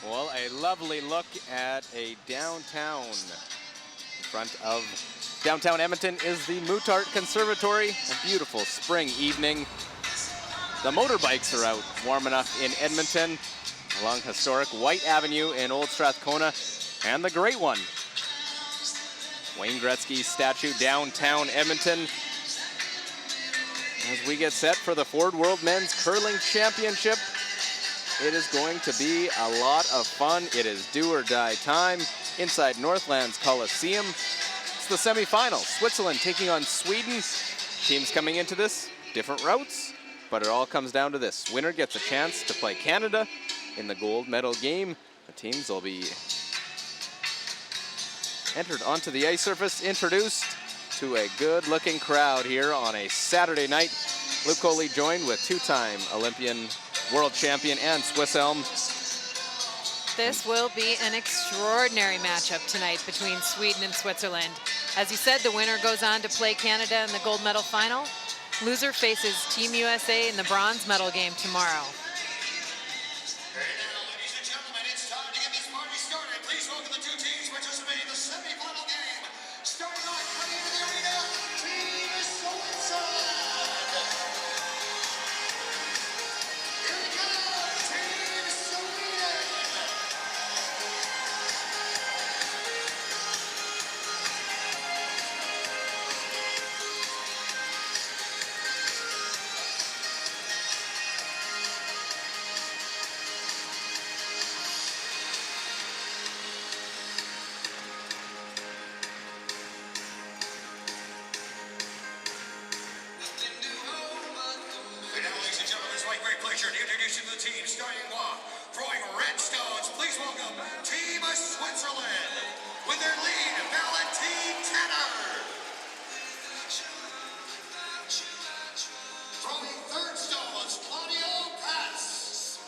Well, a lovely look at a downtown. In front of downtown Edmonton is the Mootart Conservatory. A beautiful spring evening. The motorbikes are out warm enough in Edmonton along historic White Avenue in Old Strathcona. And the great one, Wayne Gretzky's statue downtown Edmonton. As we get set for the Ford World Men's Curling Championship, it is going to be a lot of fun. It is do or die time inside Northlands Coliseum. It's the semifinals. Switzerland taking on Sweden. Teams coming into this, different routes, but it all comes down to this. Winner gets a chance to play Canada in the gold medal game. The teams will be entered onto the ice surface, introduced to a good-looking crowd here on a Saturday night. Luke Coley joined with two-time Olympian, world champion, and Swiss Elm. This will be an extraordinary matchup tonight between Sweden and Switzerland. As you said, the winner goes on to play Canada in the gold medal final. Loser faces Team USA in the bronze medal game tomorrow. To introduce you to the team, starting off, throwing red stones, please welcome Team Switzerland with their lead, Valentin Tanner. Throwing third stones, Claudio Pats.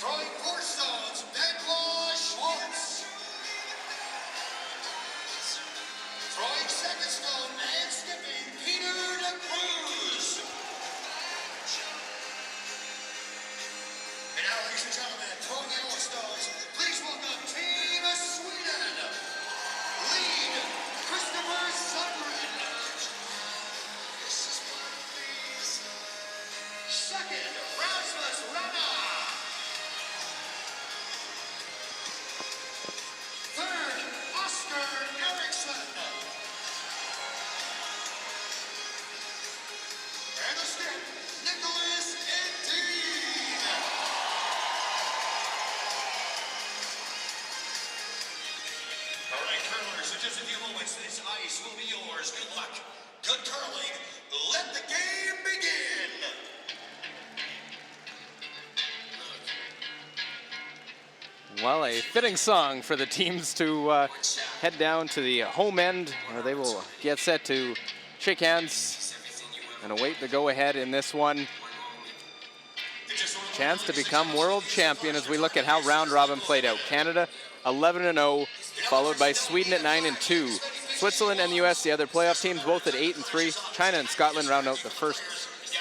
Throwing fourth stones, Benoit Schwartz. Throwing second stone and skipping, Peter de Cruz. And now, ladies and gentlemen, throwing yellow stones, please welcome Team Sweden. Lead, Christopher Sundgren. Second, Rasmus Rana. Third, Oscar Eriksson. And the skip, Nicholas Indeed. All right, curlers, in just a few moments, this ice will be yours. Good luck, good curling. Let the game begin. Well, a fitting song for the teams to head down to the home end, where they will get set to shake hands and await the go-ahead in this one. Chance to become world champion as we look at how round robin played out. Canada 11-0, followed by Sweden at 9-2. Switzerland and the US, the other playoff teams, both at 8-3. China and Scotland round out the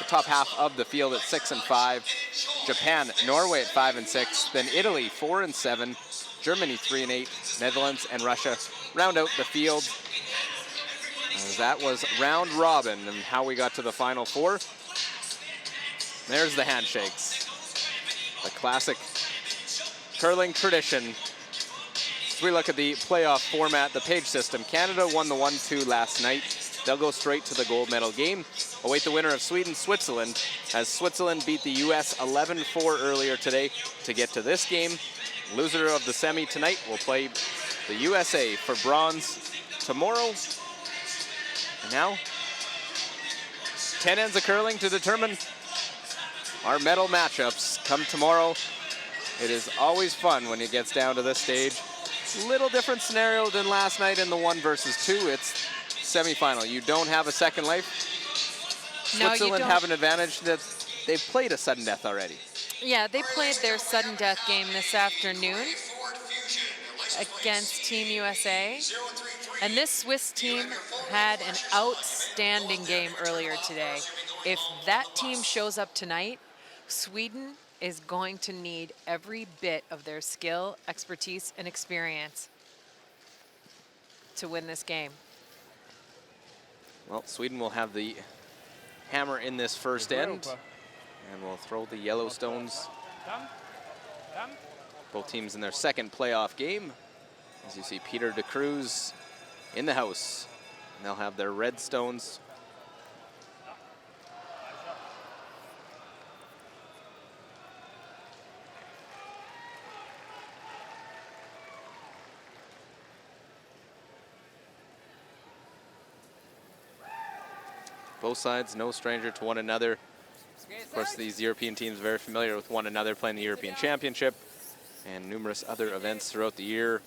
top half of the field at 6-5. Japan, Norway at 5-6. Then Italy 4-7. Germany 3-8. Netherlands and Russia round out the field. That was round robin and how we got to the final four. There's the handshakes. The classic curling tradition. As we look at the playoff format, the page system, Canada won the 1-2 last night. They'll go straight to the gold medal game. Await the winner of Sweden-Switzerland, as Switzerland beat the US 11-4 earlier today to get to this game. Loser of the semi tonight will play the USA for bronze tomorrow. And now, 10 ends of curling to determine our medal matchups come tomorrow. It is always fun when it gets down to this stage. Little different scenario than last night in the 1 versus 2. It's semifinal. You don't have a second life. No, Switzerland have an advantage that they've played a sudden death already. Yeah, they played their sudden death game this afternoon against Team USA. And this Swiss team had an outstanding game earlier today. If that team shows up tonight, Sweden is going to need every bit of their skill, expertise, and experience to win this game. Well, Sweden will have the hammer in this first end, and will throw the Yellowstones. Both teams in their second playoff game. As you see, Peter de Cruz in the house. And they'll have their red stones. Both sides no stranger to one another. Of course, these European teams are very familiar with one another, playing the European Championship and numerous other events throughout the year.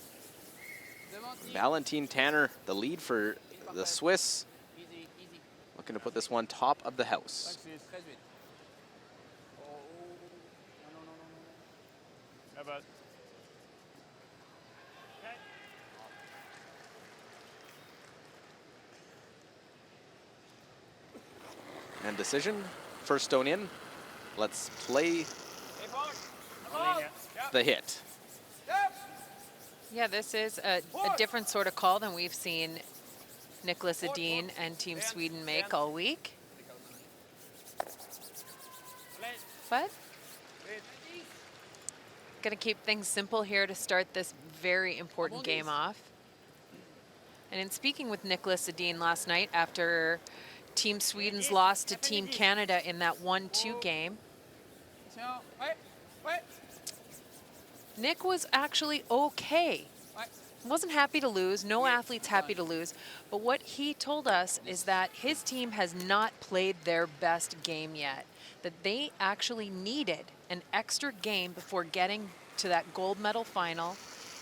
Valentin Tanner, the lead for the Swiss, looking to put this one top of the house. And decision, first stone in. Let's play the hit. Yeah, this is a different sort of call than we've seen Nicholas Edin and Team Sweden make all week. But gonna keep things simple here to start this very important game off. And in speaking with Nicholas Edin last night after Team Sweden's loss to Team Canada in that 1-2 game, Nick was actually okay. Wasn't happy to lose. No athlete's happy to lose. But what he told us is that his team has not played their best game yet. That they actually needed an extra game before getting to that gold medal final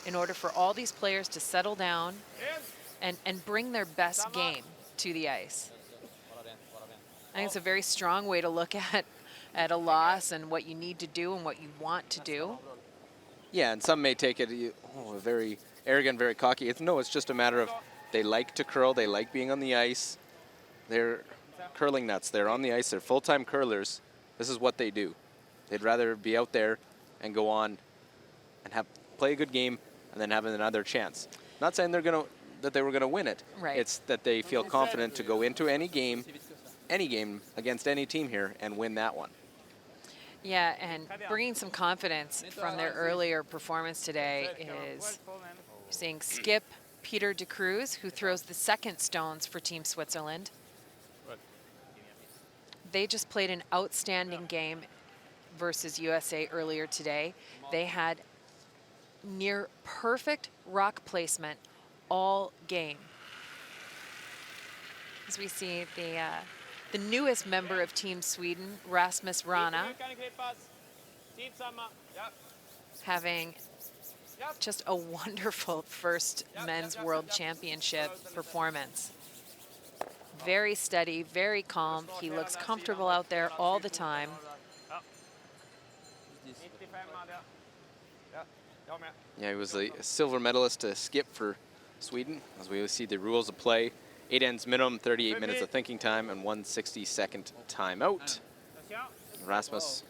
in order for all these players to settle down and bring their best game to the ice. I think it's a very strong way to look at a loss and what you need to do and what you want to do. Yeah, and some may take it very arrogant, very cocky. It's just a matter of they like to curl, they like being on the ice. They're curling nuts. They're on the ice. They're full-time curlers. This is what they do. They'd rather be out there and go on and play a good game and then have another chance. Not saying that they were gonna win it. Right. It's that they feel confident to go into any game against any team here and win that one. Yeah, and bringing some confidence from their earlier performance today is seeing Skip Peter de Cruz, who throws the second stones for Team Switzerland. They just played an outstanding game versus USA earlier today. They had near perfect rock placement all game. As we see the newest member of Team Sweden, Rasmus Rana, having just a wonderful first men's world championship performance. Very steady, very calm. He looks comfortable out there all the time. Yeah, he was a silver medalist to skip for Sweden. As we see the rules of play, 8 ends minimum, 38 minutes of thinking time, and 160-second timeout. Rasmus,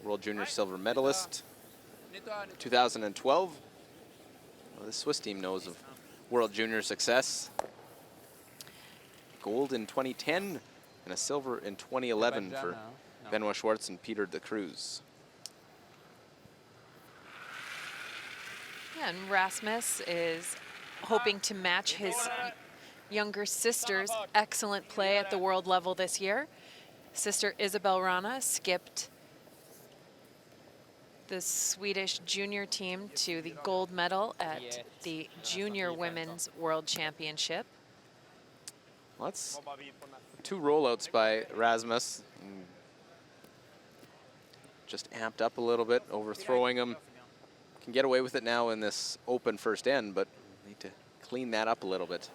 World Junior silver medalist, 2012. Well, the Swiss team knows of World Junior success. Gold in 2010 and a silver in 2011 for Benoit Schwartz and Peter de Cruz. Yeah, and Rasmus is hoping to match his younger sister's excellent play at the world level this year. Sister Isabel Rana skipped the Swedish junior team to the gold medal at the Junior Women's World Championship. Well, that's 2 rollouts by Rasmus. Just amped up a little bit, overthrowing him. Can get away with it now in this open first end, but need to clean that up a little bit.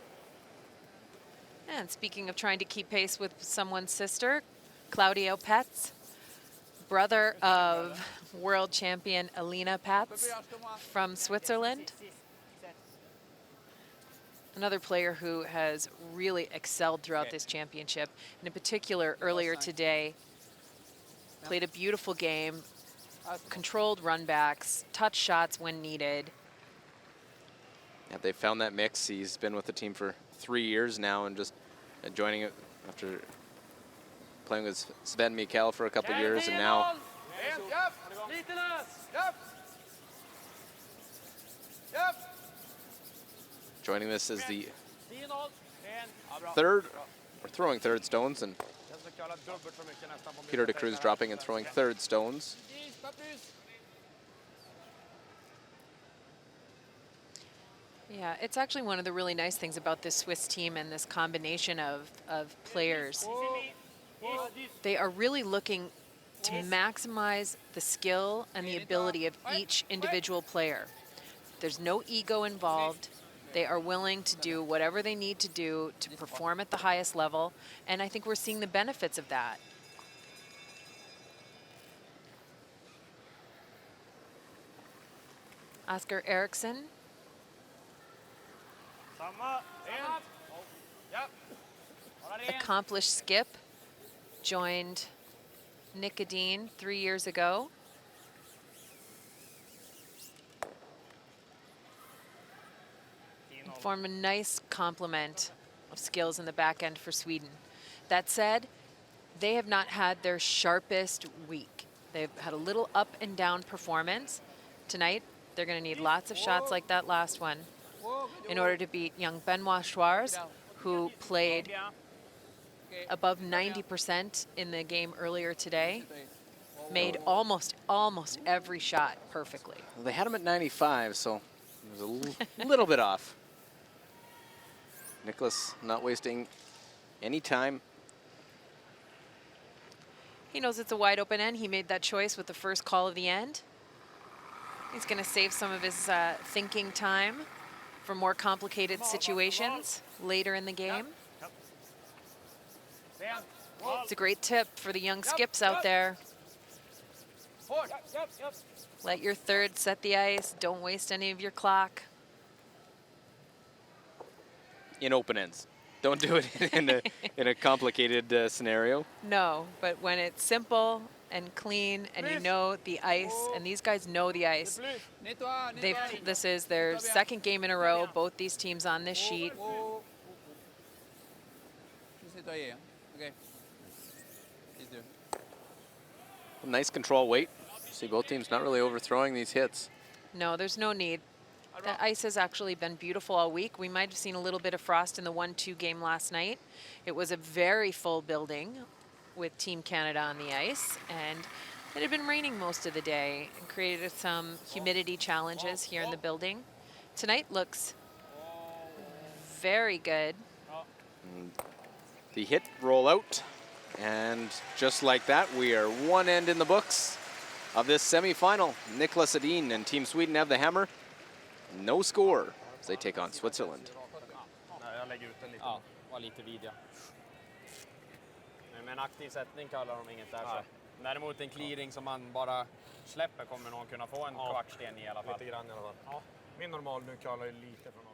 And speaking of trying to keep pace with someone's sister, Claudio Petz, brother of world champion Alina Petz from Switzerland. Another player who has really excelled throughout this championship. And in particular, earlier today, Played a beautiful game, controlled run backs, touch shots when needed. Yeah, they found that mix. He's been with the team for 3 years now and just joining it after playing with Sven Mikkel for a couple years, and now joining this as the third, or throwing third stones, and Peter de Cruz dropping and throwing third stones. Yeah, it's actually one of the really nice things about this Swiss team and this combination of players. They are really looking to maximize the skill and the ability of each individual player. There's no ego involved. They are willing to do whatever they need to do to perform at the highest level, and I think we're seeing the benefits of that. Oscar Eriksson. Accomplished skip, joined Nick Edin 3 years ago. And formed a nice complement of skills in the back end for Sweden. That said, they have not had their sharpest week. They've had a little up and down performance. Tonight, they're going to need lots of shots like that last one in order to beat young Benoit Schwarz, who played above 90% in the game earlier today. Made almost every shot perfectly. Well, they had him at 95, so it was a little bit off. Nicholas not wasting any time. He knows it's a wide open end. He made that choice with the first call of the end. He's going to save some of his thinking time for more complicated situations later in the game. It's a great tip for the young skips out there. Let your third set the ice. Don't waste any of your clock. In open ends. Don't do it in a complicated scenario. No, but when it's simple and clean and you know the ice, and these guys know the ice. This is their second game in a row, both these teams on this sheet. Nice control weight. See both teams not really overthrowing these hits. No, there's no need. The ice has actually been beautiful all week. We might have seen a little bit of frost in the 1-2 game last night. It was a very full building with Team Canada on the ice, and it had been raining most of the day and created some humidity challenges here in the building. Tonight looks very good. The hit roll out, and just like that, we are one end in the books of this semifinal. Nicholas Edin and Team Sweden have the hammer. No score as they take on Switzerland. Ja, var lite vidriga. Men med en aktiv sättning kallar de inget där. Så. Däremot en clearing som man bara släpper kommer någon kunna få en kvartsten i alla fall. Lite grann i alla fall. Ja. Min normal nu kallar ju lite från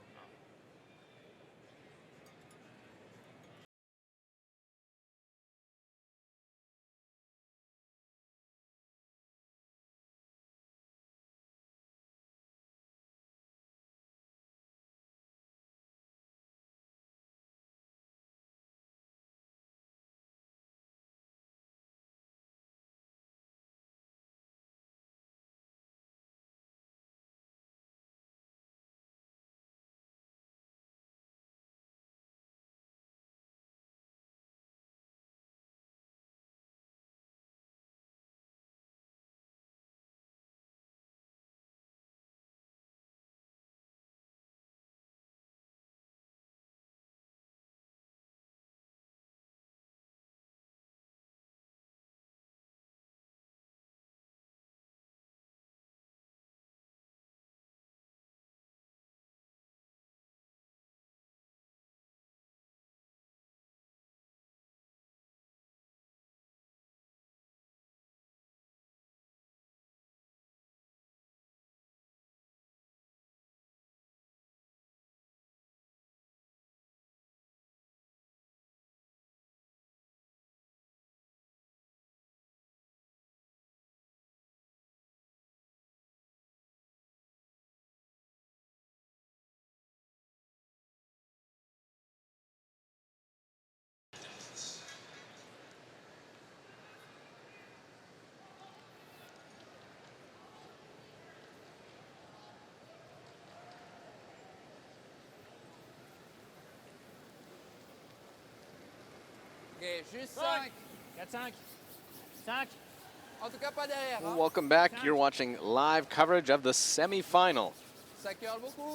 Welcome back. You're watching live coverage of the semifinal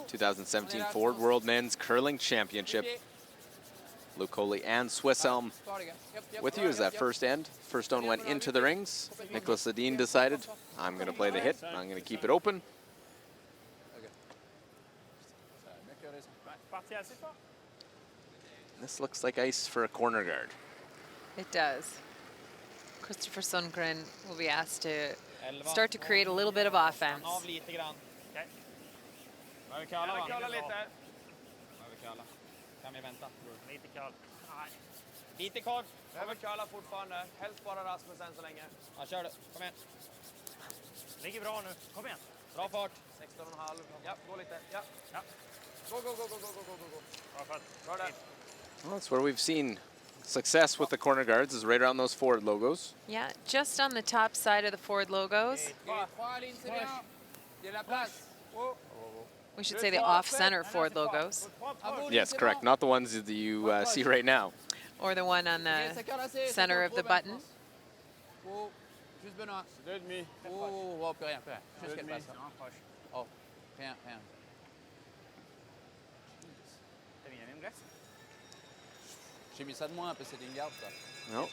2017 Ford World Men's Curling Championship. Luke Coley and Swiss Elm with you as that first end. First stone went into the rings. Nicholas Sedin decided, I'm going to play the hit. I'm going to keep it open. This looks like ice for a corner guard. It does. Christopher Sundgren will be asked to start to create a little bit of offense. Kan vi vänta? Lite kall. Nej. Lite kall. Över kalla fortfarande. Helst bara Rasmus än så länge. Ja, kör det. Kom igen. Ligger bra nu. Kom igen. Bra fart. 16,5. Ja, gå lite. Ja. Ja. Go, go, go, go, go, go, go, go. Bra fart. Bra där. Well, that's where we've seen success with the corner guards, is right around those Ford logos. Yeah, just on the top side of the Ford logos. We should say the off-center Ford logos. Yes, correct. Not the ones that you see right now. Or the one on the center of the button. Well,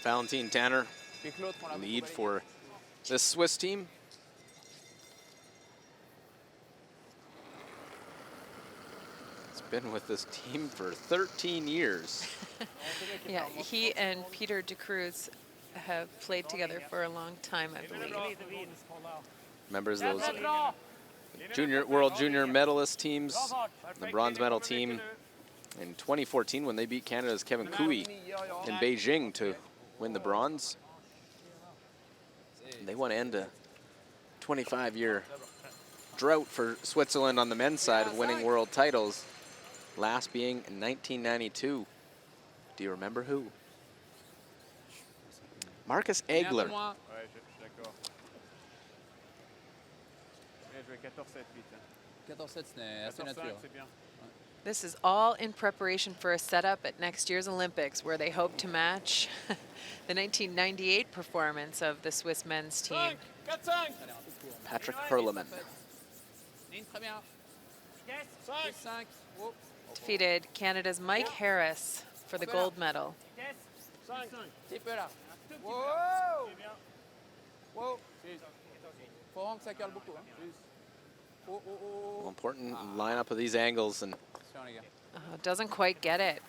Valentin Tanner, lead for this Swiss team. He's been with this team for 13 years. Yeah, he and Peter de Cruz have played together for a long time, I believe. Members of those world junior medalist teams, the bronze medal team in 2014 when they beat Canada's Kevin Cooey in Beijing to win the bronze. They want to end a 25-year drought for Switzerland on the men's side of winning world titles, last being in 1992. Do you remember who? Marcus Egler. This is all in preparation for a setup at next year's Olympics, where they hope to match the 1998 performance of the Swiss men's team. Patrick Perleman. Defeated Canada's Mike Harris for the gold medal. Well, important lineup of these angles, and Doesn't quite get it.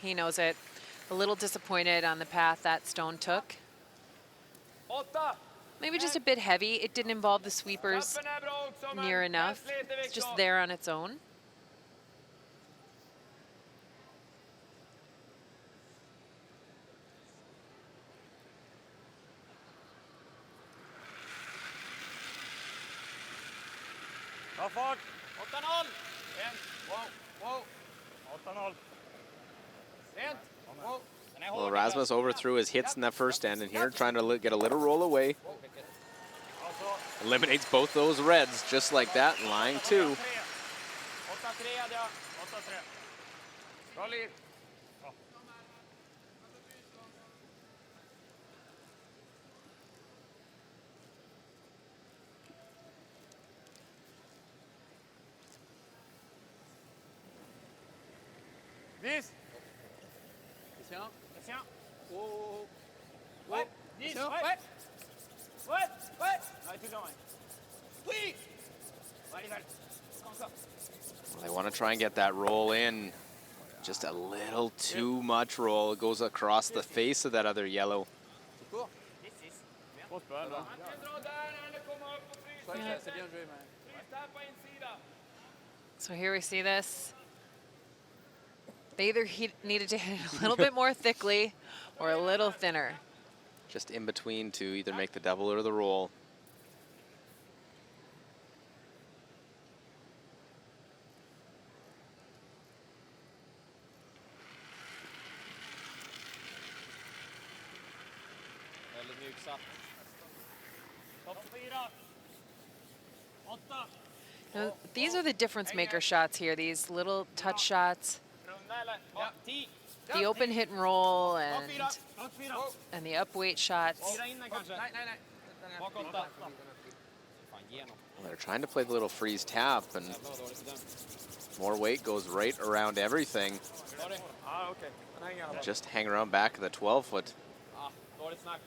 He knows it. A little disappointed on the path that stone took. Maybe just a bit heavy. It didn't involve the sweepers near enough. It's just there on its own. Ta fart! 8-0! Wow! 8-0. Sent! Wow! well, Rasmus overthrew his hits in that first end, and here trying to get a little roll away. Eliminates both those reds just like that, line two. 8-3 hade jag. 8-3. Bra liv. Vis. Tiens. Oh. What? Vis. What? What? Nej, till gång. Oui. They want to try and get that roll in. Just a little too much roll. It goes across the face of that other yellow. So here we see this. They either needed to hit a little bit more thickly or a little thinner. Just in between to either make the double or the roll. Now, these are the difference maker shots here, these little touch shots. the open hit and roll Bak 4. Bak 4. and the up weight shots. Styra in den kanske. Bak 8. Fan, genom. Well, they're trying to play the little freeze tap, and Jävlar vad dåligt bedömt. more weight goes right around everything. Sorry. Okej. Den hänger i alla fall. Just hang around back of the 12-foot. Dåligt snack.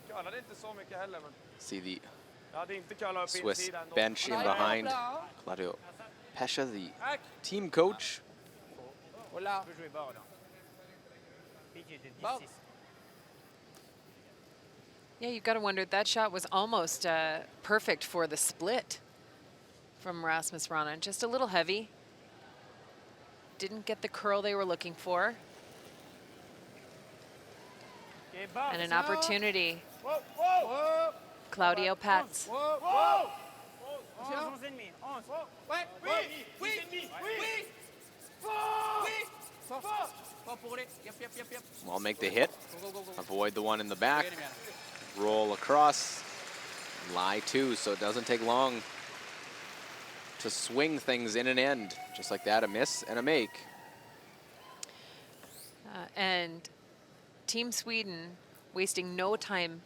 Jag kallade inte så mycket heller, men See the jag hade inte kallat upp Swiss insidan. bench in behind. Claudio Pescia, the team coach. Hola. Hur ska vi börja? Yeah, you've got to wonder, that shot was almost perfect for the split from Rasmus Rana. Just a little heavy. Didn't get the curl they were looking for. And an opportunity. Whoa, whoa. Claudio Pats. Whoa, whoa. Hans in me. Hans. Wait. I'll make the hit. Avoid the one in the back. Roll across. Lie two, so it doesn't take long to swing things in and end. Just like that, a miss and a make. And Team Sweden wasting no time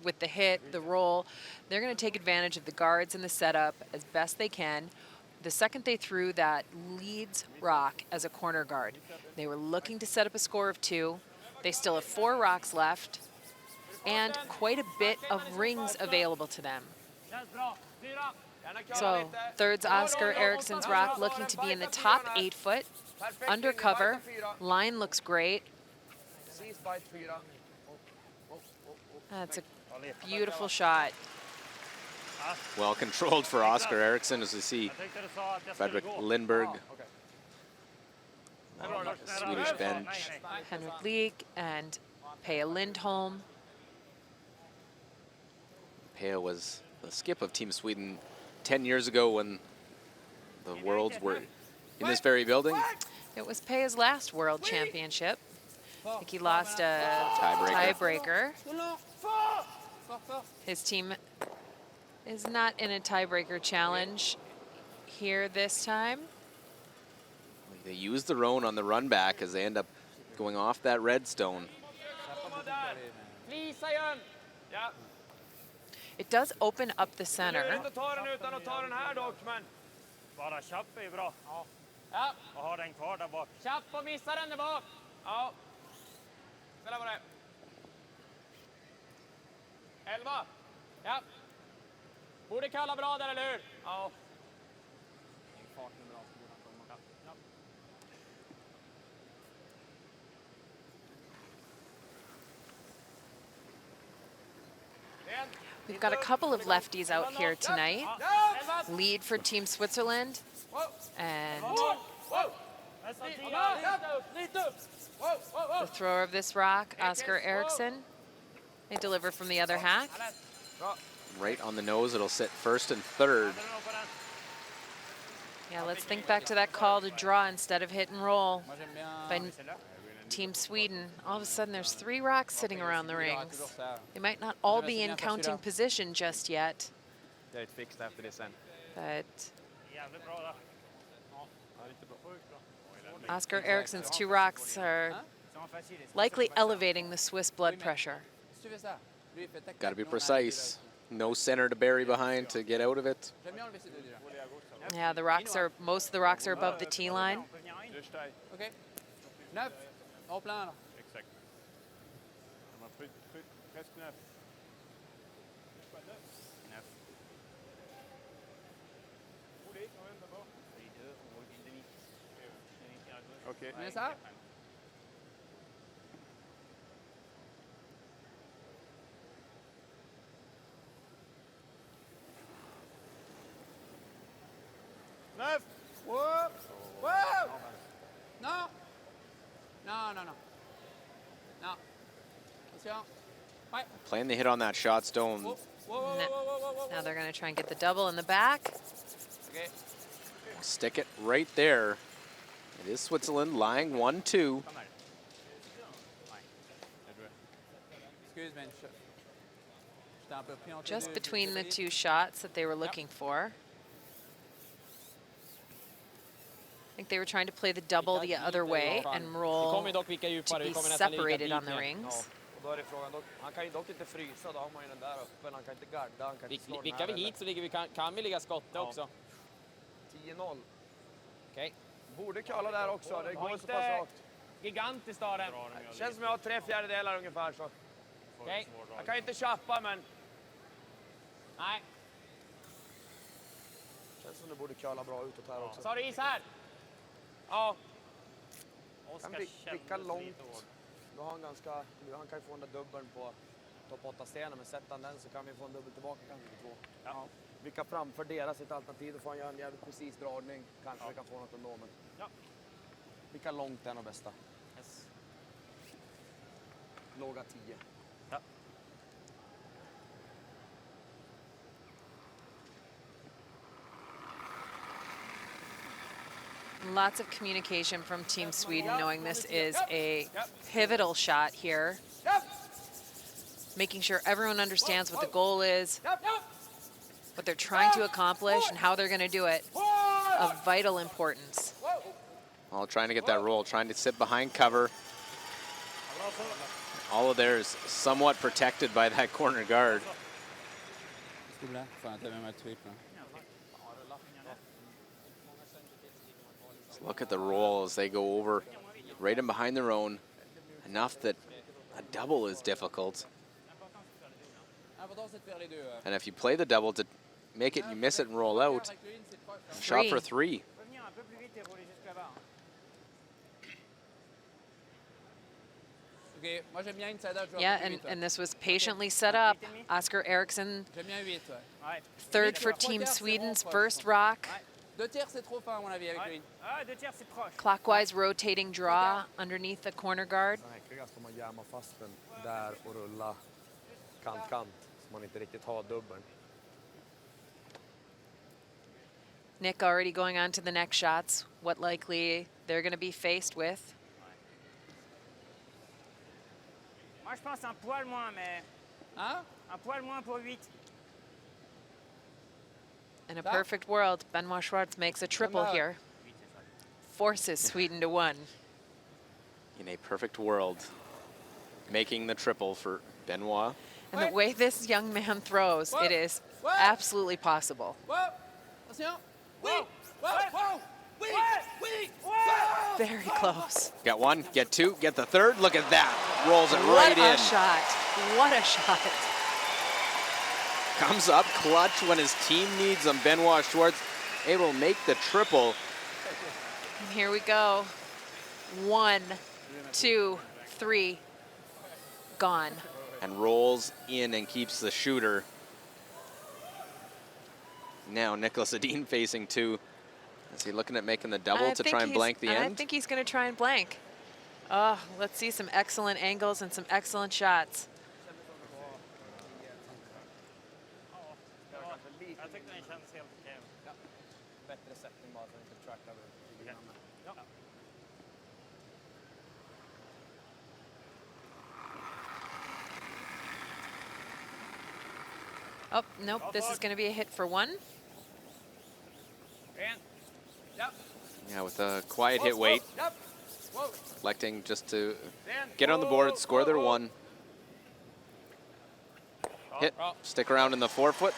with the hit, the roll. They're going to take advantage of the guards and the setup as best they can. The second they threw that Leeds rock as a corner guard, they were looking to set up a score of 2. They still have 4 rocks left and quite a bit of rings available to them. So third's Oscar Eriksson's rock looking to be in the top 8-foot. Undercover. Line looks great. That's a beautiful shot. Well controlled for Oscar Eriksson, as we see Fredrik Lindberg on the Swedish bench. Henrik Leek and Pea Lindholm. Pea was the skip of Team Sweden 10 years ago when the Worlds were in this very building. It was Pea's last World Championship. I think he lost a Tiebreaker. His team is not in a tiebreaker challenge here this time. They use the roan on the run back as they end up going off that redstone. It does open up the center. Bara kjapp är ju bra. Ja. Och ha den kvar där bak. Kjapp och missa den där bak. Ja. Spela på det. 11. Ja. Borde kalla bra där, eller hur? Ja. Farten är bra. Ja. We've got a couple of lefties out here tonight. Lead for Team Switzerland. And the thrower of this rock, Oscar Eriksson. They deliver from the other hack. Right on the nose, it'll sit first and third. Yeah, let's think back to that call to draw instead of hit and roll by Team Sweden. All of a sudden, there's 3 rocks sitting around the rings. They might not all be in counting position just yet. But Oscar Eriksson's 2 rocks are likely elevating the Swiss blood pressure. Got to be precise. No center to bury behind to get out of it. Yeah, the rocks are, most of the rocks are above the tee line. Okay. 9. En plein là. Exakt. Presque 9. Okej. Men ça? Neuf. Whoa! Whoa! Non! Non, non, non. Non. Attention. Ouais. Playing the hit on that shot stone. Whoa, whoa, whoa, whoa, whoa, whoa, whoa. Now they're going to try and get the double in the back. Okay. Stick it right there. It is Switzerland lying 1-2. Excuse me. J'étais un peu pris entre Just deux, between the désolé. 2 shots that they were looking for. I think think they were trying to play the double the other way and Vi roll kommer dock vika to djupare, vi be kommer nästan lika separated dit on the ner. rings. Och då är det frågan, han kan ju dock inte frysa, då har man ju den där uppe, han kan inte garda, han kan inte slå den Vickar här vi heller. hit så ligger vi, kan vi ligga skotte också. 10-0. Okej. Borde kalla där också, det går så pass rakt. Gigantiskt av den. Känns som jag har 3/4 ungefär så. Okej, jag kan inte tjappa men... Nej. Känns som det borde kalla bra utåt här också. Så har du is här? Ja. Kan vicka långt. Då har han ganska... Han kan ju få den där dubbeln på topp 8-stenen, men sätter han den så kan vi få en dubbel tillbaka kanske 2. Ja. Vicka framför deras ett alternativ, då får han göra en jävligt precis dragning. Kanske vi kan få något ändå, men... Ja. Vicka långt är nog bästa. Yes. Låga 10. Ja. Lots of communication from Team Sweden, knowing this is a pivotal shot here. Making sure everyone understands what the goal is, what they're trying to accomplish, and how they're going to do it, of vital importance. All trying to get that roll, trying to sit behind cover. All of theirs somewhat protected by that corner guard. Look at the roll as they go over right in behind their own. Enough that a double is difficult. And if you play the double to make it, you miss it and roll out. Shot for 3. Yeah, and this was patiently set up. Oscar Eriksson, third for Team Sweden's first rock. Clockwise rotating draw underneath the corner guard. Säkrast om man jammar fast den där och rulla kant så man inte riktigt har dubbeln. Nick already going on to the next shots, what likely they're going to be faced with. Moi, je pense un poil moins, mais... Hein? Un poil moins pour 8. In a perfect world, Benoit Schwartz makes a triple here. Forces Sweden to 1. In a perfect world, making the triple for Benoit. And the way this young man throws, it is absolutely possible. Very close. Got 1, get 2, get the third. Look at that. Rolls it right in. What a shot. What a shot. Comes up clutch when his team needs him. Benoit Schwartz able to make the triple. And here we go. 1, 2, 3. Gone. And rolls in and keeps the shooter. Now Nicholas Edin facing 2. Is he looking at making the double to try and blank the end? I think he's going to try and blank. Oh, let's see some excellent angles and some excellent shots. Jag tyckte den kändes helt okej. Bättre sättning bara för att inte tracka över. Oh, nope, this is going to be a hit for 1. Yeah, with a quiet hit weight. Collecting just to get on the board, score their 1. Hit, stick around in the forefoot.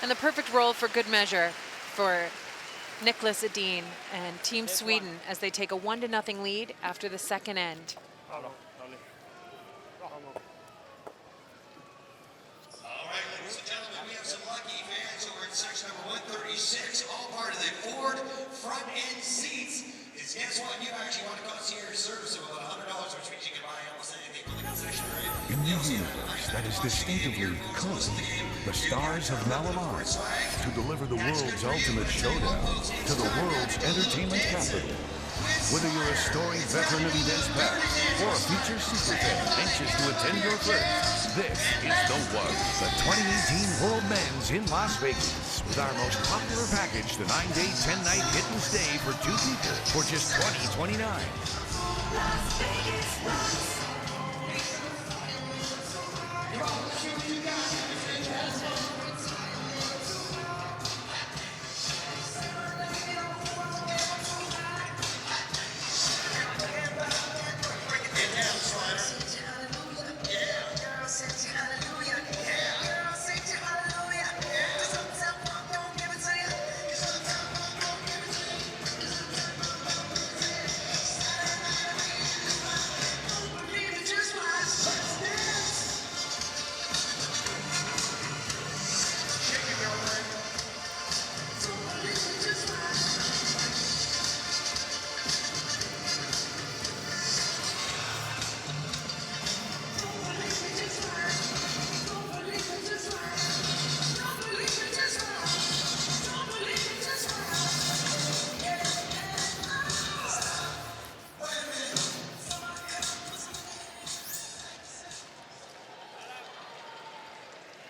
And the perfect roll for good measure for Nicholas Edin and Team Sweden as they take a 1-0 lead after the second end. All right, ladies and gentlemen, we have some lucky fans over in section number 136, all part of the Ford front end seats. Is guess what? You actually want a concierge service of about $100, which means you can buy almost anything from the concession, right? In the years that is distinctively cold, the stars have now aligned to deliver the world's ultimate showdown to the world's entertainment capital. Whether you're a storied veteran of events past or a future super fan anxious to attend your first, this is the one. The 2018 World Men's in Las Vegas with our most popular package, the 9-day, 10-night hit and stay for 2 people for just $20.29. Las Vegas.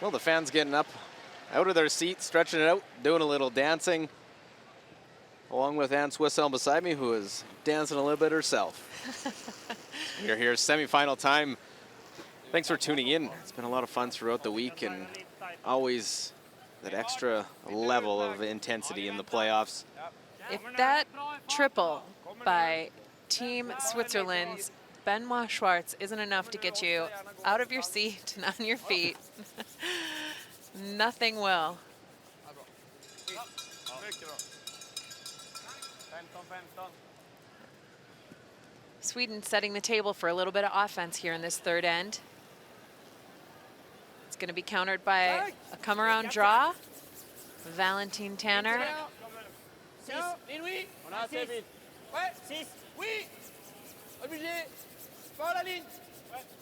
Well, the fans getting up out of their seats, stretching it out, doing a little dancing, along with Ann Swissell beside me, who is dancing a little bit herself. We are here semifinal time. Thanks for tuning in. It's been a lot of fun throughout the week, and always that extra level of intensity in the playoffs. If that triple by Team Switzerland's Benoit Schwartz isn't enough to get you out of your seat and on your feet, nothing will. Sweden setting the table for a little bit of offense here in this third end. It's going to be countered by a come-around draw. Valentin Tanner. On a assez vite. Ouais. 6. Oui. Obligé. Fort la ligne.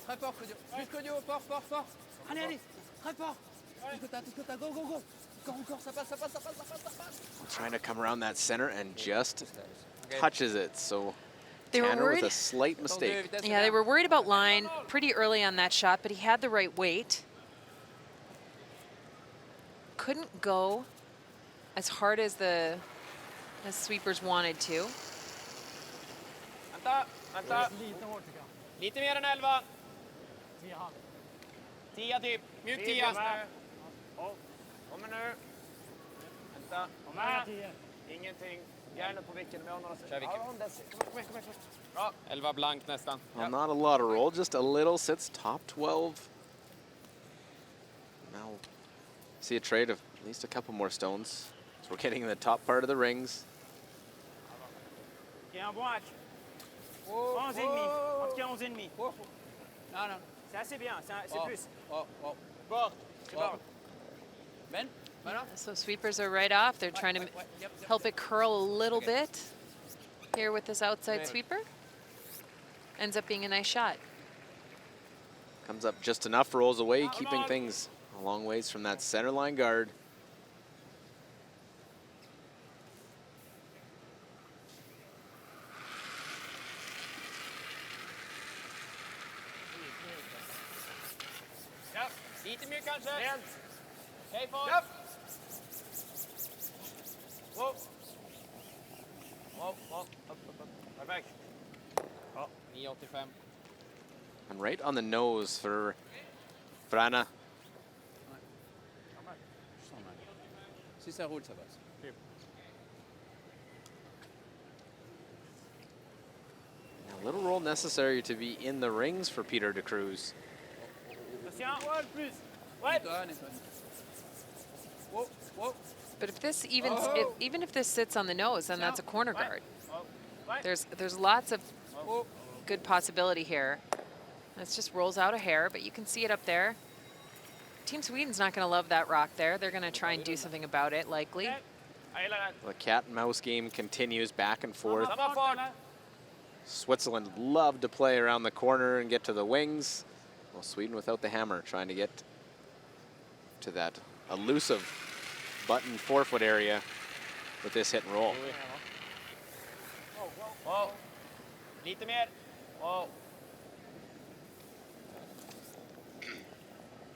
Très fort, Claudio. Plus Claudio, fort, fort, fort. Allez, allez. Très fort. Tout ce que t'as, go, go, go. Encore, ça passe, ça passe, ça passe, ça passe, ça passe. Trying to come around that center and just touches it. So They were Tanner with worried. a slight mistake. Yeah, they were worried about line pretty early on that shot, but he had the right weight. Couldn't go as hard as the sweepers wanted to. Vänta, vänta. Lite mer än 11. 10 typ. Mjuk 10. Kommer nu. Vänta. Ingenting. Järnet på vicken. Vi har några sekunder. Kör vicken. Bra. 11 blank nästan. Well, not a lot of roll, just a little. Sits top 12. Now, see a trade of at least a couple more stones. So we're getting in the top part of the rings. Il y a un bon hack. 11,5. En tout cas, 11,5. Non, non. C'est assez bien, c'est plus. Oh. Bord. C'est bord. Ben, voilà. So sweepers are right off. They're trying to help it curl a little bit here with this outside sweeper. Ends up being a nice shot. Comes up just enough, rolls away, keeping things a long ways from that center line guard. Japp. Lite mjuk kanske. Rent. Okej, fart. Japp. Wow. Upp. Perfekt. Ja, 9,85. And right on the nose for Frana. Si ça roule, ça passe. A little roll necessary to be in the rings for Peter de Cruz. Attention. Plus. Ouais. Whoa. But if this even if this sits on the nose, then that's a corner guard. There's lots of good possibility here. This just rolls out a hair, but you can see it up there. Team Sweden's not going to love that rock there. They're going to try and do something about it, likely. The cat and mouse game continues back and forth. Samma fart. Switzerland loved to play around the corner and get to the wings. Well, Sweden without the hammer, trying to get to that elusive button forefoot area with this hit and roll. Wow. Lite mer. Wow.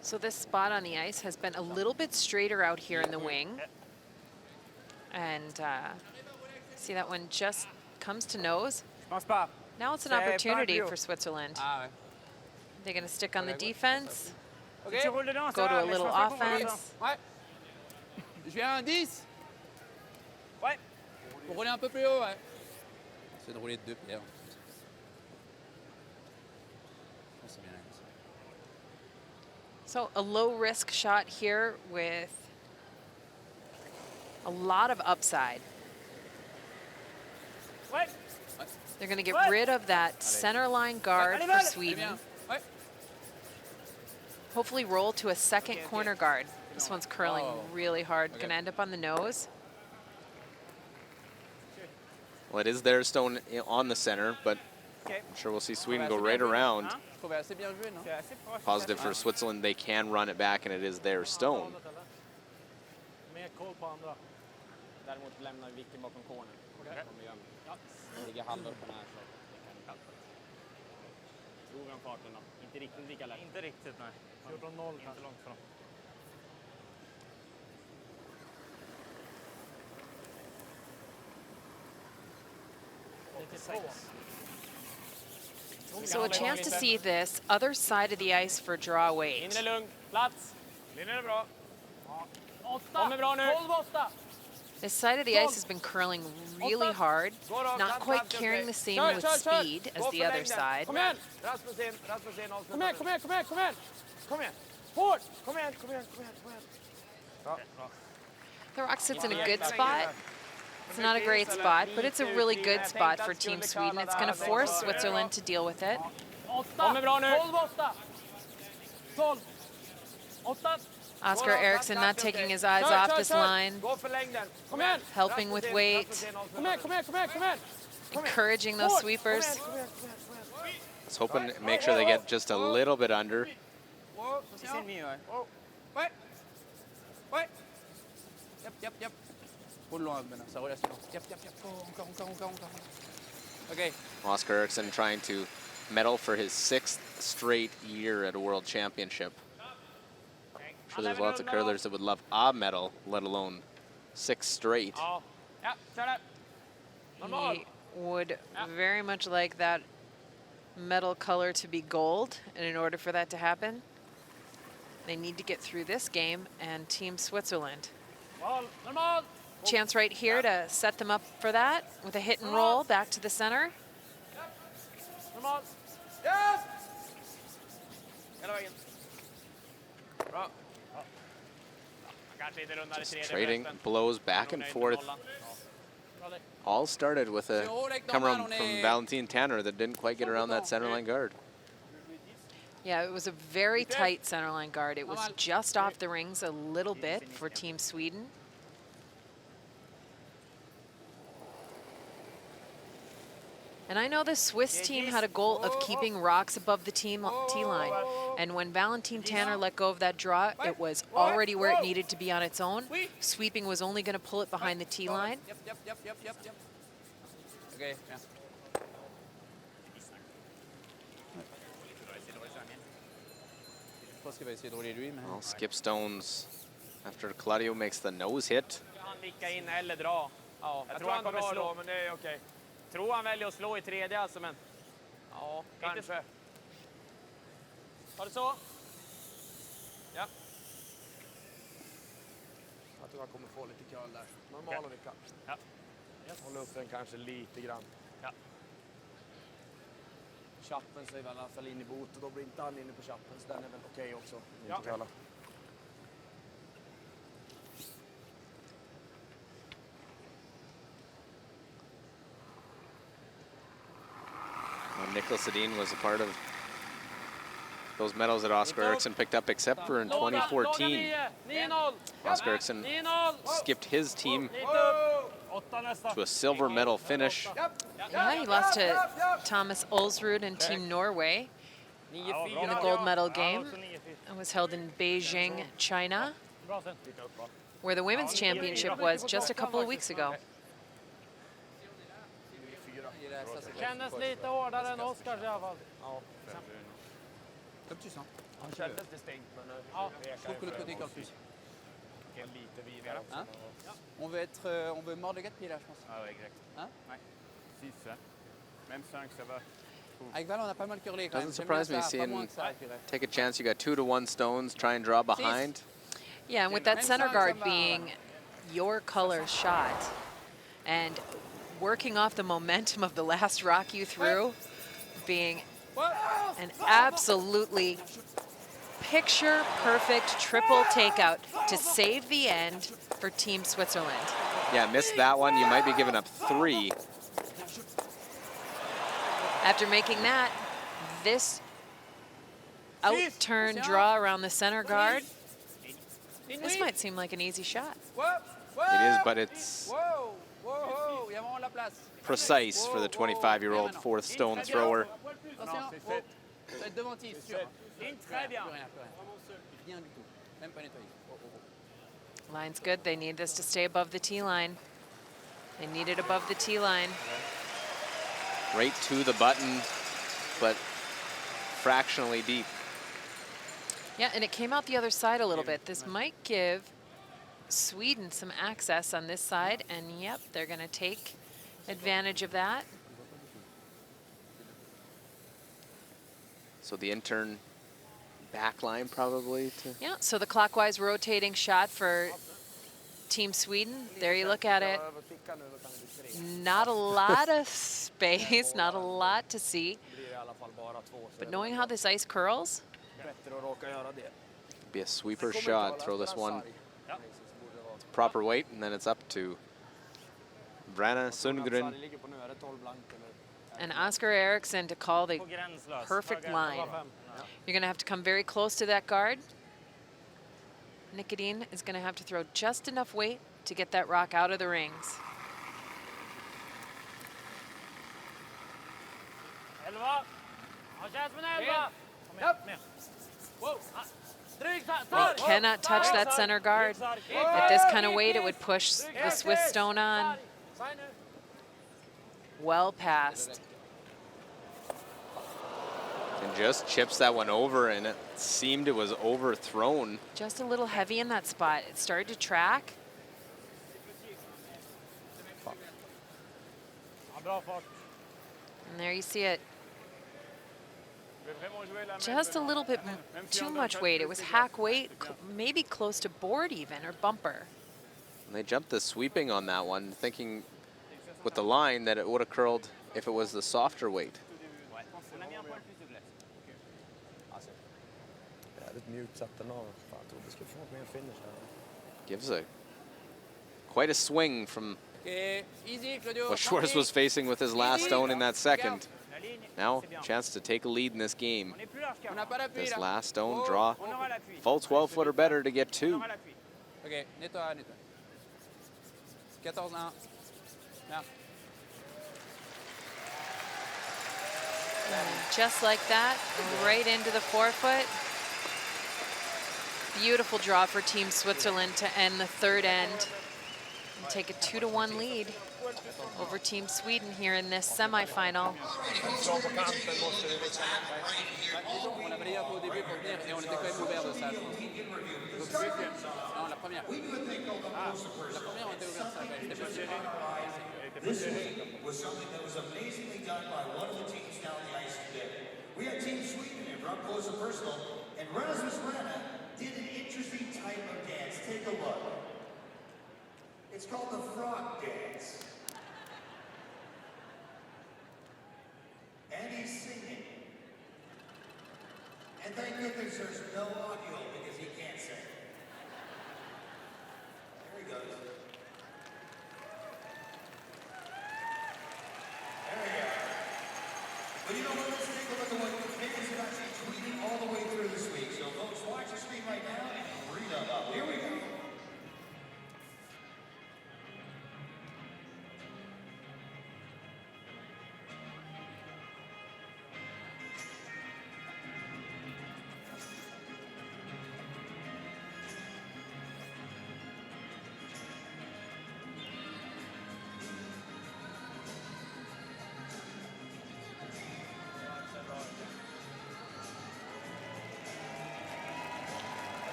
So this spot on the ice has been a little bit straighter out here in the wing. And see that one just comes to nose. Pense pas. Now it's an C'est pas opportunity plus for Switzerland. Ah ouais. They're going to stick on the defense, Okej. Tu roules dedans, go ça to va, a mais je little pense pas qu'on va offense. Ouais. Je viens à 10. Ouais. Pour rouler un peu plus haut, ouais. C'est de rouler de 2 paires. C'est bien. So a low risk shot here with a lot of upside. Ouais. They're going to get rid of that center line guard for Sweden. Ouais. Hopefully roll to a second corner guard. This one's curling really hard. Going to end up on the nose. Well, it is their stone on the center, but Okay. I'm sure we'll see Sweden go right around. Hein? Je trouvais assez bien joué, non? C'est assez proche. Positive for Switzerland, they can run it back, and it is their stone. Mer koll på andra. Däremot lämnar vicken bakom corner. De ligger halvöppen här så det kan kalpa. Tror vi om farten då? Inte riktigt lika lätt. Inte riktigt, nej. 14-0 kanske långt fram. So a chance to see this other side of the ice for draw weight. Inre lugn, plats. Linjen är bra. Kommer bra nu. This side of the ice has been curling really hard, not quite carrying the same with speed as the other side. Kom igen! Rasmus in, Rasmus in. Kom igen, kom igen, kom igen, kom igen. Kom igen. Hårt! Kom igen, kom igen, kom igen, kom igen. Bra, bra. The rock sits in a good spot. It's not a great spot, but it's a really good spot for Team Sweden. It's going to force Switzerland to deal with it. Kommer bra nu. 12, 8. Oscar Eriksson not taking his eyes off this line, Gå för längden. Kom igen. helping with weight, Kom igen, kom igen, kom igen, kom igen. encouraging those sweepers. Just hoping to make sure they get just a little bit under. C'est ennemi, ouais. Ouais. Ouais. Yep. Pas de loin maintenant, ça roule assez long. Yep. Encore. Okay. Oscar Eriksson trying to medal for his 6th straight year at a world championship. I'm sure there's lots of curlers that would love a medal, let alone 6 straight. Ja, kör det. Normal. He would very much like that medal color to be gold, and in order for that to happen, they need to get through this game and Team Switzerland. Normal. Chance right here to set them up for that with a hit and roll back to the center. Normal. Yes! Hela vägen. Bra. Kanske inte rundar i Just tredje trading förresten. blows back and forth. All started with a come around from Valentin Tanner that didn't quite get around that center line guard. Yeah, it was a very tight center line guard. It was just off the rings a little bit for Team Sweden. And I know the Swiss team had a goal of keeping rocks above the T-line. And when Valentin Tanner let go of that draw, it was already where it needed to be on its own. Sweeping was only going to pull it behind the T-line. Yep. Okay, yeah. Well, Skip Stones after Claudio makes the nose hit. Han nicka in eller dra. Ja, jag tror han kommer slå, men det är okej. Tror han väljer att slå i tredje alltså, men ja, kanske. Har du så? Ja. Jag tror han kommer få lite curl där. Normal och nicka. Ja. Hålla upp den kanske lite grann. Ja. Chappen säger väl i alla fall in i bot och då blir inte han inne på chappen, så den är väl okej också. Ja. Nicholas Sedin was a part of those medals that Oscar Eriksson picked up, except for in 2014. Oscar Eriksson skipped his team to a silver medal finish. Yeah, he lost to Thomas Ulsrud and Team Norway in the gold medal game. It was held in Beijing, China, where the women's championship was just a couple of weeks ago. Kändes lite hårdare än Oskars i alla fall. Ja. Comme tu sens. Han kändes distinkt, men Ja. Je trouve que l'autre côté colle plus. lite vidare också. Hein? On veut mordre le gars de pied là, je pense. Ah ouais, exact. Hein? Ouais. 6, même 5, ça va. Avec Val, on a pas mal curlé quand même. Doesn't J'aime bien surprise me ça, pas seeing moins que ça, je dirais. take a chance. You got 2-1 Stones. Try and draw behind. Yeah, and with that center guard being your color shot and working off the momentum of the last rock you threw, being an absolutely picture-perfect triple takeout to save the end for Team Switzerland. Yeah, missed that one. You might be giving up 3. After making that, this out-turn draw around the center guard, this might seem like an easy shot. It is, but it's Whoa, il y a vraiment la place. precise for the 25-year-old fourth stone thrower. Attention, oh. Ça va être devant Tis, sûr. Ligne très bien. Plus rien. Rien du tout. Même pas nettoyé. Oh. Line's good. They need this to stay above the T-line. They need it above the T-line. Right to the button, but fractionally deep. Yeah, and it came out the other side a little bit. This might give Sweden some access on this side, and yep, they're going to take advantage of that. So the intern back line probably to. Yeah, so the clockwise rotating shot for Team Sweden. There you look at it. Not a lot of space, not a lot to see. But knowing how this ice curls, Be a sweeper shot. Throw this one proper weight, and then it's up to Branna Sundgren. and Oscar Eriksson to call the perfect line. You're going to have to come very close to that guard. Nicodine is going to have to throw just enough weight to get that rock out of the rings. They cannot touch that center guard. At this kind of weight, it would push the Swiss stone on. Well past. And just chips that one over, and it seemed it was overthrown. Just a little heavy in that spot. It started to track. And there you see it. Just a little bit too much weight. It was hack weight, maybe close to board even, or bumper. And they jumped the sweeping on that one, thinking with the line that it would have curled if it was the softer weight. Gives quite a swing from what Schwartz was facing with his last stone in that second. Now, chance to take a lead in this game. This last stone draw. Full 12-foot or better to get two. Okay, nettoie, nettoie. 14-1. Yeah. Just like that, right into the forefoot. Beautiful draw for Team Switzerland to end the third end and take a 2-1 lead over Team Sweden here in this semifinal. On avait déjà au début pour venir et on était quand même ouvert de ça. Non, la première. La première, on était ouvert de ça. J'étais pas sûr. This was something that was amazingly done by one of the teams down the ice today. We had Team Sweden in from close and personal, and Rasmus Branna did an interesting type of dance. Take a look. It's called the frog dance. And he's singing. And thank goodness there's no audio because he can't sing. There he goes. There we go. But you know what? Let's take a look at what fans are actually tweeting all the way through this week. So folks, watch the screen right now and read them up. Here we go.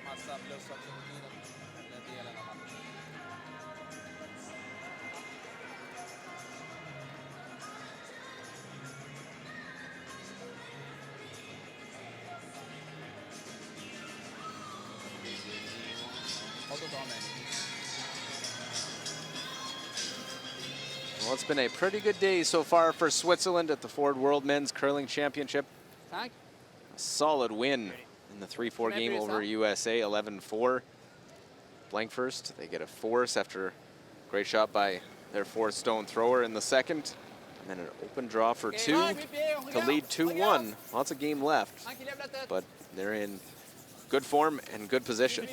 Massa plus också på tiden. Den delen av matchen. Well, it's been a pretty good day so far for Switzerland at the Ford World Men's Curling Championship. A solid win in the 3-4 game over USA, 11-4. Blank first, they get a force after a great shot by their fourth stone thrower in the second. And then an open draw for two to lead 2-1. Lots of game left, but they're in good form and good position.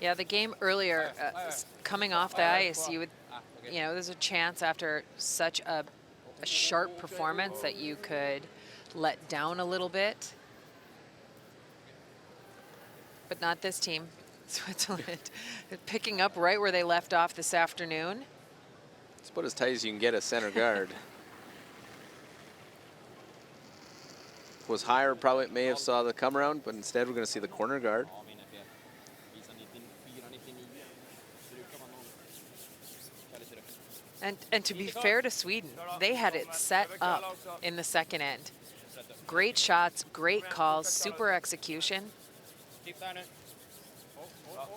Yeah, the game earlier, coming off the ice, you would, there's a chance after such a sharp performance that you could let down a little bit. But not this team. Switzerland picking up right where they left off this afternoon. It's about as tight as you can get a center guard. Was higher, probably may have saw the come around, but instead we're going to see the corner guard. And to be fair to Sweden, they had it set up in the second end. Great shots, great calls, super execution,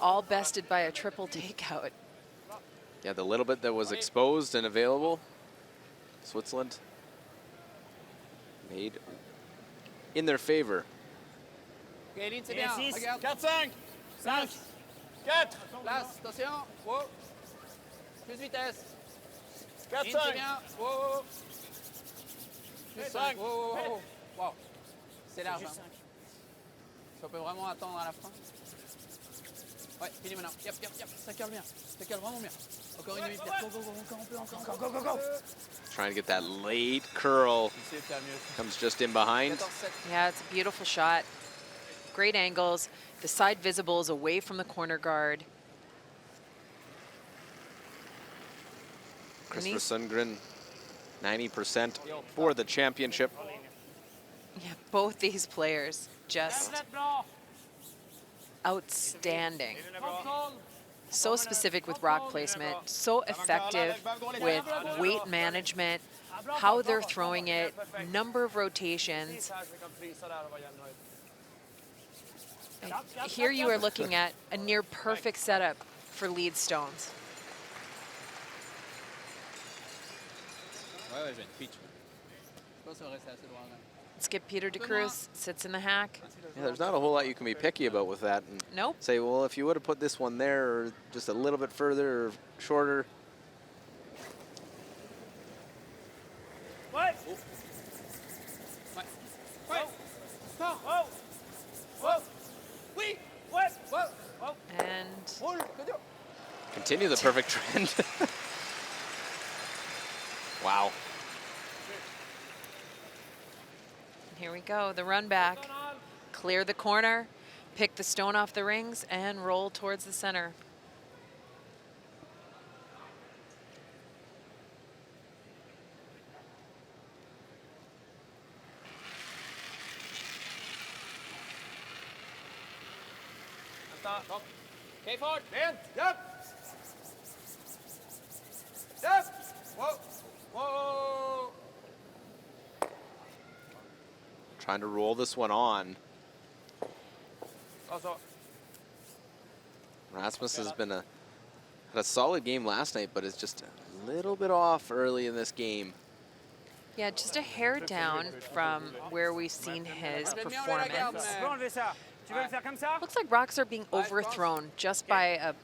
all bested by a triple takeout. Yeah, the little bit that was exposed and available, Switzerland made in their favor. Ok, ligne, c'est bien. 6, Regarde. 4, 5, 5, 4, Place, attention. Wow. Plus vitesse. 4, Ligne, c'est 5. bien. Wow. Plus 5. Cinq. Wow, wow, wow. Wow. C'est large. Hein. Si on peut vraiment attendre à la fin. Ouais, fini maintenant. Yep, yep, yep. Ça cale bien. Ça cale vraiment bien. Encore une demi-vitesse. Go, go, go. Encore un peu, encore. Go, go, go, go. Trying to get that late curl. Essayez de faire mieux. Comes just in behind. 14-7. Yeah, it's a beautiful shot. Great angles. The side visible is away from the corner guard. Christopher Sundgren, 90% for the championship. Yeah, both these players just outstanding. So specific with rock placement, so effective with weight management, how they're throwing it, number of rotations. And here you are looking at a near perfect setup for lead stones. Ouais, ouais, j'ai une pitch. Je pense que ça va rester assez droit. Là. Skip Peter de Cruz sits in the hack. Yeah, there's not a whole lot you can be picky about with that. And Nope. say, well, if you would have put this one there or just a little bit further or shorter. Ouais. Ouais. Ouais. Stop. Oh. Oh. Oui. Ouais. Wow. Oh. And Roule. Good job. Continue the perfect trend. Wow. here we go, the run back. Clear the corner, pick the stone off the rings, and roll towards the center. Okay, forward. In. Yep. Yep. Whoa. Whoa. Trying to roll this one on. Also. Rasmus has been had a solid game last night, but is just a little bit off early in this game. Yeah, just a hair down from where we've seen his performance. Tu peux enlever ça. Tu veux le faire comme ça? Looks like rocks are being overthrown just by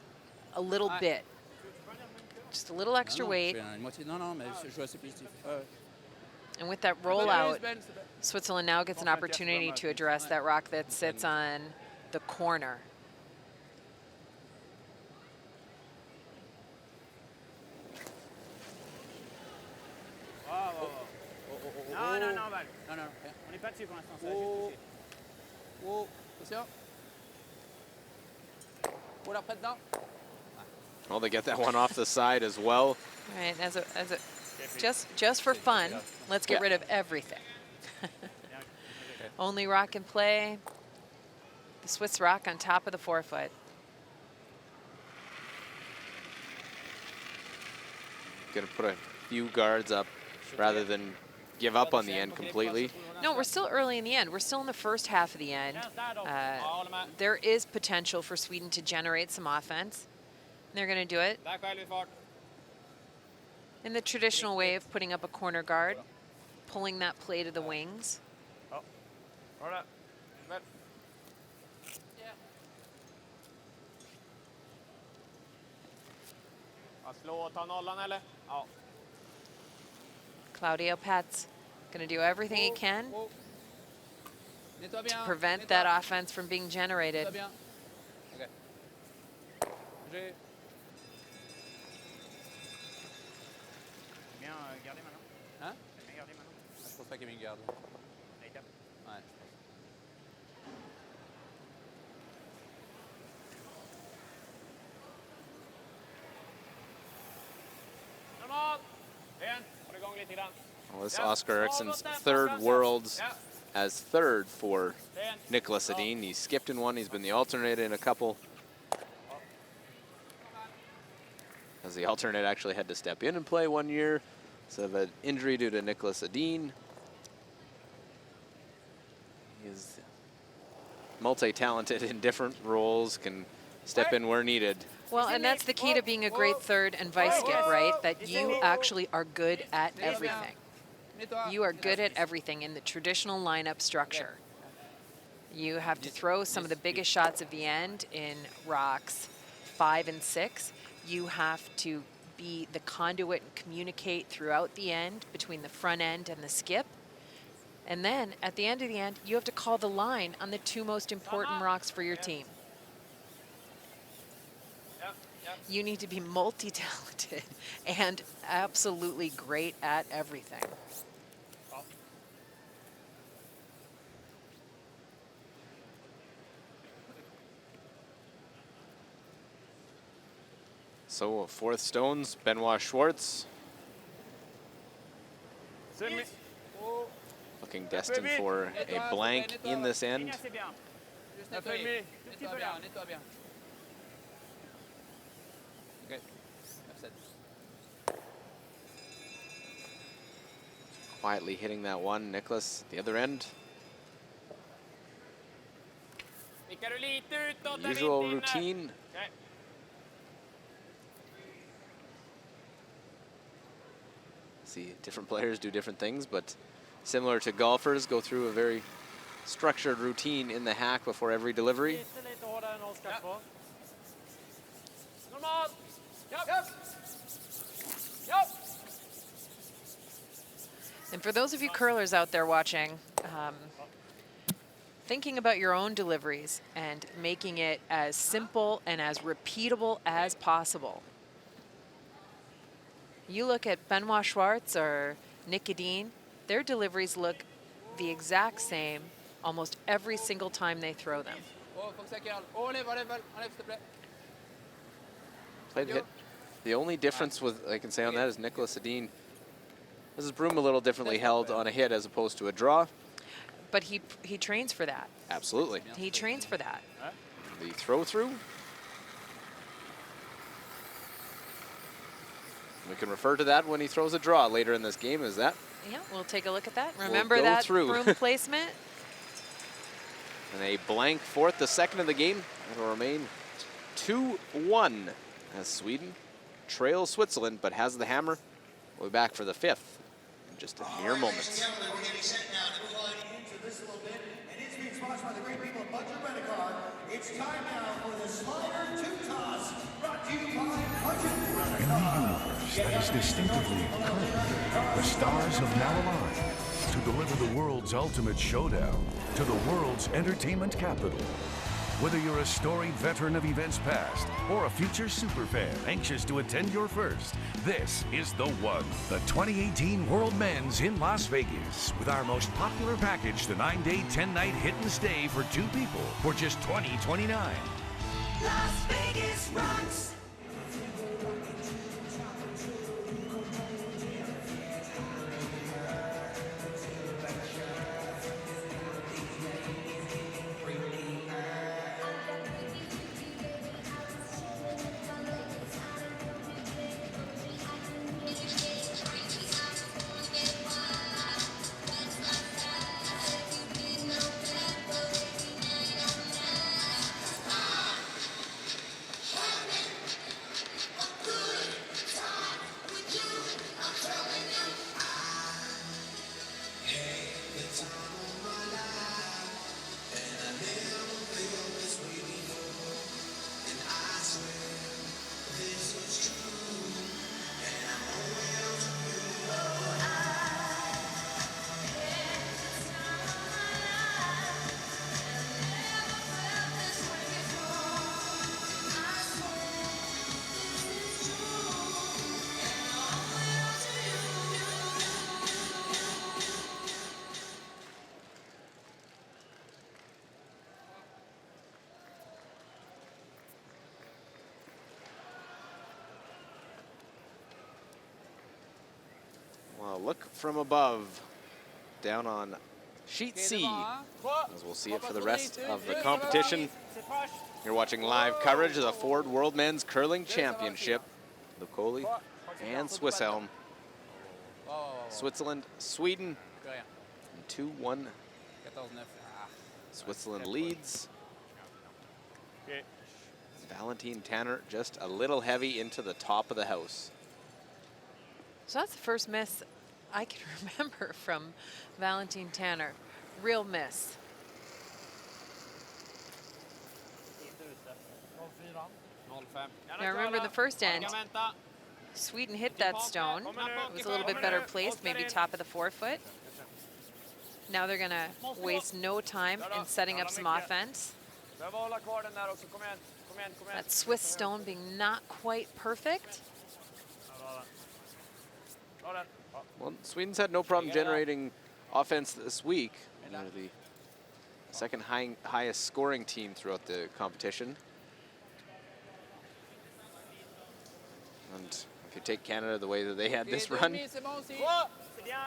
a little bit. Just a little extra weight. Non, non, mais je joue assez positif. And with that rollout, Switzerland now gets an opportunity to address that rock that sits on the corner. Non, non, non, Val. Non, non, On n'est pas dessus pour l'instant, ça va juste toucher. Oh, attention. Oh, là, près dedans. Well, they get that one off the side as well. All right, just for fun, let's get rid of everything. Only rock in play. The Swiss rock on top of the forefoot. Gonna put a few guards up rather than give up on the end completely. No, we're still early in the end. We're still in the first half of the end. There is potential for Sweden to generate some offense. And they're going to do it in the traditional way of putting up a corner guard, pulling that play to the wings. Claudio Pats going to do everything he can to prevent that offense from being generated. Okay. Bien garder maintenant. Hein? Bien garder maintenant. Je pense pas qu'il y ait une garde. La étape. Ouais. Come on. In. Håll igång lite grann. Well, this is Oscar Ericsson's third Worlds as third for Nicholas Edin. He's skipped in one. He's been the alternator in a couple. Has as the alternate actually had to step in and play 1 year. So of an injury due to Nicholas Edin. He's multi-talented in different roles, can step in where needed. Well, and that's the key to being a great third and vice skip, right? That you actually are good at everything. You are good at everything in the traditional lineup structure. You have to throw some of the biggest shots of the end in rocks 5 and 6. You have to be the conduit and communicate throughout the end between the front end and the skip. And then at the end of the end, you have to call the line on the 2 most important rocks for your team. You need to be multi-talented and absolutely great at everything. So 4th stones, Benoit Schwartz. Looking destined for a blank in this end. Juste nettoie bien, nettoie bien. Okay. F7. Quietly hitting that one, Nicholas at the other end. Usual routine. See, different players do different things, but similar to golfers, go through a very structured routine in the hack before every delivery. And for those of you curlers out there watching, thinking about your own deliveries and making it as simple and as repeatable as possible. You look at Benoit Schwartz or Nick Edin, their deliveries look the exact same almost every single time they throw them. Played hit. The only difference with I can say on that is Nicholas Edin has his broom a little differently held on a hit as opposed to a draw. But he trains for that. Absolutely. He trains for that. The throw through. We can refer to that when he throws a draw later in this game. Is that? Yeah, we'll take a look at that. Remember go that through. broom placement? And a blank 4th, the second of the game. It'll remain 2-1 as Sweden trails Switzerland, but has the hammer. We'll be back for the 5th in just a mere moments. We're getting set now to move on into this little bit, and it's being sponsored by the great people of Budget Rent-A-Car. It's time now for the Slider 2 Toss, brought to you by Budget In the universe that is distinctively curved, the stars have now aligned to deliver the world's ultimate showdown to the world's entertainment capital. Whether you're a storied veteran of events past or a future superfan anxious to attend your first, this is the one. The 2018 World Men's in Las Vegas with our most popular package, the 9-day, 10-night hit and stay for 2 people for just $20.29. Las Vegas rocks. Well, look from above, down on sheet C, as we'll see it for the rest of the competition. You're watching live coverage of the Ford World Men's Curling Championship. Lukoli and Swiss Elm. Switzerland, Sweden, Plus rien. 2-1. 14-9. Ah. Switzerland leads. Okay. Valentine Tanner just a little heavy into the top of the house. So that's the first miss I can remember from Valentine Tanner. Real miss. Now remember the first end, Sweden hit that stone. It was a little bit better placed, maybe top of the forefoot. Now they're gonna waste no time in setting up some offense. That Swiss stone being not quite perfect. Well, Sweden's had no problem generating offense this week. They're the second highest scoring team throughout the competition. And if you take Canada the way that they had this run, C'est bon aussi.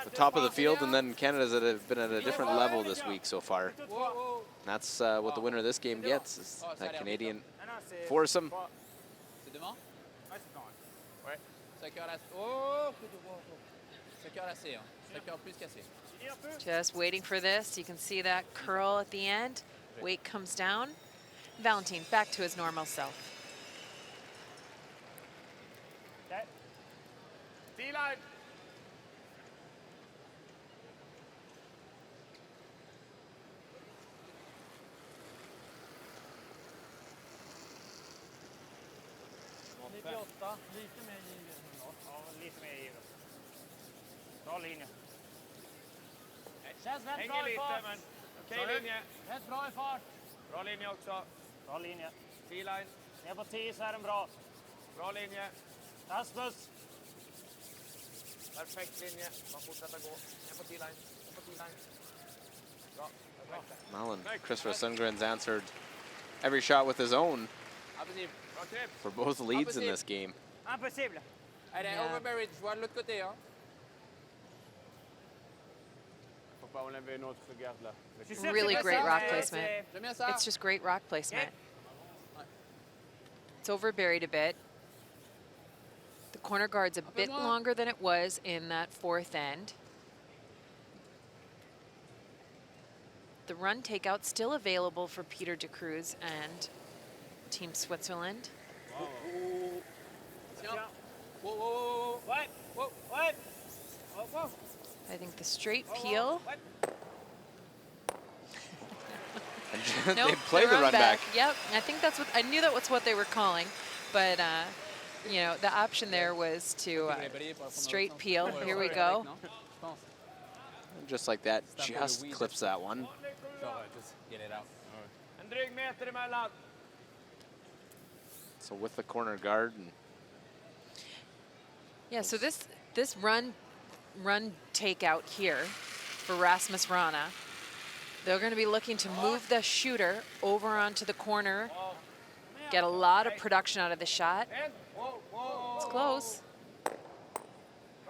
the top of the field, and then Canada's been at a different level this week so far. Whoa. That's what the winner of this game gets, is Oh, ça a that l'air Canadian Ah non, c'est- foursome. C'est devant? Ouais, c'est bon. Ouais. 5 heures là. Oh, wow. 5 heures lassé. Hein. 5 heures plus cassé. Finis un peu. Just waiting for this. You can see that curl at the end. Weight comes down. Valentine back to his normal self. Okay. T-line. Lite mer given. Ja, lite mer givet. Bra linje. Känns rätt Hänger bra i lite, fart. men okej linje. Rätt bra i fart. Bra linje också. Bra linje. T-line. Ner på 10 så är den bra. Bra linje. Rasmus. Perfekt linje. Bara fortsätta gå. Ner på T-line. Ner på T-line. Bra. Perfekt. Malin, Christopher Sundgren's answered every shot with his own Impossible. Bra klipp. for both leads in this game. Impossible. Allez, Yeah. overbearing. Je vois de l'autre côté. Hein. Faut pas enlever une autre garde là. Je suis sûr que Really c'est great ça, rock mais placement. c'est- J'aime bien ça. It's just great rock placement. It's over buried a bit. The corner guard's a bit moins. longer than it was in that fourth end. The run takeout still available for Peter de Cruz and Team Switzerland. Tiens. Whoa. Ouais. Whoa. Ouais. Oh, wow. I think the straight peel. And Nope, they play the run back. Yep, I think that's what I knew that was what they were calling, but you know the option there was to straight peel. Here we go. Non, je pense. Just like that, Stop with just the weed. clips that one. Genre, just get it out. En dryg meter emellan. So with the corner guard, and Yeah, so this run takeout here for Rasmus Rana. They're going to be looking to move the shooter over onto the corner, get a lot of production out of the shot. En. Whoa, whoa. It's close.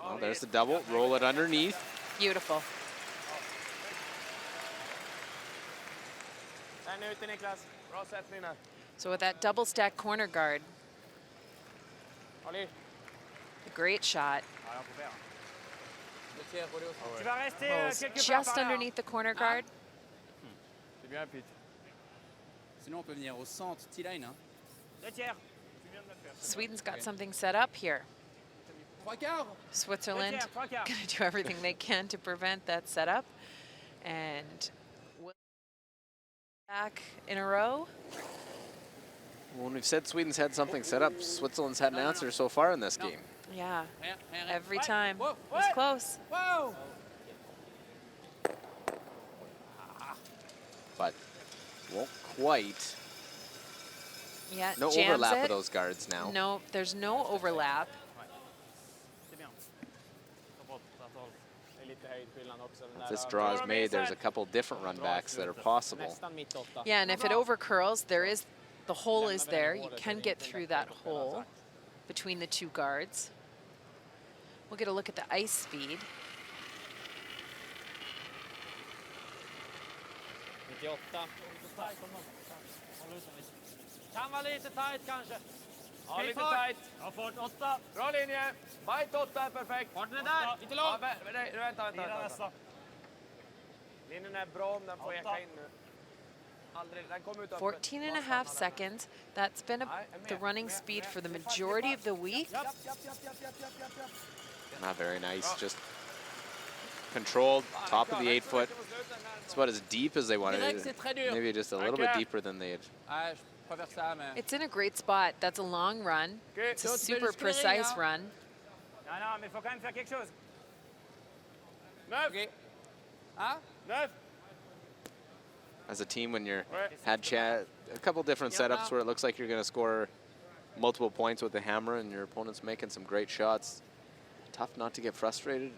well, there's the double. Roll it underneath. Beautiful. Den är ute Niklas. Bra sättning där. So with that double stack corner guard, Håll i. a great shot. Ja, jag får be. Le tiers, roulez au centre. Tu vas rester Rolls quelque part just par là. underneath the corner guard. C'est bien Pete. Sinon, on peut venir au centre, T-line. Hein. Le tiers. Sweden's got something set up here. 3 quarts. Switzerland Trois quarts. going to do everything they can to prevent that setup. And back in a row. When we've said Sweden's had something set up, Switzerland's had an answer so far in this game. Yeah, Rien, rien, rien. every time. Whoa, It was what? close. Wow. But won't quite. Yeah, No jams overlap it. of those guards now. No, there's no overlap. C'est bien. Ta bort att håll. Det är lite höjdskillnad också. Den If där this draw is made, there's a couple different run backs that are possible. Nästan mitt 8. Yeah, and if it overcurls, the hole is there. You can get through that hole between the two guards. We'll get a look at the ice speed. 98. Kan vara lite tight kanske. Ja, lite tight. Ja, fart 8. Bra linje. Bite 8 är perfekt. Farten är där. Lite Ja, långt. nej, vänta. Fyra nästa. Linjen är bra om den får eka in nu. Aldrig, den kom ut öppet. 14 and a half seconds. That's been the running speed for the majority of the week. Not very nice. Just controlled, top of the 8 foot. It's about as deep as they wanted it. Maybe just a little bit deeper than they had. Je préfère ça, mais... It's in a great spot. That's a long run. It's a super precise run. Non, non, mais il faut quand même faire quelque chose. 9. OK. Hein? 9. As a team, when you're had a couple different setups where it looks like you're going to score multiple points with the hammer and your opponent's making some great shots, tough not to get frustrated.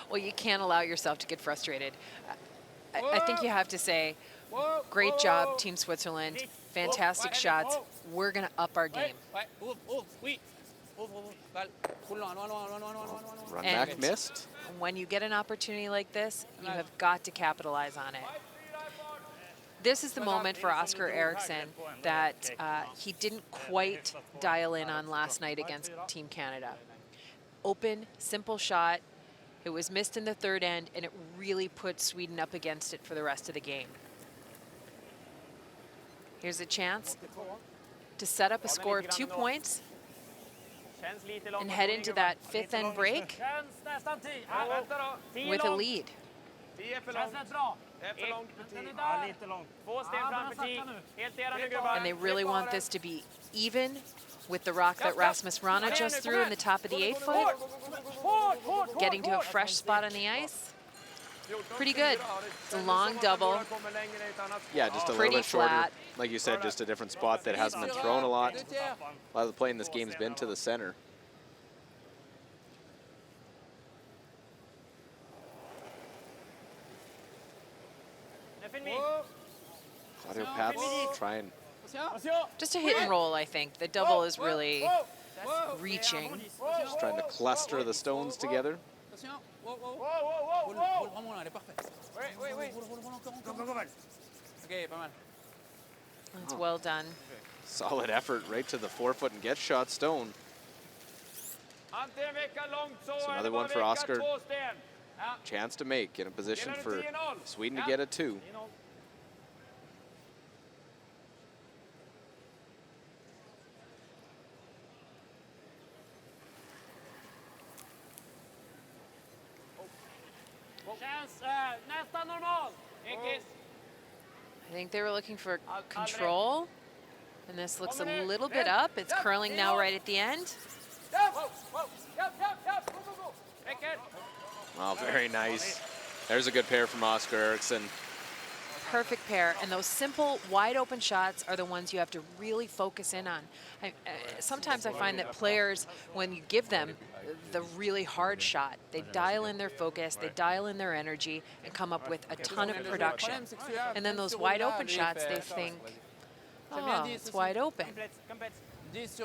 Well, you can't allow yourself to get frustrated. I think you have to say, great job, Team Switzerland. Fantastic shots. We're going to up our game. Ouais, ouvre, oui. Ouvre. Val. Roule loin, loin. Run And- back missed. When you get an opportunity like this, you have got to capitalize on it. This is the moment for Oscar Eriksson that he didn't quite dial in on last night against Team Canada. Open, simple shot. It was missed in the third end, and it really put Sweden up against it for the rest of the game. Here's a chance to set up a score of 2 points Känns lite långt. and head into that fifth end break Känns nästan 10. Ja, vänta då. 10 with a långt. lead. 10 är för Känns långt. rätt bra. Det är för långt för 10. Ja, lite långt. 2 steg framför 10. Helt era nu gubbar. And they really want this to be even with the rock that Rasmus Rana just threw in the top of the 8 foot, getting to a fresh spot on the ice. Pretty good. It's a long double. Yeah, just a Pretty little bit shorter. flat. Like you said, just a different spot that hasn't been thrown a lot. A lot of the play in this game's been to the center. Claudio Pats trying. Just a hit and roll, I think. The double is really reaching. Just trying to cluster the stones together. Attention. Roule vraiment là, elle est parfaite. Oui. OK, pas mal. It's well done. Solid effort right to the 4 foot and get shot stone. Antingen vecka långt så It's eller another bara one for vecka Oscar. 2 sten. Ja. Chance to make in a position for Sweden to get a 2. Känns nästan normal. Ekis. I think they were looking for control. And this looks a little bit up. It's curling now right at the end. Oh, very nice. There's a good pair from Oscar Eriksson. Perfect pair. And those simple, wide open shots are the ones you have to really focus in on. Sometimes I find that players, when you give them the really hard shot, they dial in their focus, they dial in their energy, and come up with a ton of production. And then those wide open shots, they think, oh, it's wide open.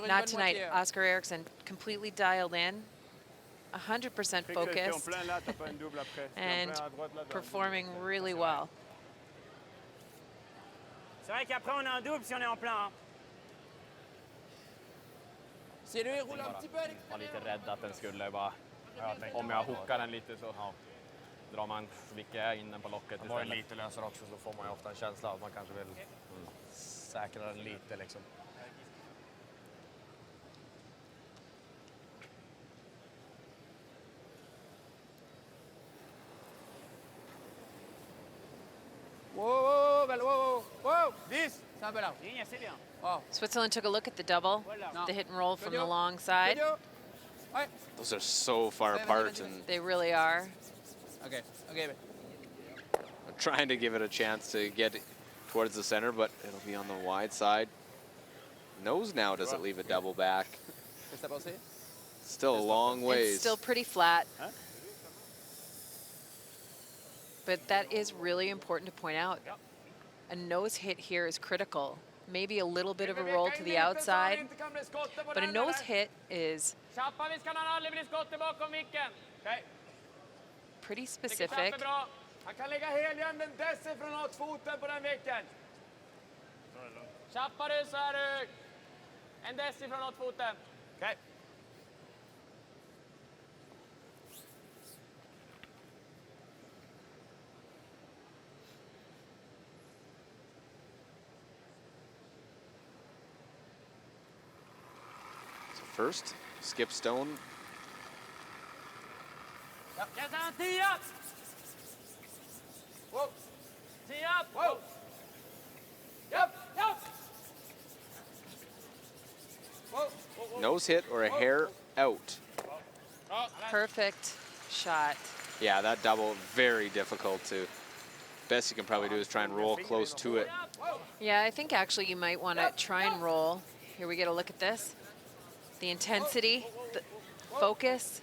Not tonight. Oscar Eriksson completely dialed in, 100% focused, and performing really well. C'est vrai qu'après, on est en double si on est en plein. Ser du, roule un petit peu à Var lite rädd att den skulle bara... Om jag hookar den lite så drar man, vickar jag in den på locket istället. Var lite lösare också så får man ju ofta en känsla att man kanske vill säkra den lite liksom. Wow, 10. C'est un peu large. C'est bien. Wow. Switzerland took a look at the double, the hit and roll from the long side. Ouais. Those are so far apart, and They really are. OK, OK. I'm trying to give it a chance to get towards the center, but it'll be on the wide side. Knows now, does it leave a double back? Qu'est-ce que t'as pensé? Still a long It's ways. still pretty flat. But that is really important to point out. A nose hit here is critical. Maybe a little bit of a roll to the outside, but a nose hit is pretty specific. Han kan lägga helhjärnden desifrån åt foten på den vicken. Tjappar du så är du. En dess ifrån åtfoten. Okej. So first, Skip Stone. Yes, 10 up. Whoa. 10 up. Whoa. Yep. Yep. Whoa. Nose hit or a hair out. Perfect shot. Yeah, that double, very difficult to. Best you can probably do is try and roll close to it. Yeah, I think actually you might want to try and roll. Here we get a look at this. The intensity, the focus.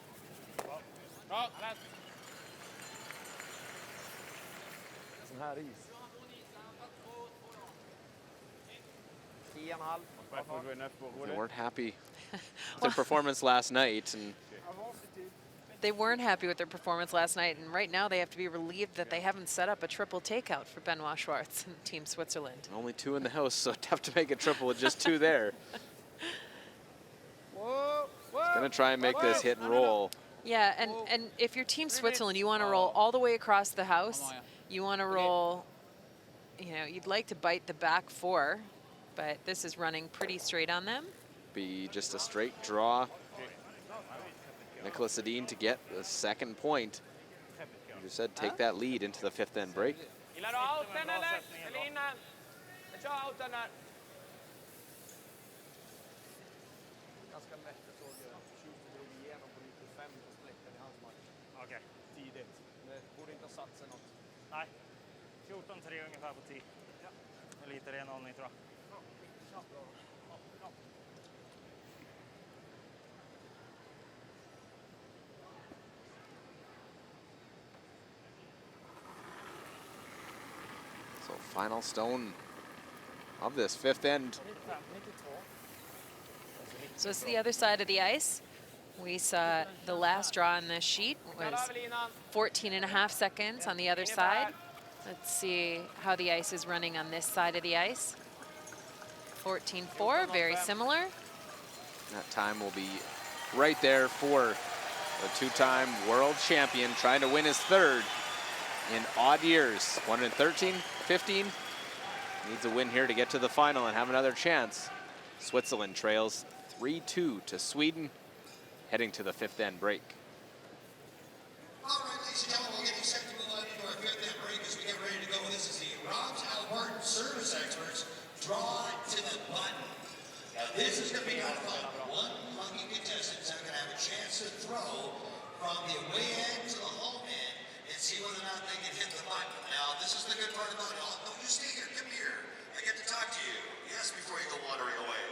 Sån här is. 10,5. They weren't happy with their performance last night, and They weren't happy with their performance last night, and right now they have to be relieved that they haven't set up a triple takeout for Benoit Schwartz and Team Switzerland. only 2 in the house, so tough to make a triple with just 2 there. Gonna try and make this hit and roll. Yeah, and if you're Team Switzerland, you want to roll all the way across the house. You want to roll, you know, you'd like to bite the back 4, but this is running pretty straight on them. Be just a straight draw. Nicholas Edin to get the 2nd point. You said take that lead into the 5th end break. Gillar du outen eller? Eller innan? Jag kör outen där. Ganska lätt. Jag såg Schultz drog igenom på 95 på sträckan i hans match. Okej. Tidigt. Det borde inte ha satt sig något. Nej. 14-3 ungefär på 10. Lite renhållning tror jag. So final stone of this 5th end. So it's the other side of the ice. We saw the last draw on this sheet was 14.5 seconds on the other side. Let's see how the ice is running on this side of the ice. 14.4, very similar. That time will be right there for the 2-time world champion trying to win his 3rd in odd years. 1 in 13, 15. Needs a win here to get to the final and have another chance. Switzerland trails 3-2 to Sweden, heading to the 5th end break. All right, ladies and gentlemen, we're getting set to move on into our 5th end break as we get ready to go. This is the Rob's Albertan Service Experts Draw to the Button. Now, this is going to be our fun. One lucky contestant is going to have a chance to throw from the away end to the home end and see whether or not they can hit the button. Now, this is the good part about it. Oh, no, you stay here. Come here. I get to talk to you. Yes, before you go wandering away.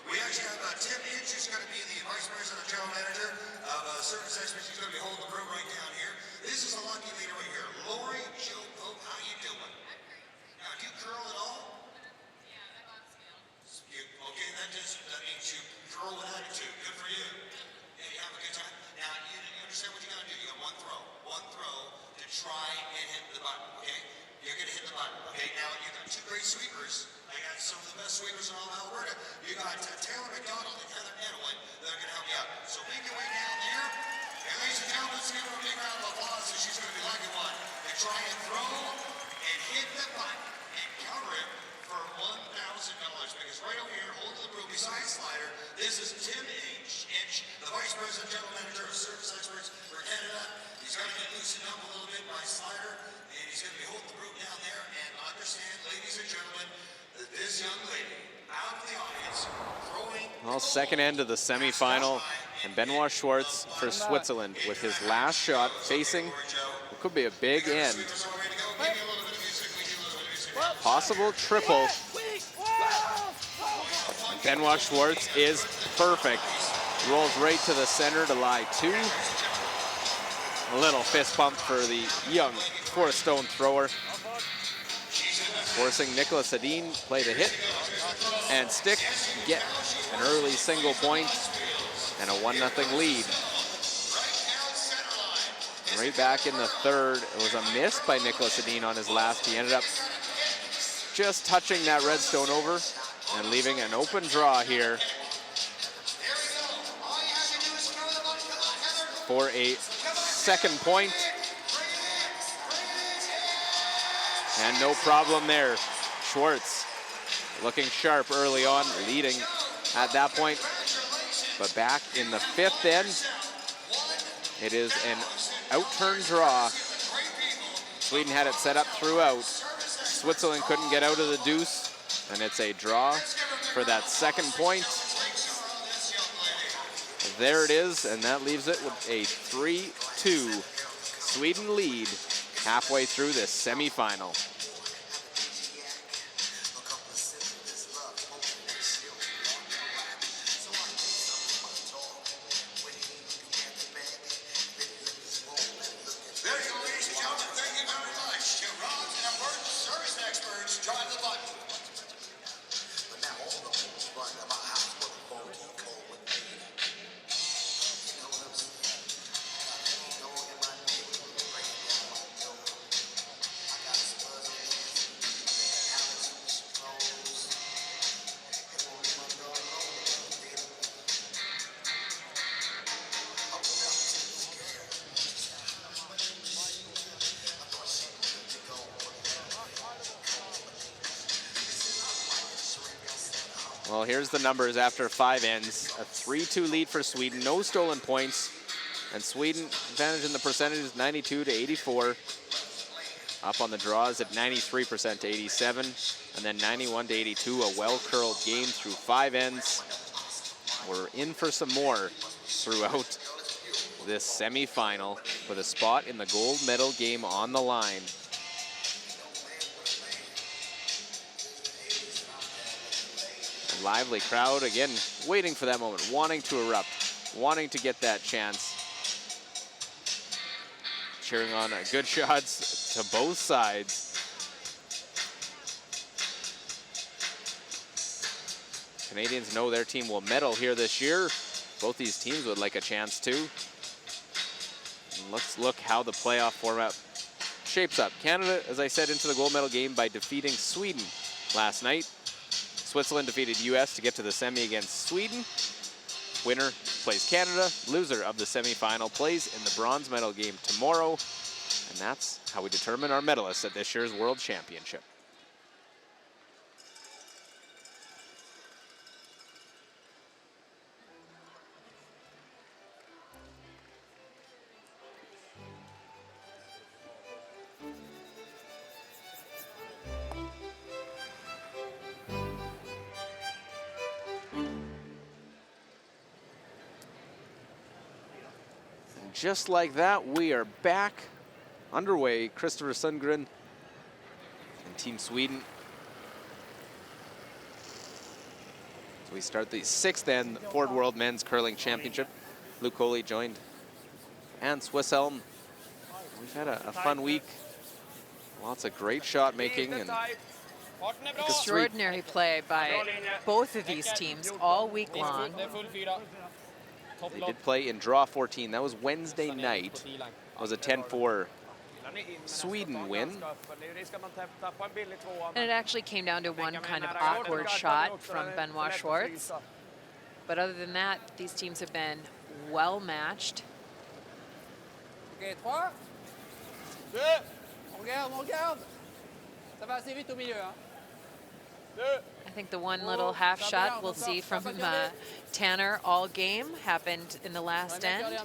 We actually have Tim Inch, who's going to be the Vice President and General Manager of Service Experts. He's going to be holding the room right down here. This is a lucky leader right here. Lori Jo Pope, how you doing? Now, do you curl at all? Okay, that means you curl with attitude. Good for you. Yeah, you have a good time. Now, you understand what you got to do. You got one throw to try and hit the button, okay? You're going to hit the button, okay? Now, you got 2 great sweepers. I got some of the best sweepers in all of Alberta. You got Taylor McDonald and Heather Edwin that are going to help you out. So make your way down there. And ladies and gentlemen, let's give her a big round of applause as she's going to be lucky one to try and throw and hit the button and cover it for $1,000. Because right over here, holding the broom beside Slider, this is Tim Inch, the Vice President and General Manager of Service Experts for Canada. He's going to get loosened up a little bit by Slider, and he's going to be holding the broom down there. And understand, ladies and gentlemen, that this young lady out of the audience throwing. Well, 2nd end of the semifinal, and Benoit Schwartz for Switzerland with his last shot facing what could be a big end. Possible triple. And Benoit Schwartz is perfect. Rolls right to the center to lie 2. A little fist bump for the young 4th stone thrower. Forcing Nicholas Edin play the hit and stick, get an early single point and a 1-0 lead. Right back in the 3rd, it was a miss by Nicholas Edin on his last. He ended up just touching that red stone over and leaving an open draw here for a second point. And no problem there. Schwartz looking sharp early on, leading at that point. But back in the fifth end, it is an out-turn draw. Sweden had it set up throughout. Switzerland couldn't get out of the deuce, and it's a draw for that second point. There it is, and that leaves it with a 3-2 Sweden lead halfway through this semifinal. Well, here's the numbers after 5 ends. A 3-2 lead for Sweden, no stolen points. And Sweden advantage in the percentages 92 to 84. Up on the draws at 93% to 87. And then 91 to 82, a well-curled game through 5 ends. We're in for some more throughout this semifinal with a spot in the gold medal game on the line. Lively crowd, again, waiting for that moment, wanting to erupt, wanting to get that chance. Cheering on good shots to both sides. Canadians know their team will medal here this year. Both these teams would like a chance to. And let's look how the playoff format shapes up. Canada, as I said, into the gold medal game by defeating Sweden last night. Switzerland defeated US to get to the semi against Sweden. Winner plays Canada. Loser of the semifinal plays in the bronze medal game tomorrow. And that's how we determine our medalists at this year's World Championship. Just like that, we are back underway. Christopher Sundgren and Team Sweden. So we start the 6th end Ford World Men's Curling Championship. Luke Coley joined and Swiss Elm. We've had a fun week. Lots of great shot making and extraordinary play by both of these teams all week long. They did play in draw 14. That was Wednesday night. It was a 10-4 Sweden win. And it actually came down to one kind of awkward shot from Benoit Schwartz. But other than that, these teams have been well matched. OK, 3. 2. On garde. Ça va assez vite au milieu, hein. 2. I think the one little half shot we'll see from Tanner all game happened in the last end.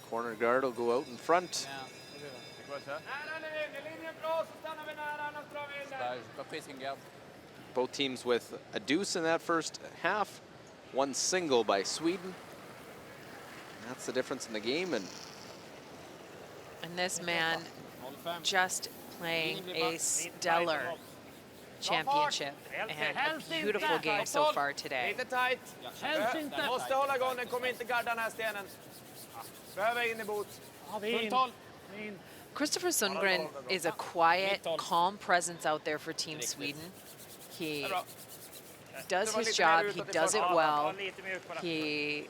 Corner guard will go out in front. Both teams with a deuce in that first half. One single by Sweden. That's the difference in the game. And this man just playing a stellar championship and a beautiful game so far today. Christopher Sundgren is a quiet, calm presence out there for Team Sweden. He does his job, he does it well. He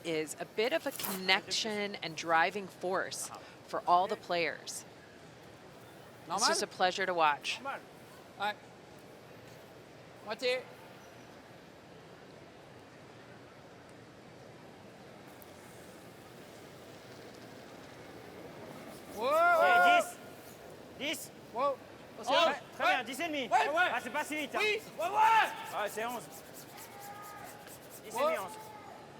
is a bit of a connection and driving force for all the players. It's just a pleasure to watch. 10,5. Ah, c'est pas si vite. Oui. Ouais, c'est 11. 10,5, 11.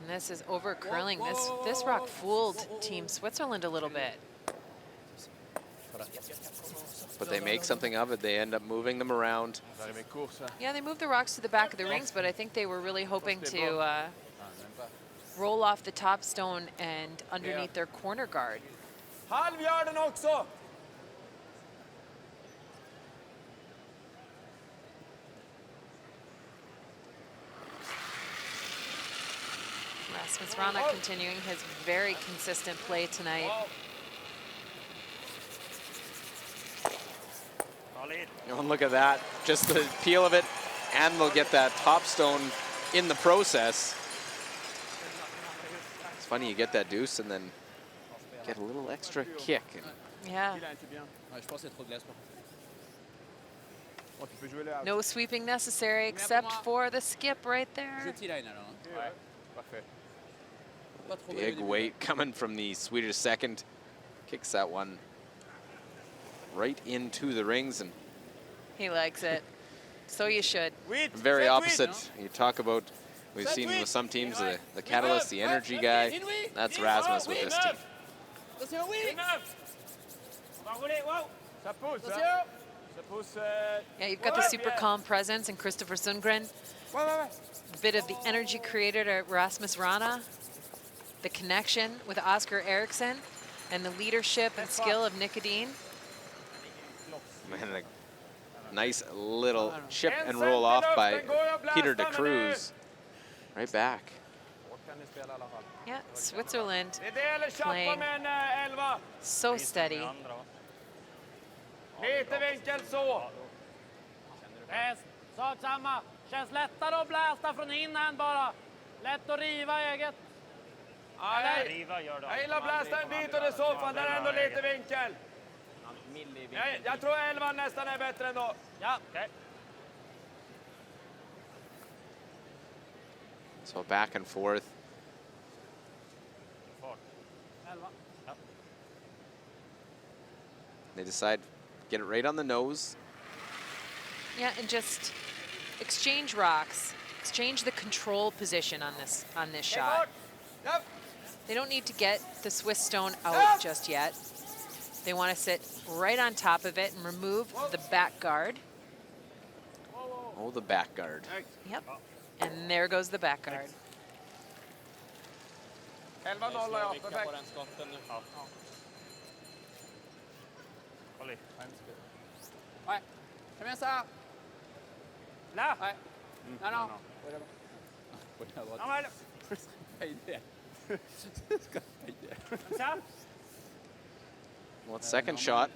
And this is over curling. This rock fooled Team Switzerland a little bit. But they make something of it. They end up moving them around. Yeah, they moved the rocks to the back of the rings, but I think they were really hoping to roll off the top stone and underneath their corner guard. Halvjarden också! Rasmus Rana continuing his very consistent play tonight. Oh, and look at that. Just the peel of it, and they'll get that top stone in the process. It's funny, you get that deuce and then get a little extra kick. Yeah. No sweeping necessary except for the skip right there. Big weight coming from the Swedish second. Kicks that one right into the rings, and He likes it. So you should. very opposite. You talk about, we've seen with some teams, the catalyst, the energy guy. That's Rasmus with this team. Yeah, you've got the super calm presence in Christopher Sundgren. A bit of the energy created at Rasmus Rana. The connection with Oscar Eriksson, and the leadership and skill of Nick Edin. Man, a nice little chip and roll off by Peter de Cruz. Right back. Yeah, Switzerland playing so steady. Lite vinkel så. Sak samma. Känns lättare att blästa från inhand bara. Lätt att riva eget. Nej, jag gillar att blästa en bit under soffan, där är ändå lite vinkel. Jag tror 11 nästan är bättre ändå. Ja. So back and forth. They decide, get it right on the nose. Yeah, and just exchange rocks. Exchange the control position on this shot. Yep. They don't need to get the Swiss stone out just yet. They want to sit right on top of it and remove the back guard. Oh, the back guard. Yep. And there goes the back guard. 11-0, ja, perfekt. Ouais. J'aime bien ça. Là. Ouais. Non, non. Ja, men, Well, it's second shot.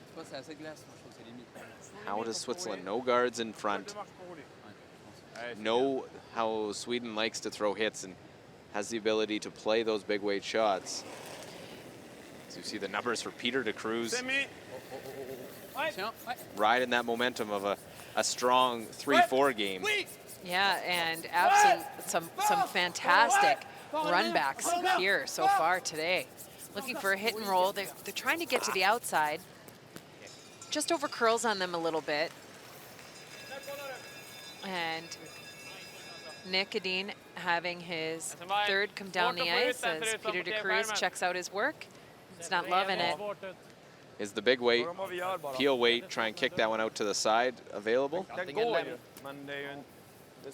How does Switzerland? No guards in front. Know how Sweden likes to throw hits and has the ability to play those big weight shots. So you see the numbers for Peter de Cruz. Riding that momentum of a strong 3-4 game. Yeah, and absolutely some fantastic run backs here so far today. Looking for a hit and roll. They're trying to get to the outside. Just over curls on them a little bit. And Nick Edin having his third come down the ice as Peter de Cruz checks out his work. He's not loving it. Is the big weight, peel weight, try and kick that one out to the side available?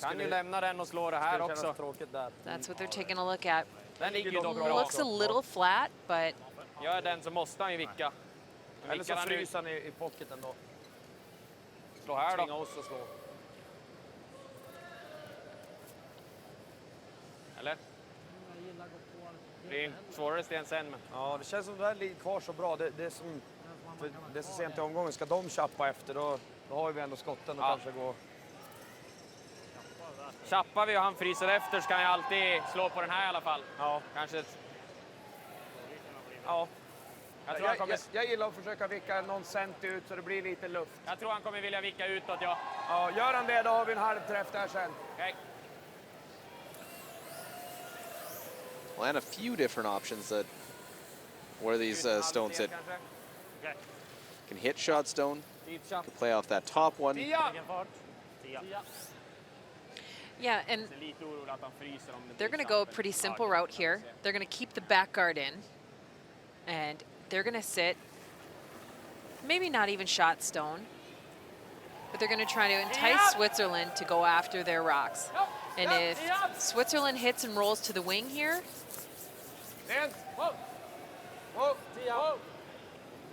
Kan ju lämna den och slå det här också. That's what they're taking a look at. Den ligger ju dock bra. Looks a little flat, but Gör den så måste han ju vicka. Eller så fryser han i pocketen då. Slå här då. Tvinga oss att slå. Eller? Det blir en svårare sten sen, men... Ja, det känns som det här ligger kvar så bra. Det är så sent i omgången. Ska de chappa efter, då har vi ändå skotten och kanske gå... Chappar vi och han fryser efter så kan jag alltid slå på den här i alla fall. Ja. Kanske... Ja. Jag gillar att försöka vicka någon cent ut så det blir lite luft. Jag tror han kommer vilja vicka utåt, ja. Ja, gör han det, då har vi en halvträff där sen. Okay. Well, and a few different options that where these stones hit. can hit shot stone. Teacher. Can play off that top one. 10. Egen fart. 10. Yeah, and Ser lite orolig att han fryser om det they're blir going to go a champ pretty eller simple slag. route here. They're going to keep the back guard in, and they're going to sit, maybe not even shot stone, but they're going to try to entice Switzerland to go after their rocks. And if Switzerland hits and rolls to the wing here, Rent. Whoa. Whoa. 10.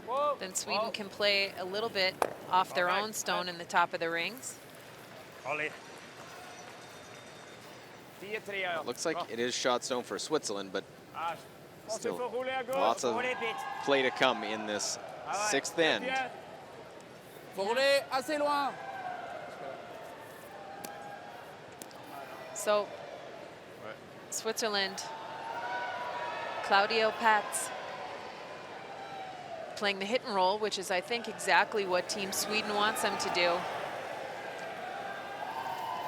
Whoa. then Sweden can play a little bit off their own stone in the top of the rings. Håll i. 10-3 ja. It looks like it is shot stone for Switzerland, but Äsch. still Måste få Julia gå. lots of Håll i Pete. play to come in this sixth end. Faut rouler assez loin. So Switzerland, Claudio Patz playing the hit and roll, which is, I think, exactly what Team Sweden wants them to do.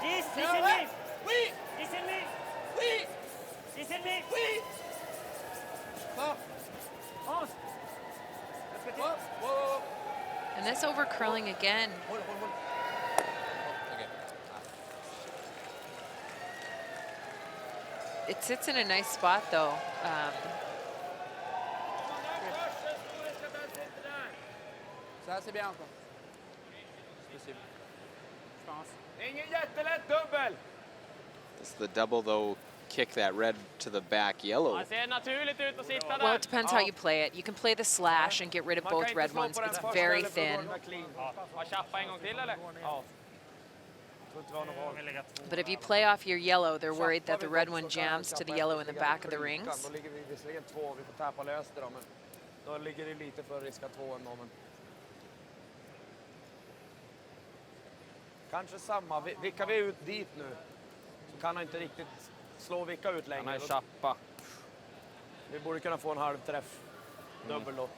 This in me. This in me. This in me. Fort. Hans. Whoa, whoa. And this over curling again. Hold. Okay. It sits in a nice spot, though. Ça, c'est bien encore. C'est possible. Je pense. Ingen jättelätt dubbel. It's the double, though, kick that red to the back yellow. Det ser naturligt ut att sitta där. Well, it depends how you play it. You can play the slash and get rid of Man kan both inte red slå ones. på den It's första very eller för att thin. gå med clean. Har tjappa en gång till eller? Ja. Tror inte vi har någon val. Vi lägger 2. But if you play off your yellow, they're worried that the red one jams to the yellow in the back of the rings. Då ligger vi visserligen 2, vi får tappa löst det då, men då ligger det lite för riska 2 ändå. Men kanske samma, vickar vi ut dit nu så kan han inte riktigt slå och vicka ut längre. Han är tjappa. Vi borde kunna få en halv träff, dubbel då.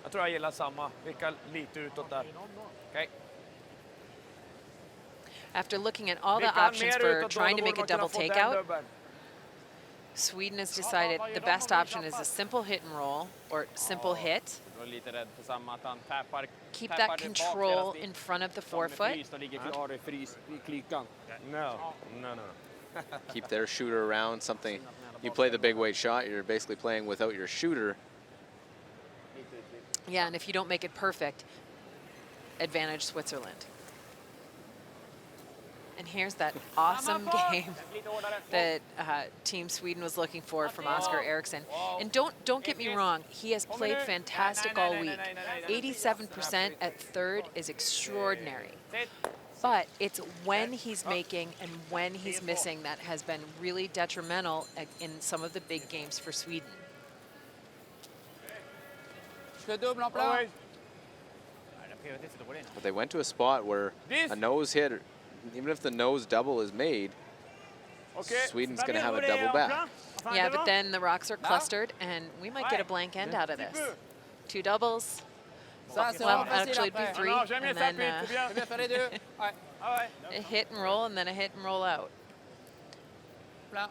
Jag tror jag gillar samma, vicka lite utåt där. Okej. After looking at all the Vickar han options mer for utåt då, trying då to borde make a man kunna double få den takeout, dubbeln. Sweden has decided the best option is a simple hit and roll, or simple hit. Jag är lite rädd för samma att han tappar. Keep that control in front of the forefoot. Och ligger klar i frys i klykan. No. Keep their shooter around, something. You play the big weight shot, you're basically playing without your shooter. Yeah, and if you don't make it perfect, advantage Switzerland. And here's that awesome game that Team Sweden was looking for from Oscar Eriksson. And don't get me wrong, he has played fantastic all week. 87% at third is extraordinary. But it's when he's making and when he's missing that has been really detrimental in some of the big games for Sweden. Je fais double en plein. But they went to a spot where a nose hit, even if the nose double is made, Sweden's going to have a double back. Yeah, but then the rocks are clustered, and we might get a blank end out of this. 2 doubles. Ça, c'est Well, vraiment facile actually, it'd be après. 3, and then Je vais faire les deux. Ouais. a hit and roll, and then a hit and roll out. Plein.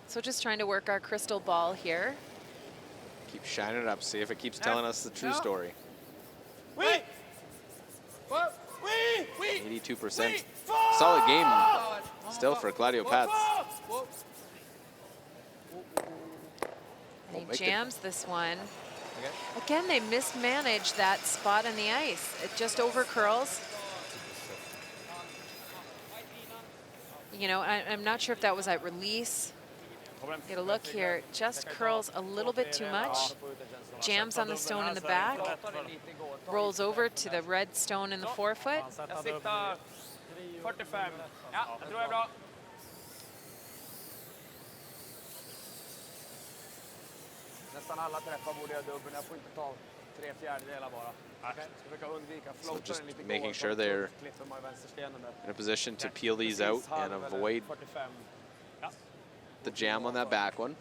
So just trying to work our crystal ball here. Keep shining it up, see if it keeps telling us the true story. Oui. Whoa. Oui. Oui. 82%. Solid game still for Claudio Patz. Whoa. And he make it. jams this one. Again, they mismanage that spot on the ice. It just over curls. You know, I'm not sure if that was at release. Get a look here. Just curls a little bit too much. Jams on the stone in the back. Rolls over to the red stone in the forefoot. Jag siktar 45. Ja, jag tror jag är bra. Nästan alla träffar borde jag dubbel. Jag får inte ta 3/4 bara. Ska försöka undvika floaten just lite making går, sure så they're klipper man vänsterstenen där. In a position to peel these out Precis and halv eller avoid 45. the jam on that back one.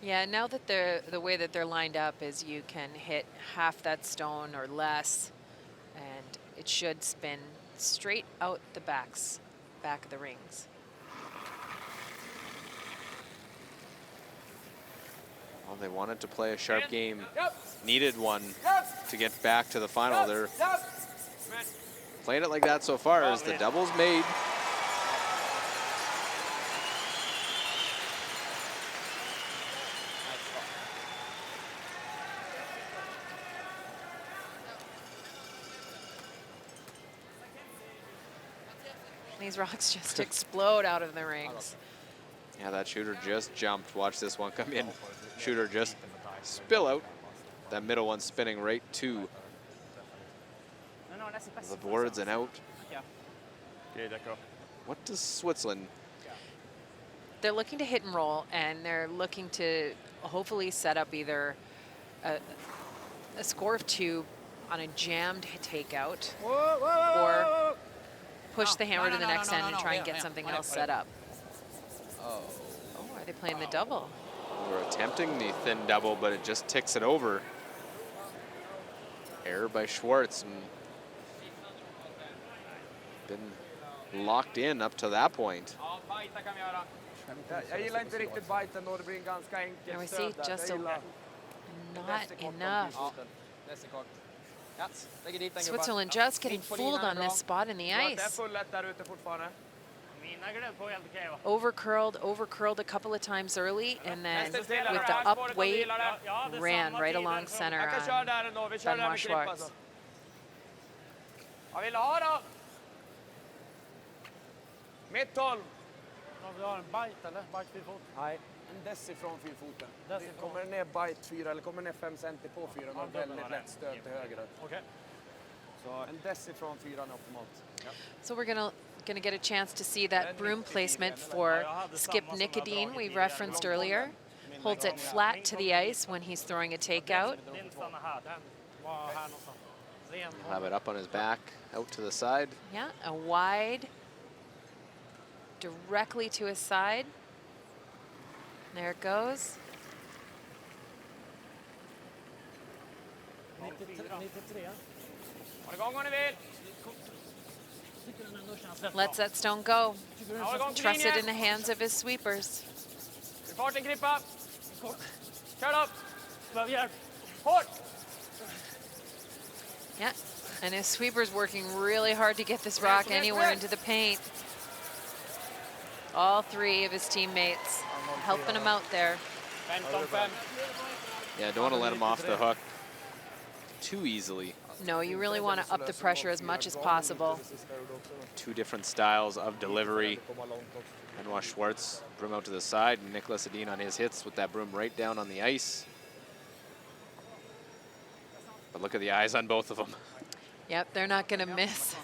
Yeah, now that the way that they're lined up is you can hit half that stone or less, and it should spin straight out the back of the rings. Well, they wanted to play a sharp game, needed one to get back to the final. They're playing it like that so far as the double's made. These rocks just explode out of the rings. Yeah, that shooter just jumped. Watch this one come in. Shooter just spill out. That middle one spinning right to the boards and out. What does Switzerland? They're looking to hit and roll, and they're looking to hopefully set up either a score of 2 on a jammed takeout, or push the hammer to the next end and try and get something else set up. Oh, are they playing the double? We're attempting the thin double, but it just ticks it over. Error by Schwartz, and been locked in up to that point. And we see just not enough. Switzerland just getting fooled on this spot in the ice. Overcurled a couple of times early, and then with the up weight, ran right along center on Benoit Schwartz. Vi har en bite eller? Bite 4 fot? Nej, en deci från 4-foten. Kommer ner bite 4 eller kommer ner 5 centi på 4 med väldigt lätt stöd till höger. Okej. Så en deci från 4 är optimalt. So we're gonna get a chance to see that broom placement for Skip Nicodine we referenced earlier. Holds it flat to the ice when he's throwing a takeout. Din stannar här. Den var här någonstans. He'll have it up on his back, out to the side. Yeah, a wide directly to his side. There it goes. 93. Lets that stone go. Trusts it in the hands of his sweepers. Yeah, and his sweeper's working really hard to get this rock anywhere into the paint. All 3 of his teammates helping him out there. Yeah, don't want to let him off the hook too easily. No, you really want to up the pressure as much as possible. 2 different styles of delivery. Benoit Schwartz, broom out to the side, and Nicolas Edin on his hits with that broom right down on the ice. But look at the eyes on both of them. Yep, they're not going to miss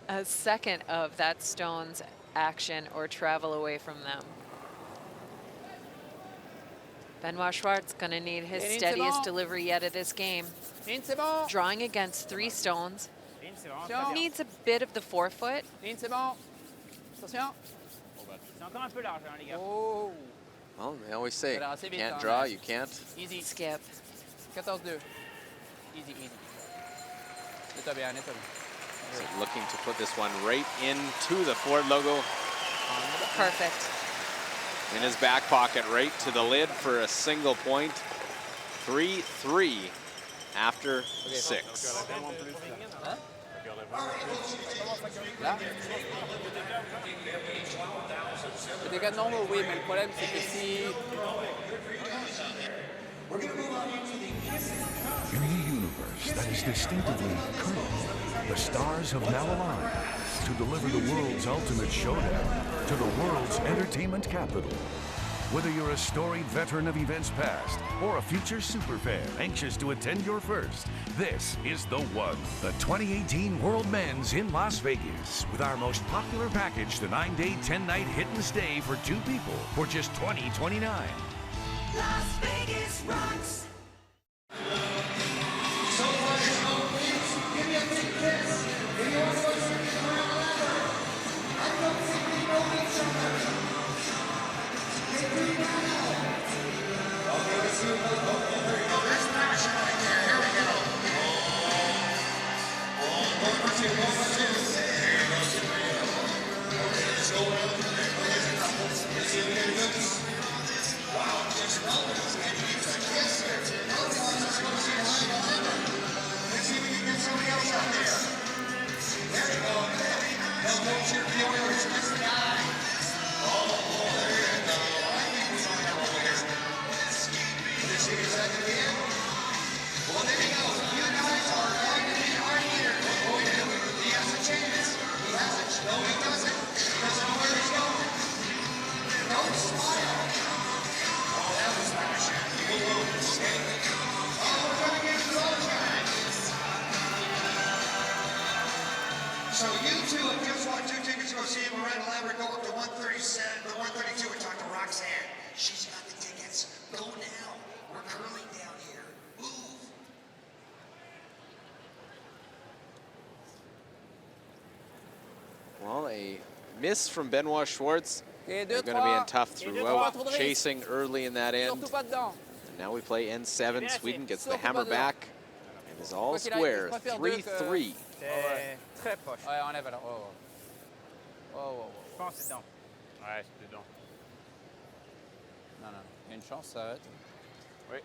a second of that stone's action or travel away from them. Benoit Schwartz going to need his steadiest delivery yet of this game. Drawing against 3 stones. Needs a bit of the forefoot. Oh. Well, they always say, you can't draw, you can't Easy. Skip. 14-2. Easy. Nettoie bien. So looking to put this one right into the Ford logo. Perfect. In his back pocket, right to the lid for a single point. 3-3 after 6. Les dégâts normaux, oui, mais le problème, c'est que si... In a universe that is distinctively cool, the stars have now aligned to deliver the world's ultimate showdown to the world's entertainment capital. Whether you're a storied veteran of events past or a future superfan anxious to attend your first, this is the one. The 2018 World Men's in Las Vegas with our most popular package, the 9-day, 10-night hit and stay for 2 people for just $20.29. Las Vegas rocks. Wow, So you two, if you just want 2 tickets to go see Miranda Lambert, go up to 137 or 132 and talk to Roxanne. She's got the tickets. Go now. We're curling down here. Move. Well, a miss from Benoit Schwartz. Et They're 2, going to be in 3. tough throughout, chasing early in that end. Surtout pas dedans. And now we play N7. Sweden gets the Surtout hammer pas dedans. back. It is all Quoi qu'il arrive, square, je préfère deux que- 3-3. C'est très proche. Ouais, enlève alors. Oh, oh. Oh, oh, oh. Je pense que c'est dedans. Ouais, c'est dedans. Non, non, il y a une chance, ça va être. Oui.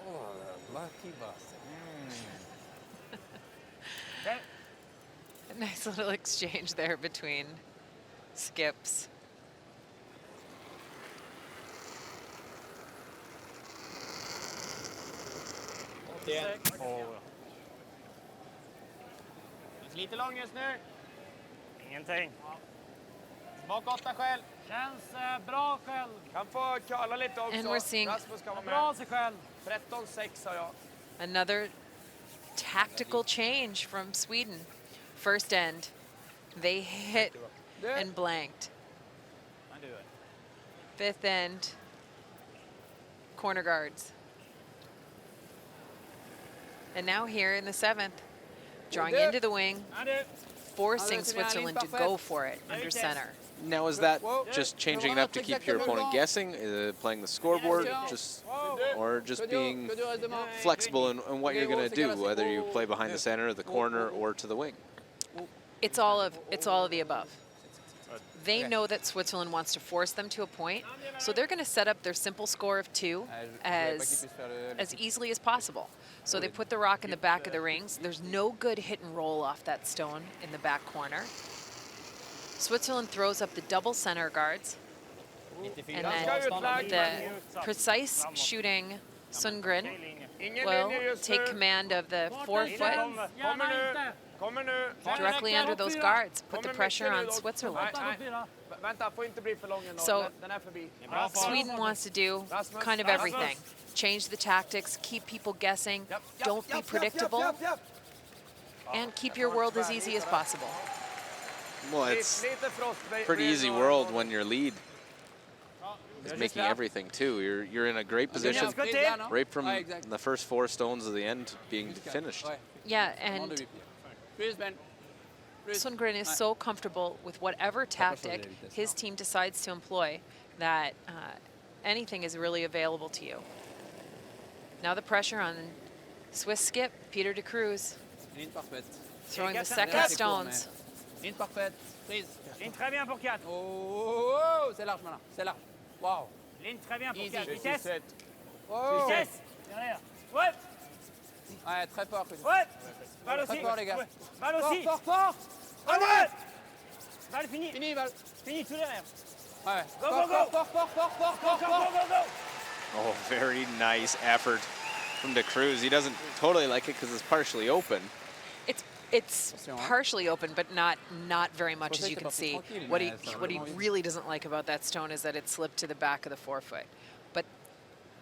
Oh, lucky bastard. Okay. A nice little exchange there between skips. Oh. Lite långt nu. Ingenting. Bak 8 själv. Känns bra själv. Kan få curla lite också. And we're seeing- Rasmus kan vara Bra med. sig själv. 13-6 har jag. Another tactical change from Sweden. First end, they hit and blanked. I do it. Fifth end, corner guards. And now here in the 7th, drawing into the wing, I do. forcing c'est bien, ligne Switzerland to parfaite. go for it under center. Now, is that Whoa. just changing it up to keep your opponent guessing, playing the scoreboard, just or just Que Dieu, being que Dieu reste demain. flexible in what you're going to do, Okay, whether you play behind the yeah. center, the corner, or to the wing? It's all of the above. They Okay. know that Switzerland wants to force them to a point, so they're going to set up their simple score of 2 Je voulais pas qu'il puisse faire le- as easily as possible. So they put the rock in the back of the rings. There's no good hit and roll off that stone in the back corner. Switzerland throws up the double center guards, and then the precise shooting Sundgren Ingen will linje just take nu. command of the 4-foot Kommer nu. Kommer nu. directly under those guards, put the pressure on Switzerland. Vänta, får inte bli för lång ändå. So- Den är förbi. Sweden wants to do kind of everything. Change the tactics, keep people guessing, don't be predictable, and keep your world as easy as possible. Well, it's Lite frost. pretty easy world when your lead is making everything too. You're in a great position Prise là, non? right from Ouais, exact. the first 4 stones of the end being finished. Ouais. Yeah, Vraiment and de 8 pieds. Plus, Ben. Plus. Sundgren is so comfortable with whatever tactic his team decides to employ that anything is really available to you. Now the pressure on Swiss skip, Peter de Cruz, Ligne parfaite. throwing the Là, second c'est court, stones. mais- Ligne parfaite. Prise. Ligne très bien pour 4. Oh, oh, oh, c'est large maintenant. C'est large. Wow. Ligne très bien pour Easy. 4. Vitesse. Oh. Vitesse. Derrière. Ouais. Ouais, très fort. Chris. Ouais. Balle aussi. Très fort, les gars. Ouais. Balle Fort, aussi. fort, fort. Allez. Balle finie. Fini, Val. Fini tout derrière. Ouais. Go, Fort, go, fort, go. fort, fort, fort, fort, Go, fort, go, fort. go, go, go. Oh, very nice effort from De Cruz. He doesn't totally like it because it's partially open. It's Attention, hein. partially open, but not very much, Pensais as you que can t'es see. parti tranquille, What he mais ça a what he vraiment vite. really doesn't like about that stone is that it slipped to the back of the 4-foot. But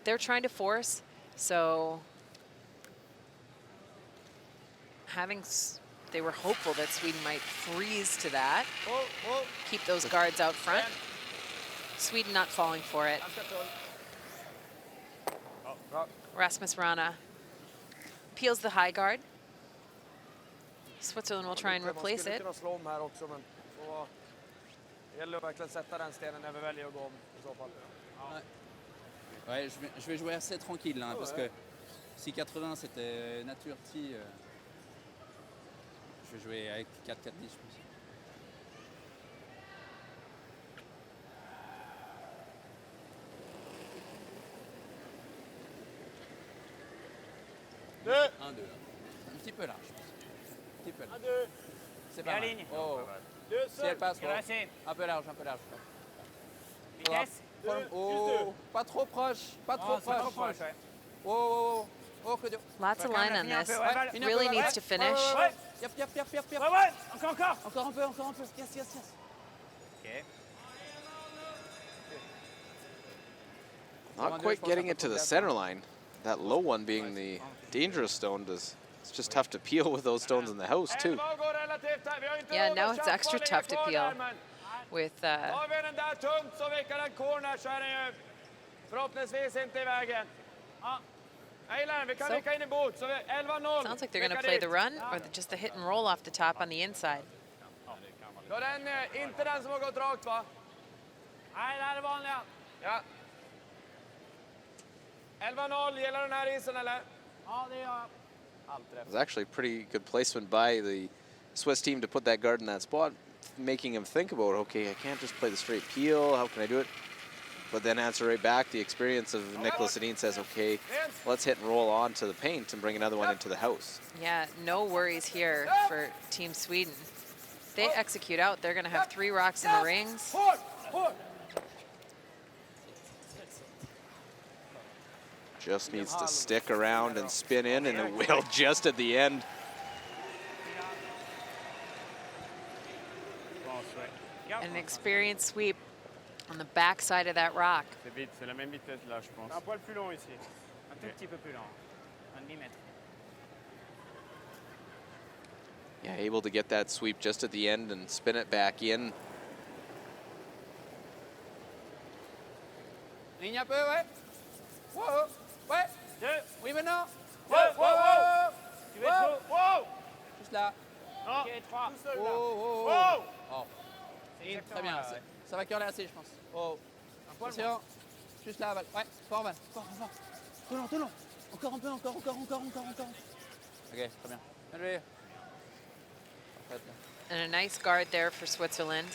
they're trying to force, so they were hopeful that Sweden might freeze to that, Oh, oh. keep those guards out front. Sweden not falling for it. Rasmus Rana peels the high guard. Switzerland will try and replace Man skulle it. kunna slå om här också, men så det gäller att verkligen sätta den stenen när vi väljer att gå om i så fall. Ouais, je vais jouer assez tranquille là, parce que si 80 c'était nature T, je vais jouer avec 4-4-10 je pense. Deux. 1-2. Un petit peu large, je pense. Un petit peu large. Deux. C'est Bien pas mal. ligne. Oh. Deux Si elle seuls. passe, Il reste. un peu large, un peu large. Vitesse. Oh, pas trop proche, pas trop Oh, c'est trop proche. proche, ouais. Oh, oh, que Dieu. Lots of line on Fini un this. peu, ouais, balle. Fini un Really peu, needs ouais. to finish. Ouais. Yep, yep, yep, yep, yep. Ouais, ouais. Encore, encore. Encore un peu, encore un peu. Yes, yes, yes. Ok. Not quite getting it to the center line. That low one being the dangerous stone does It's just tough to peel with those stones in the house, too. Yeah, now it's extra tough to peel with sounds like they're going to play the run or just the hit and roll off the top on the inside. Ja, den inte den som har gått rakt, va? Nej, det här är vanliga. Ja. 11-0, gillar den här isen eller? Ja, det gör jag. It was actually pretty good placement by the Swiss team to put that guard in that spot, making him think about, okay, I can't just play the straight peel, how can I do it? But then answer right back. The experience of Nicholas Sedin says, okay, let's hit and roll on to the paint and bring another one into the house. Yeah, no worries here for Team Sweden. If they execute out, they're going to have 3 rocks in the rings. Just needs to stick around and spin in, and it will just at the end. An experienced sweep on the back side of that rock. C'est la même vitesse là, je pense. Un poil plus long ici. Un tout petit peu plus long. Un demi-mètre. Yeah, able to get that sweep just at the end and spin it back in. Ligne un peu, ouais. Wow, ouais. Oui, maintenant. Wow, wow, wow. Tu veux être beau? Wow. Juste là. Ok, 3. Oh, oh, oh. Wow. Oh. Très bien. Ça va curler assez, je pense. Oh. Attention. Juste là, Val. Ouais, fort, Val. Fort, fort. Tout long, tout long. Encore un peu, encore. Ok, très bien. Bien joué. Parfait, là. And a nice guard there for Switzerland.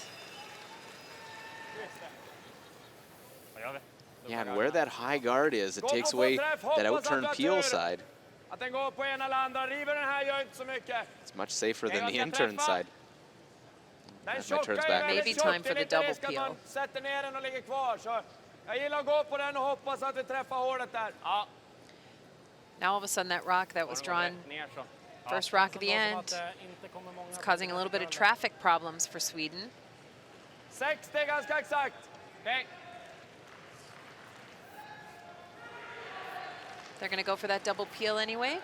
Yeah, and where that high guard is, it takes away that outturned peel side. Att den går på ena eller andra. River den här gör inte så mycket. It's much safer than the intern side. As my turns back. Maybe time for the double peel. Sätter ner den och ligger kvar. Så jag gillar att gå på den och hoppas att vi träffar hålet där. Ja. Now all of a sudden that rock that was drawn, first rock of the end, is causing a little bit of traffic problems for Sweden. 60 ganska exakt. Okay. They're going to go for that double peel anyway.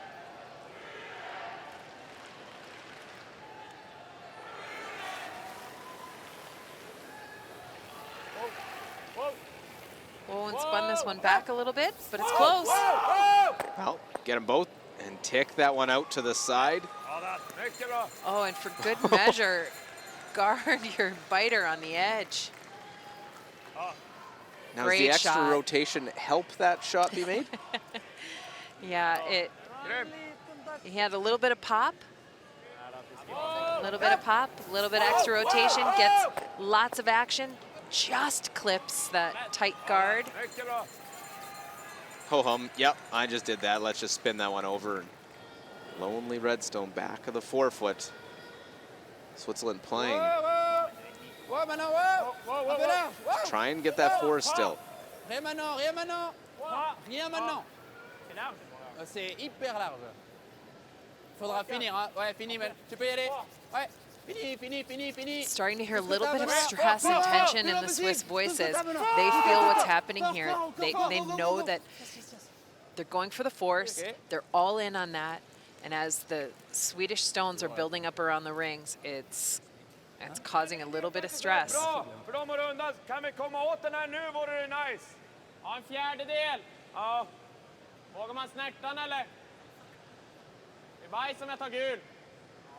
Oh, and spun this one back a little bit, but it's close. Well, get them both and tick that one out to the side. Oh, and for good measure, guard your biter on the edge. Now, Great does the extra shot. rotation help that shot be made? Yeah, he had a little bit of pop. A little bit of pop, a little bit of extra rotation, gets lots of action, just clips that tight guard. Ho-hum, yep, I just did that. Let's just spin that one over. And lonely Redstone, back of the forefoot. Switzerland playing. Wow, maintenant, wow. Un peu là. Wow. Try and get that four still. Rien maintenant, rien maintenant. Rien maintenant. C'est hyper large. Faudra finir, hein. Ouais, fini, mais tu peux y aller. Ouais, fini. Starting to hear a little bit of stress and tension in the Swiss voices. They feel what's happening here. They know that they're going for the force. They're all in on that. And as the Swedish stones are building up around the rings, it's causing a little bit of stress. För de har rundat. Kan vi komma åt den här nu vore det nice. Ja, en fjärdedel. Ja. Vågar man snärta den eller? Det är bajs som jag tar gul.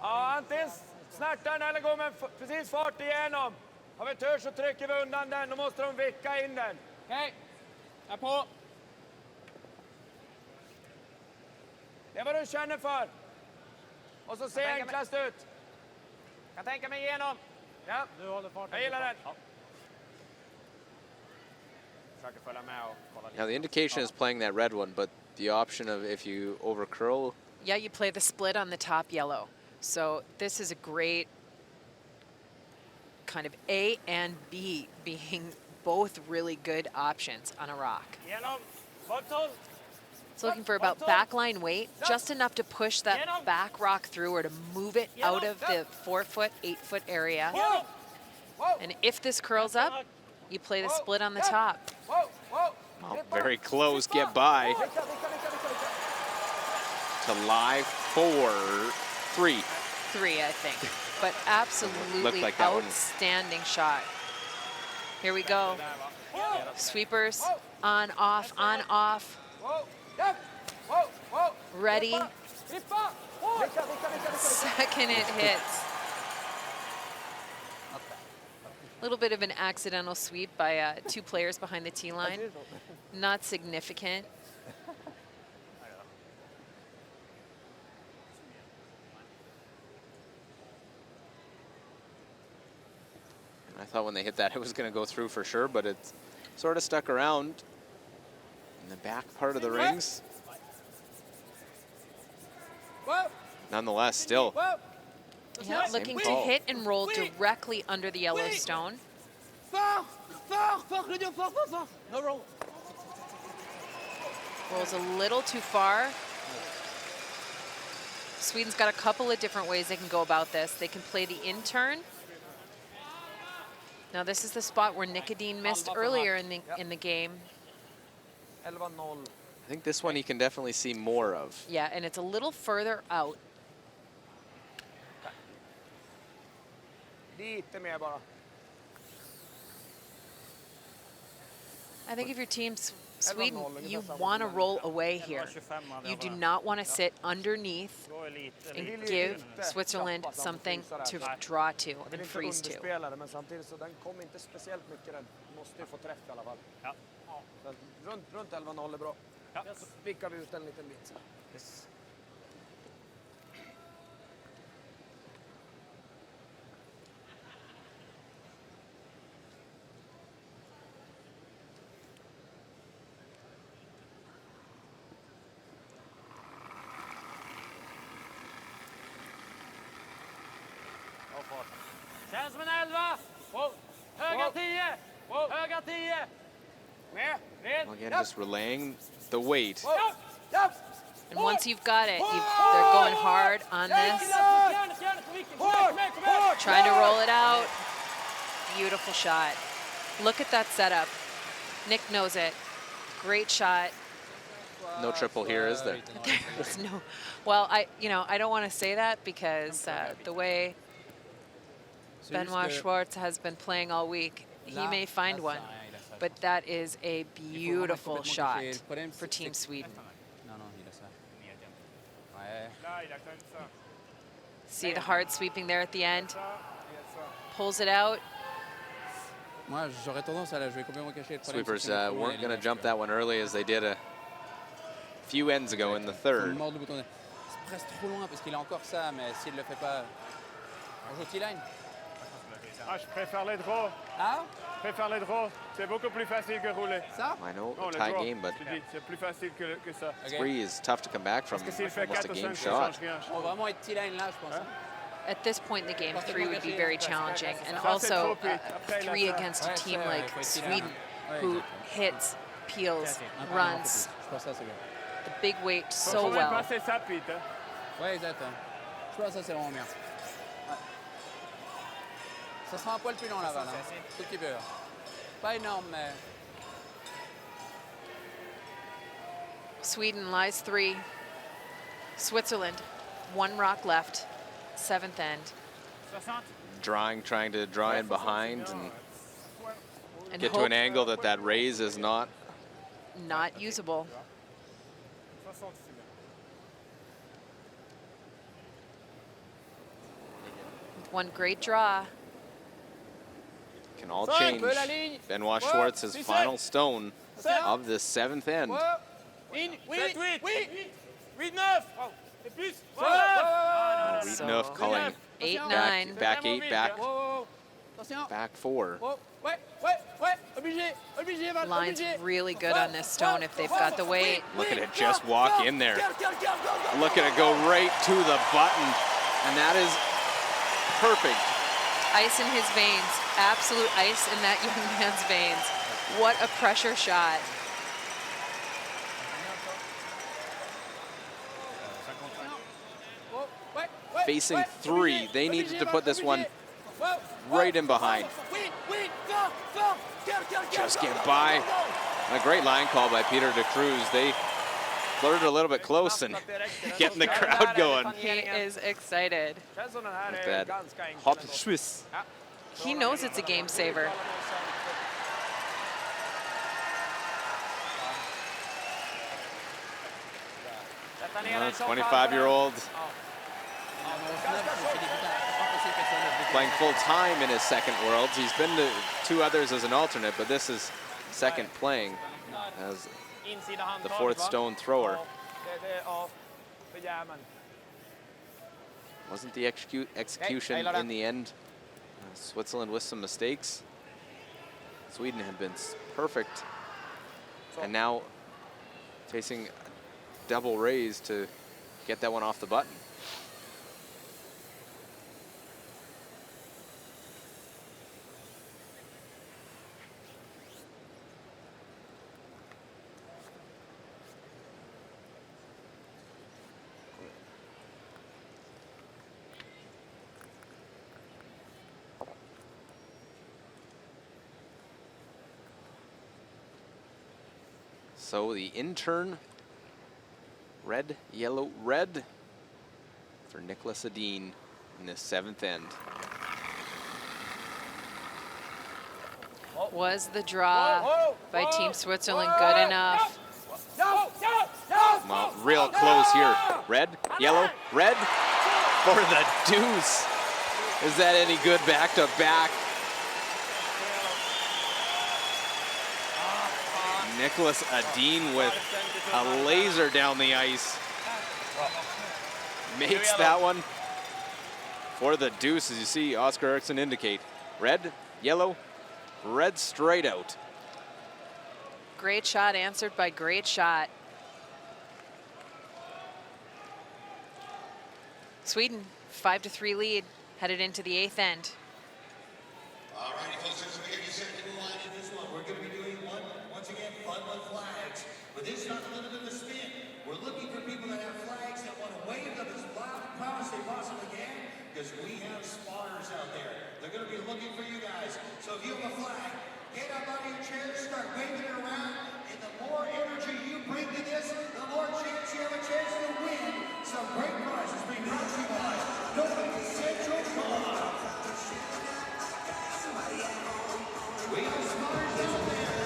Ja, antingen snärta den eller gå med precis fart igenom. Har vi tur så trycker vi undan den. Då måste de vicka in den. Okej, jag är på. Det är vad du känner för. Och så ser enklast ut. Kan tänka mig igenom. Ja, Du håller farten. jag gillar den. Försöker följa med och kolla lite. Now the indication is playing that red one, but the option of if you over curl. Yeah, you play the split on the top yellow. So this is a great kind of A and B being both really good options on a rock. Igenom. Bortom. It's looking for about backline weight, just enough to push that back rock through or to move it out of the 4-foot, 8-foot area. And if this curls up, you play the split on the top. Oh, very close, get by. to lie for 3. 3, I think. But absolutely like that one. outstanding shot. Here we go. Sweepers, on, off, on, off. Ready. Second it hits. A little bit of an accidental sweep by 2 players behind the tee line. Not significant. I thought when they hit that it was going to go through for sure, but it sort of stuck around in the back part of the rings. Nonetheless, still. Yeah, looking to hit and roll directly under the yellow stone. Rolls a little too far. Sweden's got a couple of different ways they can go about this. They can play the in-turn. Now this is the spot where Nicodine missed earlier in the game. I think this one you can definitely see more of. Yeah, and it's a little further out. I think if your team's Sweden, you want to roll away here. You do not want to sit underneath and give Switzerland something to draw to and freeze to. Runt 11-0 är bra. Så pickar vi ut en liten bit. Yes. Känns som en 11. Höga 10. Höga 10. Well, again, just relaying the weight. And once you've got it, they're going hard on this. Trying to roll it out. Beautiful shot. Look at that setup. Nick knows it. Great shot. No triple here, is there? There's no. Well, I don't want to say that because the way Benoit Schwartz has been playing all week, he may find one. But that is a beautiful shot for Team Sweden. See the hard sweeping there at the end. Pulls it out. Sweepers weren't going to jump that one early as they did a few ends ago in the third. Ah, je préfère les draws. Ah? Je préfère les draws. C'est beaucoup plus facile que rouler. Ça? I know, Non, a les tie draws. game, but Je dis, c'est plus facile que ça. 3 is tough to come back from. Parce que s'il fait Almost 4 a ou game 5, ça shot. change rien. On va vraiment être T-line là, je pense. At this point in the game, 3 would be very challenging. And also 3 against a team like Sweden, who hits, peels, runs the big weight so Faut même well. passer ça, Pete. Hein. Ouais, exact. Je pense que ça, c'est vraiment bien. Ça sera un poil plus long là-bas, tout petit peu. Pas énorme, mais... Sweden lies 3. Switzerland, 1 rock left, 7th end. Trying to draw in behind and get to hope an angle that raise is not. not usable. One great draw. Can all change. Benoit Schwartz's final stone of the 7th end. Wiedenhoff calling 8-9. back 8, back 4. Line's really good on this stone if they've got the weight. Look at it just walk in there. Look at it go right to the button. And that is perfect. Ice in his veins. Absolute ice in that young man's veins. What a pressure shot. Facing 3. They needed to put this one right in behind. Just get by. And a great line call by Peter de Cruz. They flirted a little bit close and getting the crowd going. He is excited. With that hop Swiss. He knows it's a game saver. Well, 25-year-old playing full time in his second Worlds. He's been to 2 others as an alternate, but this is second playing as the 4th stone thrower. Wasn't the execution in the end? Switzerland with some mistakes. Sweden had been perfect, and now facing a double raise to get that one off the button. So the intern, red, yellow, red for Nicholas Adin in this 7th end. Was the draw by Team Switzerland good enough? Well, real close here. Red, yellow, red for the deuce. Is that any good back to back? Nicholas Adin with a laser down the ice. Makes that one for the deuce, as you see Oscar Eriksson indicate. Red, yellow, red straight out. Great shot answered by great shot. Sweden, 5-3 lead, headed into the 8th end. All righty, folks, as we get you set to move on in this one, we're going to be doing once again, fun with flags. But this is not a little bit of a spin. We're looking for people that have flags that want to wave them as loud and proud as they possibly can, because we have spotters out there. They're going to be looking for you guys. So if you have a flag, get up out of your chair, start waving it around, and the more energy you bring to this, the more chance you have a chance to win some great prizes being brought to you by Nobody Central Car. We have spotters out there.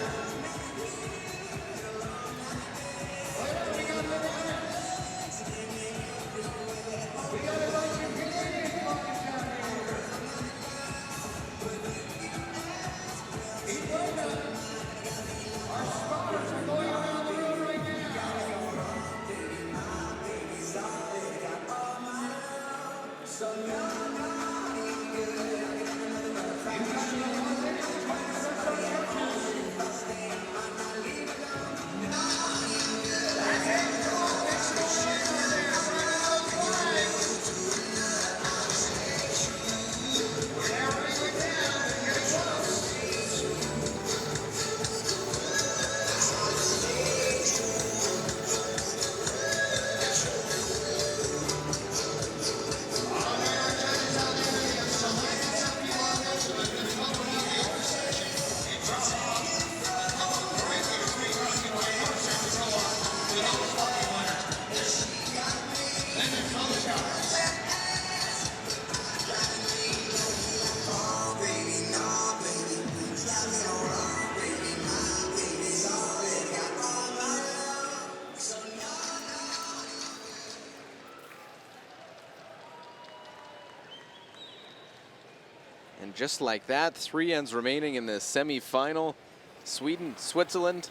And just like that, 3 ends remaining in the semi-final. Sweden, Switzerland.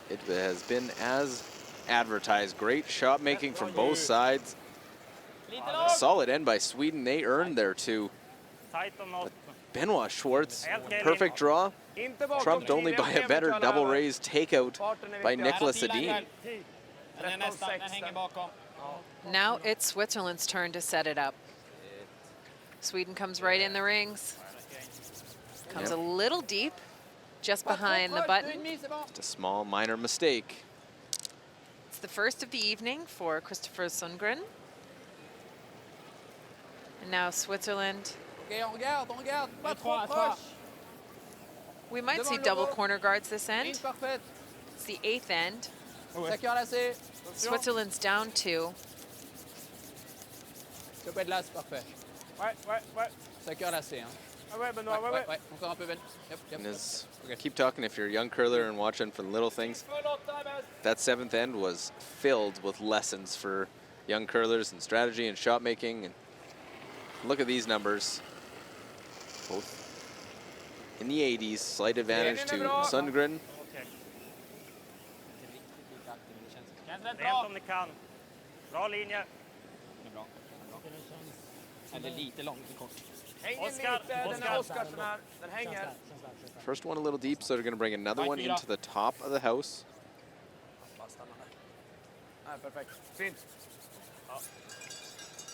It has been as advertised. Great shot making from both sides. A solid end by Sweden. They earned their 2. But Benoit Schwartz, perfect draw. Trumped only by a better double raise takeout by Nicholas Adin. Now it's Switzerland's turn to set it up. Sweden comes right in the rings. Comes a little deep, just behind the button. Just a small minor mistake. It's the first of the evening for Christopher Sundgren. And now Switzerland. We might see double corner guards this end. It's the 8th end. Switzerland's down 2. Ça peut être là, c'est parfait. Ouais, ouais, ouais. Ça cœur assez, hein. Ah ouais, Benoît, ouais, ouais. Ouais, encore un peu, Ben. Yep, yep. And as keep talking, if you're a young curler and watching for the little things, that 7th end was filled with lessons for young curlers and strategy and shot making. And look at these numbers. Both in the 80s, slight advantage to Sundgren. Okej. Känns rätt Rent bra. om ni kan. Bra linje. Det är bra. Eller lite långt och kort. Hänger lite. Den är Oscarsson här. Den hänger. First one a little deep, so they're going to bring another one into the top of the house. Perfekt. Fint.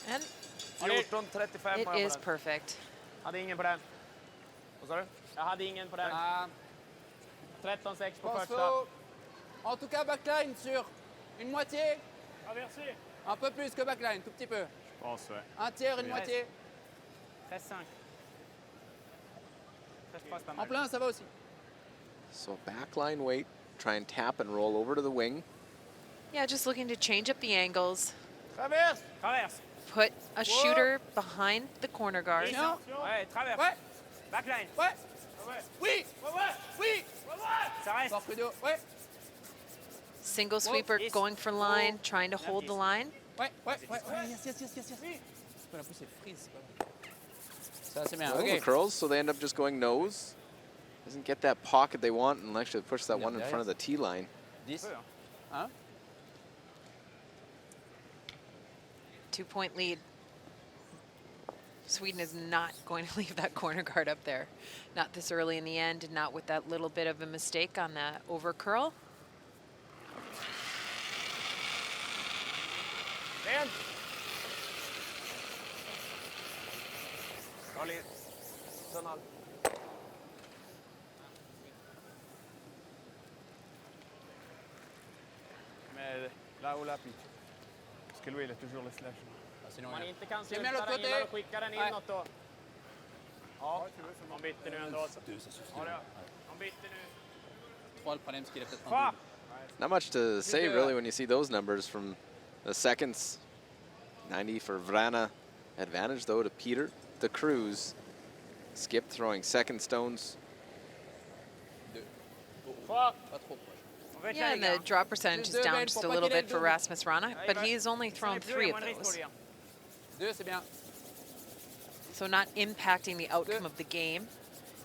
And 14-35 it har jag is på den. perfect. Hade ingen på den. Vad sa du? Jag hade ingen på den. 13-6 på Pense första. faux. En tout cas, backline sur une moitié. Ja, merci. Un peu plus que backline, tout petit peu. pense, ouais. Un tiers, une moitié. 13-5. 13 pas, c'est pas En mal. plein, ça va aussi. So backline weight, try and tap and roll over to the wing. Yeah, just looking to change up the angles. Traverse! Traverse! Put a shooter behind the corner guard. Non. Ouais, traverse. Ouais. Backline. Ouais. Ouais. Oui. Ouais, ouais. Oui. Ouais, ouais. Ça reste. Fort Trudeau. Ouais. Single sweeper going for line, trying to hold the line. Ouais, ouais, ouais. Ouais. Yes, yes, yes, yes, yes. C'est pas la pousse, c'est frise. Ça, c'est bien. Well, the OK. curls, so they end up just going nose. Doesn't get that pocket they want and actually push that one in front of the tee line. 10. Hein? 2-point lead. Sweden is not going to leave that corner guard up there. Not this early in the end, and not with that little bit of a mistake on the over curl. Rent. Bra led. Tunnel. Mais là où la pitch. Parce que lui, il est toujours le slash. Sinon, Om man inte kan C'est sluta bien l'autre den côté. innan och skicka den Ouais. inåt då. Ja, de bytte nu ändå. Ja, det. De bytte nu. 3, le problème, c'est qu'il a peut-être un Fa! double. Not much to say really when you see those numbers from the seconds. 90 for Vrana. Advantage though to Peter. The Cruz. Skip throwing second stones. Fa! Pas trop proche. On va Yeah, and the drop percentage is down just a little bit for Rasmus Rana, but he's only thrown 3 of those. 2, c'est bien. So not impacting the outcome of the game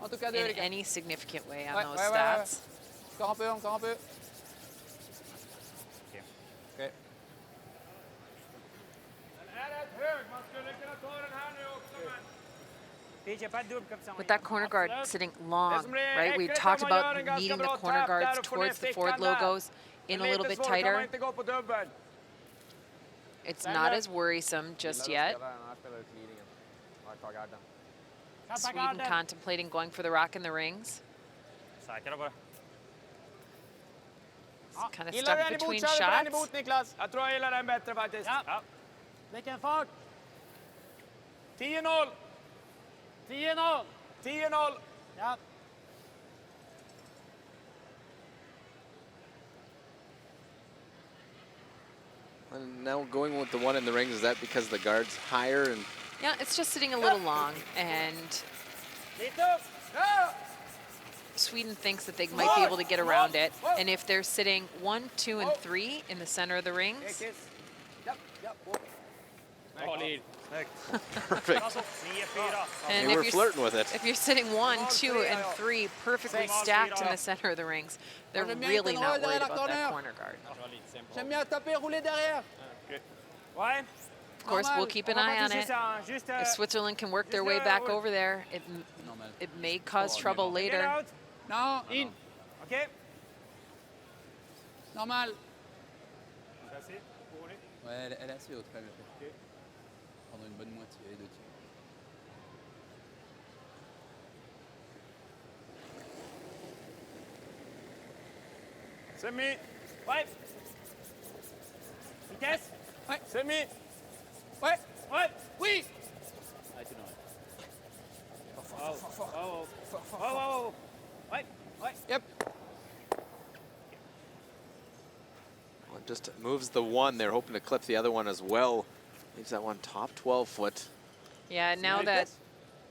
En tout cas, 2, in les gars. any significant way on Ouais, those ouais, ouais, ouais. stats. Encore un peu, encore un peu. OK. Den är rätt hög. Man skulle kunna ta den här nu också, men... With that corner guard sitting long, right? We talked about needing the corner guards towards the Ford logos in a little bit tighter. It's not as worrisome just yet. Sweden contemplating going for the rock in the rings. Kind of stuck between shots. Niklas. Jag tror jag gillar den bättre faktiskt. Ja. Vilken fart! 10-0. 10-0! 10-0. Ja. And now going with the one in the rings, is that because the guard's higher and Yeah, it's just sitting a little long, and Lite upp. Ja. Sweden thinks that they might be able to get around it. And if they're sitting 1, 2, and 3 in the center of the rings, Bra led. perfect? 9-4. and They were if you're, flirting with it. if you're sitting 1, 2, and 3 perfectly stacked in the center of the rings, they're really not worried about that corner guard. J'aime bien taper, rouler derrière. Ouais. Of course, we'll keep an eye on it. Juste, If Switzerland can work their way back over there, Normal. it may cause trouble get later. out. Non, in. Okej. Normal. Merci. Ouais, elle est assez haute quand même. Prendre une bonne moitié, les 2 tiers. Semi. Ouais. Vitesse. Ouais. Semi. Ouais. Ouais. Oui. Oh. Ouais. Ouais. Yep. Well, just Just moves the one. They're hoping to clip the other one as well. Leaves that one top 12 foot. Yeah, now that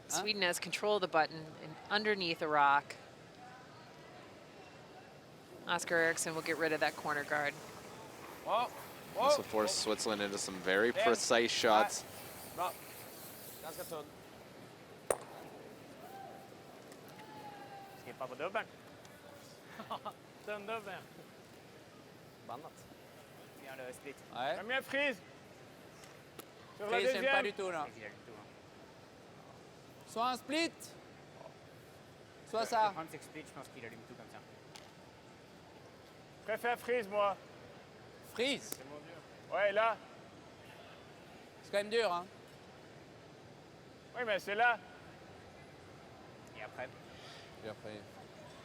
Sweden has control of the button and underneath a rock, Oscar Eriksson will get rid of that corner guard. Whoa. This will force Switzerland into some very precise shots. Bra. Ganska tunn. Skippa på dubbeln. Tunn-dubbeln. Bannat. Gör det split. Ouais. Kom igen, Fries. Sur la Chris, j'aime pas deuxième. du tout là. Inte du tout. Soit un split, soit Je ça. prends une split, je pense qu'il allume tout comme ça. Je préfère Fries, moi. Freeze. Ouais, là. C'est quand même dur, hein. Oui, mais c'est là. Et après, Puis après,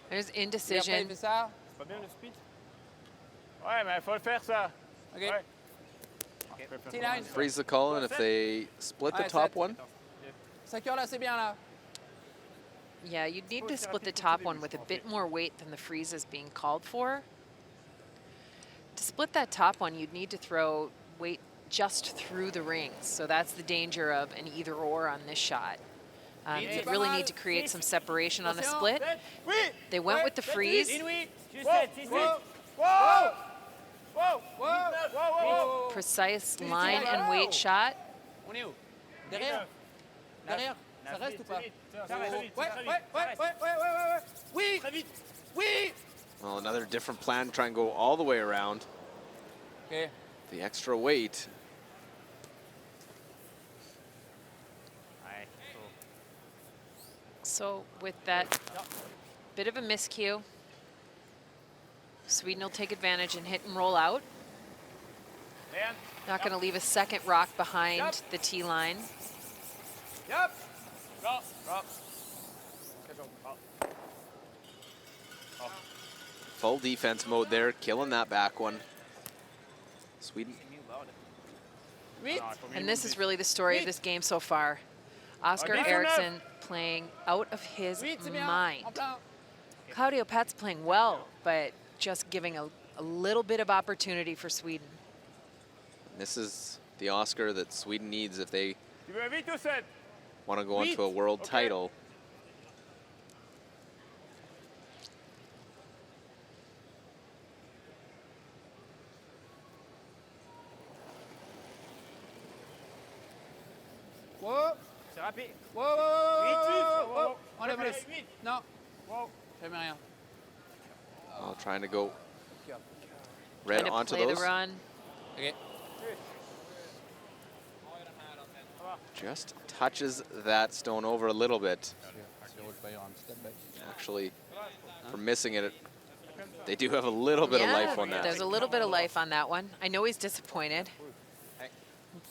There's puis après, il indecision. fait ça. C'est pas bien le speed? Ouais, mais il faut le faire, ça. Ok. Ouais. T-line. Freeze the call, and if they split the top one, 5 heures là, c'est bien là. Yeah, you'd need to split the top one with a bit more weight than the freeze is being called for. To split that top one, you'd need to throw weight just through the rings. So that's the danger of an either or on this shot. You'd really need to create some separation on a split. Oui! They went with the freeze. Inouï, juste Wow! 7, 6, 8. Wow! Wow! Wow! Wow. Wow! Precise line and weight shot. On est où? Derrière. Derrière. Ça reste ou pas? Ça reste. Ouais. Oui. Très vite. Oui. well, another different plan. Try and go all the way around. Ok. The extra weight. Ouais, So with that bit of a miscue, Sweden will take advantage and hit and roll out. Igen. Not going to leave a second rock behind the tee line. Japp! Bra! Bra! Bra. Full defense mode there, killing that back one. Sweden. And this is really the story of this game so far. Oscar Okay. Eriksson playing out of his Oui, c'est bien. mind. En plein. Claudio Pat's playing well, but just giving a little bit of opportunity for Sweden. This is the Oscar that Sweden needs if they Tu veux vite ou 7? want to go on to a world Okay. title. Wow. c'est rapide. Wow. Enlève le. Vite. Non. Wow! Jamais rien. Oh, trying to go red Trying to onto play those. the run. Ok. Just touches that stone over a little bit. Actually, for missing it, they do have a little bit of life on that. There's a little bit of life on that one. I know he's disappointed.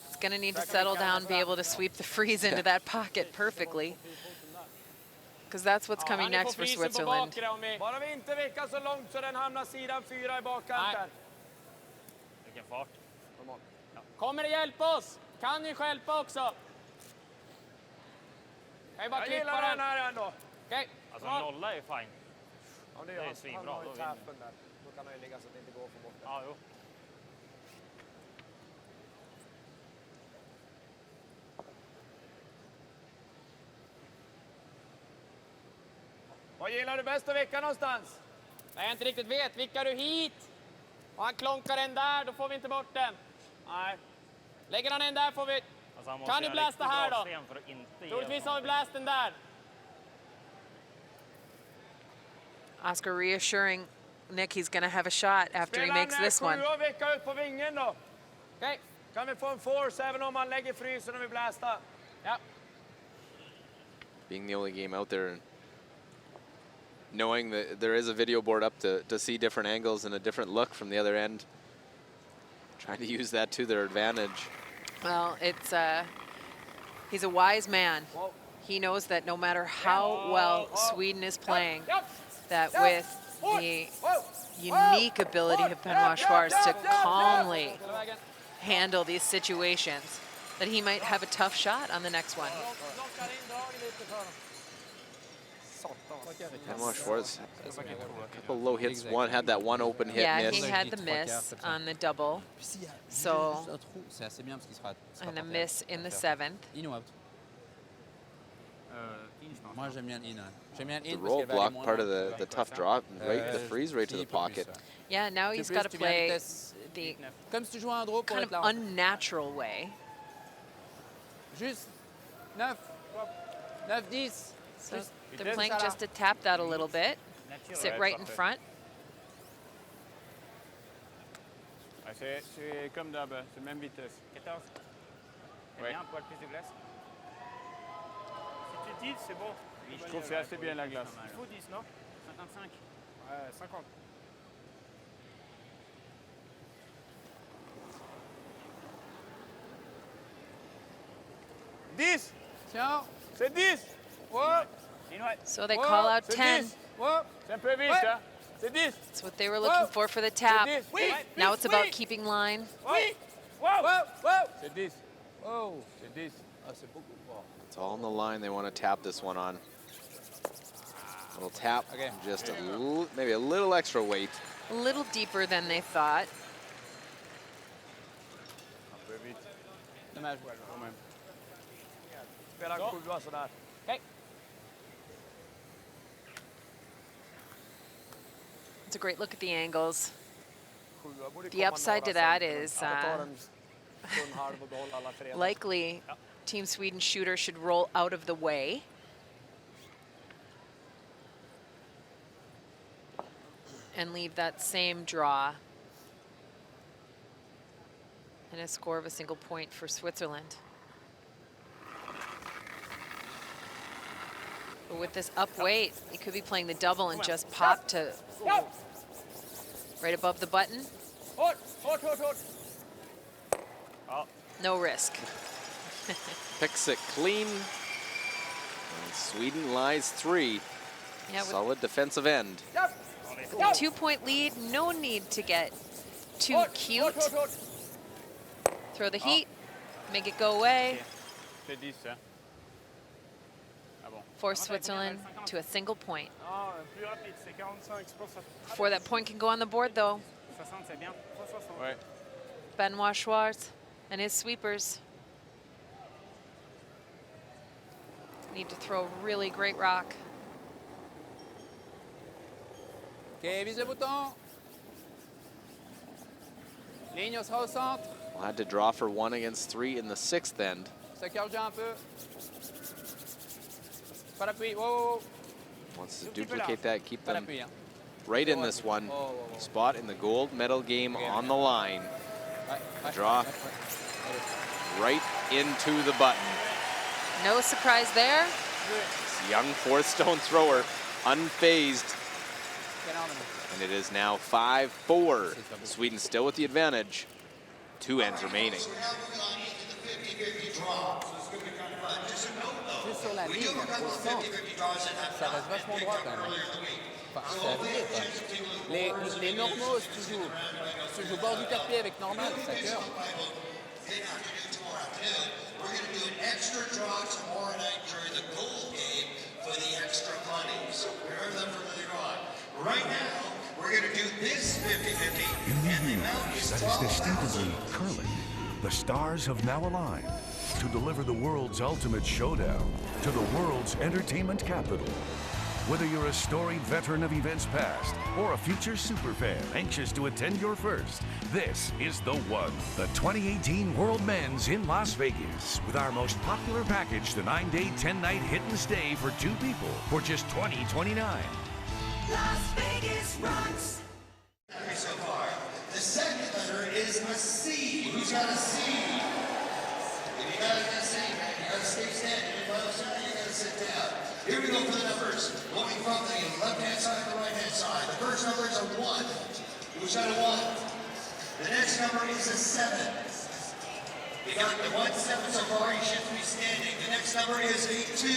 He's going to need to settle down, be able to sweep the freeze into that pocket perfectly. Because that's what's coming Han är på next for frisen på Switzerland. bakre om vi- Bara vi inte vickar så långt så den hamnar sidan 4 i bakkanten. Vilken fart. Kommer det hjälpa oss? Kan ni hjälpa också? Kan ju bara klippa den här ändå. Okej. Alltså en nolla är ju fine. Ja, Det är han. svinbra, Han har ju då vinner vi. tappen där. Då kan han ju ligga så att det inte går för bort. Ja, jo. Vad gillar du bäst att vicka någonstans? Nej, jag inte riktigt vet. Vickar du hit och han klonkar en där, då får vi inte bort den. Nej. Lägger han en där får vi... Alltså han måste Kan ni göra blästa riktigt här bra då? sten för att inte ge Troligtvis har vi honom. blästen där. Oscar reassuring Nick he's going to have a shot after he Spela makes den this one. 7 och vicka ut på vingen då. Okej. Kan vi få en force även om han lägger frysen och vi blästar? Ja. Being the only game out there and knowing that there is a video board up to see different angles and a different look from the other end. Trying to use that to their advantage. Well, it's he's a wise man. He knows that no matter how well Sweden is playing, that with the unique ability of Benoit Schwarz to calmly handle these situations, that he might have a tough shot on the next one. Benoit Schwartz, a couple low hits. One had that one open hit Yeah, miss. he had the miss on the double. So, and a miss in the 7th. In ou out? Moi, j'aime bien in. J'aime bien The in roll block, part of the tough drop, right, the freeze right to the pocket. Yeah, now he's got to play the Comme si tu jouais en draw pour kind of être là. unnatural way. Juste 9, 9, 10. So they're playing just to tap that a little bit, sit right in front. C'est comme d'hab, c'est même vitesse. 14. Ouais. Bien, un poil plus de glace. Si tu dis, c'est bon. Je trouve que c'est assez bien la glace. Il faut 10, non 55. Ouais, 50. Tiens. C'est 10. Ouais. So they call out 10. Ouais. C'est un peu vite, hein. C'est 10. That's what they were looking for the tap. Now it's about keeping line. C'est 10. Oh. C'est 10. Ah, c'est beaucoup fort. It's all on the line. They want to tap this one on. Little tap, Okay. just a little, maybe a little extra weight. A little deeper than they thought. Un peu vite. Dommage. Quand même. Spela en sjua sådär. It's a great look at the angles. Sjua borde The komma upside to några that centimeter. is, Ja, det tar en stund halv och behålla alla tre. Likely, Team Sweden shooter should roll out of the way. And leave that same draw. And a score of a single point for Switzerland. But with this up weight, he could be playing the double and just pop to right above the button. No risk. Picks it clean. And Sweden lies 3. Yeah, with Solid defensive end. a 2-point lead, no need to get too cute. Throw the heat, make it go away. C'est 10, hein. Ah bon. Force Switzerland to a single point. Non, plus rapide, c'est 45. C'est pour ça. Before that point can go on the board, though, 60, c'est bien. 60. Ouais. Benoit Schwartz and his sweepers need to throw a really great rock. OK, vise le bouton. Ligne sera au centre. We'll had to draw for 1 against 3 in the 6th end. Ça cale un peu. Pas d'appui. Wow. Wants to duplicate that, keep Pas them d'appui. Hein. right in this one. Spot in the gold medal game on the line. Draw right into the button. No surprise there. This young 4th stone thrower, unfazed. And it is now 5-4. Sweden still with the advantage. 2 ends remaining. So now moving on into the 50-50 draw. So it's going to be kind of fun. Just a note though, Juste sur la we do ligne, have a couple au of centre, 50-50 draws that have ça not reste been vachement picked droit up quand même. earlier in the week. Enfin, So ça hopefully vite, it's hein. just continuing to Les normaux, si tu joues bord du tapis avec normal, ça cœur. Then afternoon, tomorrow afternoon, we're going to do an extra draw tomorrow night during the gold game for the extra money. So remember that from earlier on. Right now, we're going to do this 50-50, and the amount is That is distinctively curling. The stars have now aligned to deliver the world's ultimate showdown to the world's entertainment capital. Whether you're a storied veteran of events past or a future superfan anxious to attend your first, this is the one. The 2018 World Men's in Las Vegas with our most popular package, the 9-day, 10-night hit and stay for 2 people for just $20.29. Las Vegas rocks. So far, the second letter is a C. Who's got a C? If you got a C, man, you got to stay standing. If you got to sit down. Here we go for the numbers. Looking from the left-hand side to the right-hand side. The first number is a 1. Who's got a 1? The next number is a 7. We got the 1, 7 so far. You should be standing. The next number is a 2.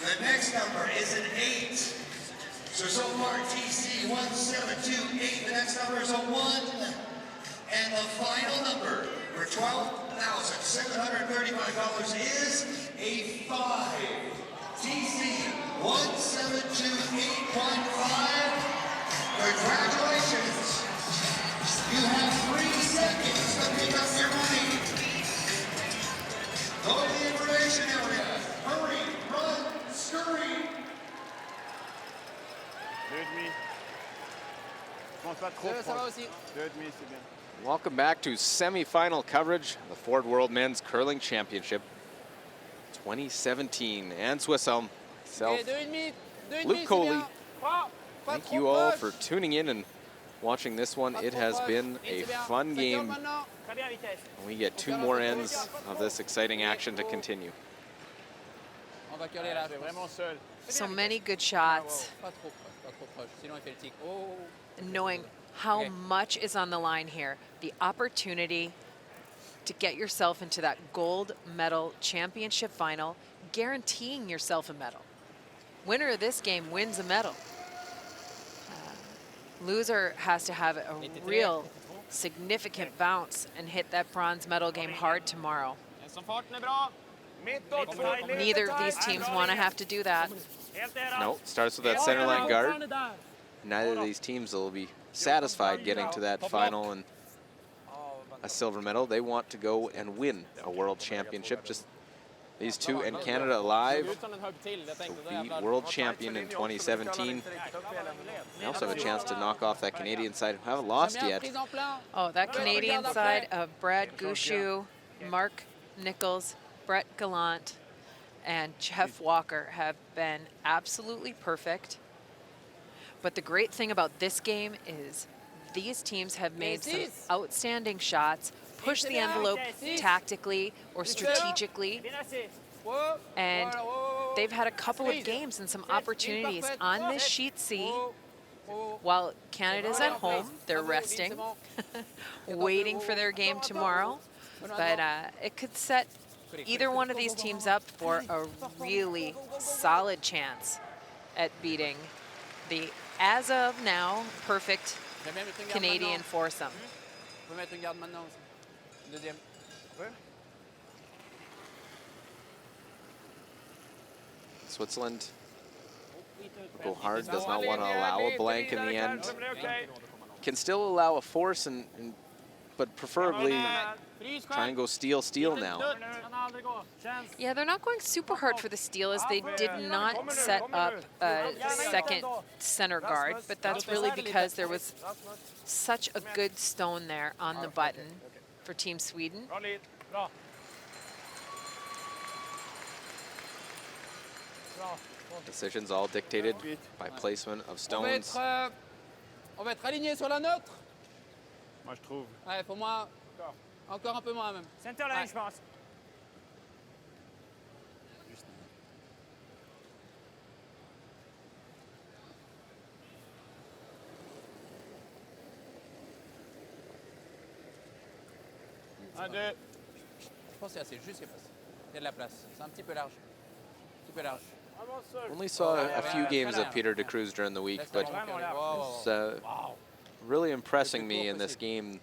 The next number is an 8. So far, TC 1728. The next number is a 1. And the final number for $12,735 is a 5. TC 1728.5. Congratulations. You have 3 seconds to pick up your money. Go to the information area. Hurry, run, scurry. Ça va aussi. Welcome back to semifinal coverage of the Ford World Men's Curling Championship 2017. And Swisshelm, myself, Et 2,5. 2,5, Luke c'est Coley. bien. Pas Thank trop you all proche. for tuning in and watching this one. Pas It trop has proche. been Et a c'est bien. fun 5 game. maintenant. Très bien, vitesse. And we get 2 more ends of this exciting action to continue. On va curler là. je pense. So many good shots, Pas trop proche, pas trop proche. Sinon, il fait le tic. Oh. knowing how Okay. much is on the line here. The opportunity to get yourself into that gold medal championship final, guaranteeing yourself a medal. Winner of this game wins a medal. Loser has to have a real significant bounce and hit that bronze medal game hard tomorrow. Neither of these teams want to have to do that. Helt där. No, starts with that center line guard. Neither of these teams will be satisfied getting to that final and a silver medal. They want to go and win a world championship. Just these two and Canada alive to be world champion in 2017. They also have a chance to knock off that Canadian side who haven't lost Bien, yet. prise en plein. Oh, that Canadian side of Brad Gouchou, Mark Nichols, Brett Gallant, and Jeff Walker have been absolutely perfect. But the great thing about this game is these teams have made some outstanding shots, pushed the envelope tactically or strategically, Bien assez. Oh. and Voilà, oh. they've had a couple of games and some opportunities on this sheet C. Oh. Oh. While Canada's at home, they're resting, waiting for their game tomorrow. But it could set either one of these teams up for a really solid chance at beating the, as of now, perfect J'aime bien mettre une garde Canadian maintenant. foursome. On peut mettre une garde maintenant aussi. Une deuxième. Switzerland will go hard, does not want to allow a blank in the end. Can still allow a force, but preferably try and go steal now. Kan aldrig gå. Känns. Yeah, they're not going super hard for the steal as they did not set up a second center guard, but that's really because there was such a good stone there on the button for Team Sweden. Bra lead. Bra. Bra. Decisions all dictated by placement of stones. On va être aligné sur la nôtre. Moi, je trouve. Ouais, pour moi, encore un peu moins même. Center line, je pense. Un, deux. Je pense que c'est assez juste, il y a de la place. C'est un petit peu large. Un petit peu large. Only saw a few games of Peter de Cruz during the week, but it's really impressing me in this game,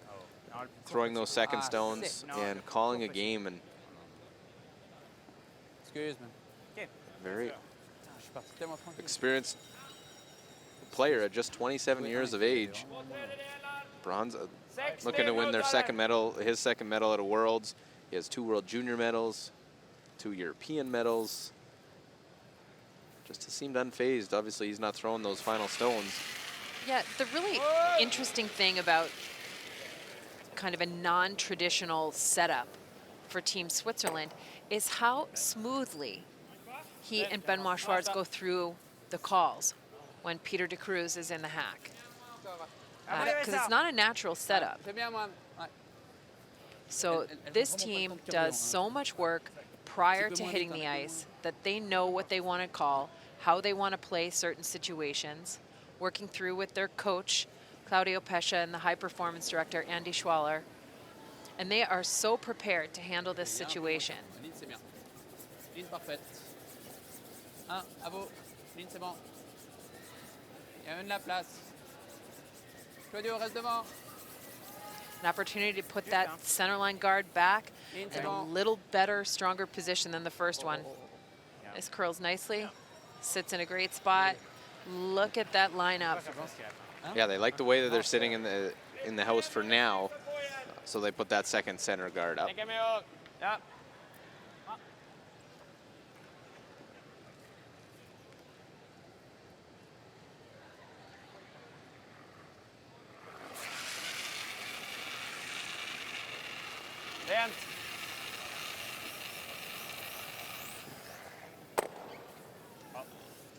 throwing those second stones and calling a game, and Excuse me. very Je suis parti tellement tranquille. experienced player at just 27 years of age. Bronze, looking to win their second medal, his second medal at a Worlds. He has 2 World Junior medals, 2 European medals. Just seemed unfazed. Obviously, he's not throwing those final stones. Yeah, the really interesting thing about kind of a non-traditional setup for Team Switzerland is how smoothly he and Benoit Schwartz go through the calls when Peter de Cruz is in the hack. Because it's not a natural setup. Fais bien, moi. Ouais. So this team does so much work prior to hitting the ice that they know what they want to call, how they want to play certain situations, working through with their coach, Claudio Pescia, and the high performance director, Andy Schwaller. And they are so prepared to handle this situation. Ligne, c'est bien. Ligne parfaite. Un, à vous. Ligne, c'est bon. Il y a même de la place. Claudio, reste devant. An opportunity to put that center line guard back in a little better, stronger position than the first one. This curls nicely, sits in a great spot. Look at that lineup. Yeah, they like the way that they're sitting in the house for now, so they put that second center guard up. Ja. Rent.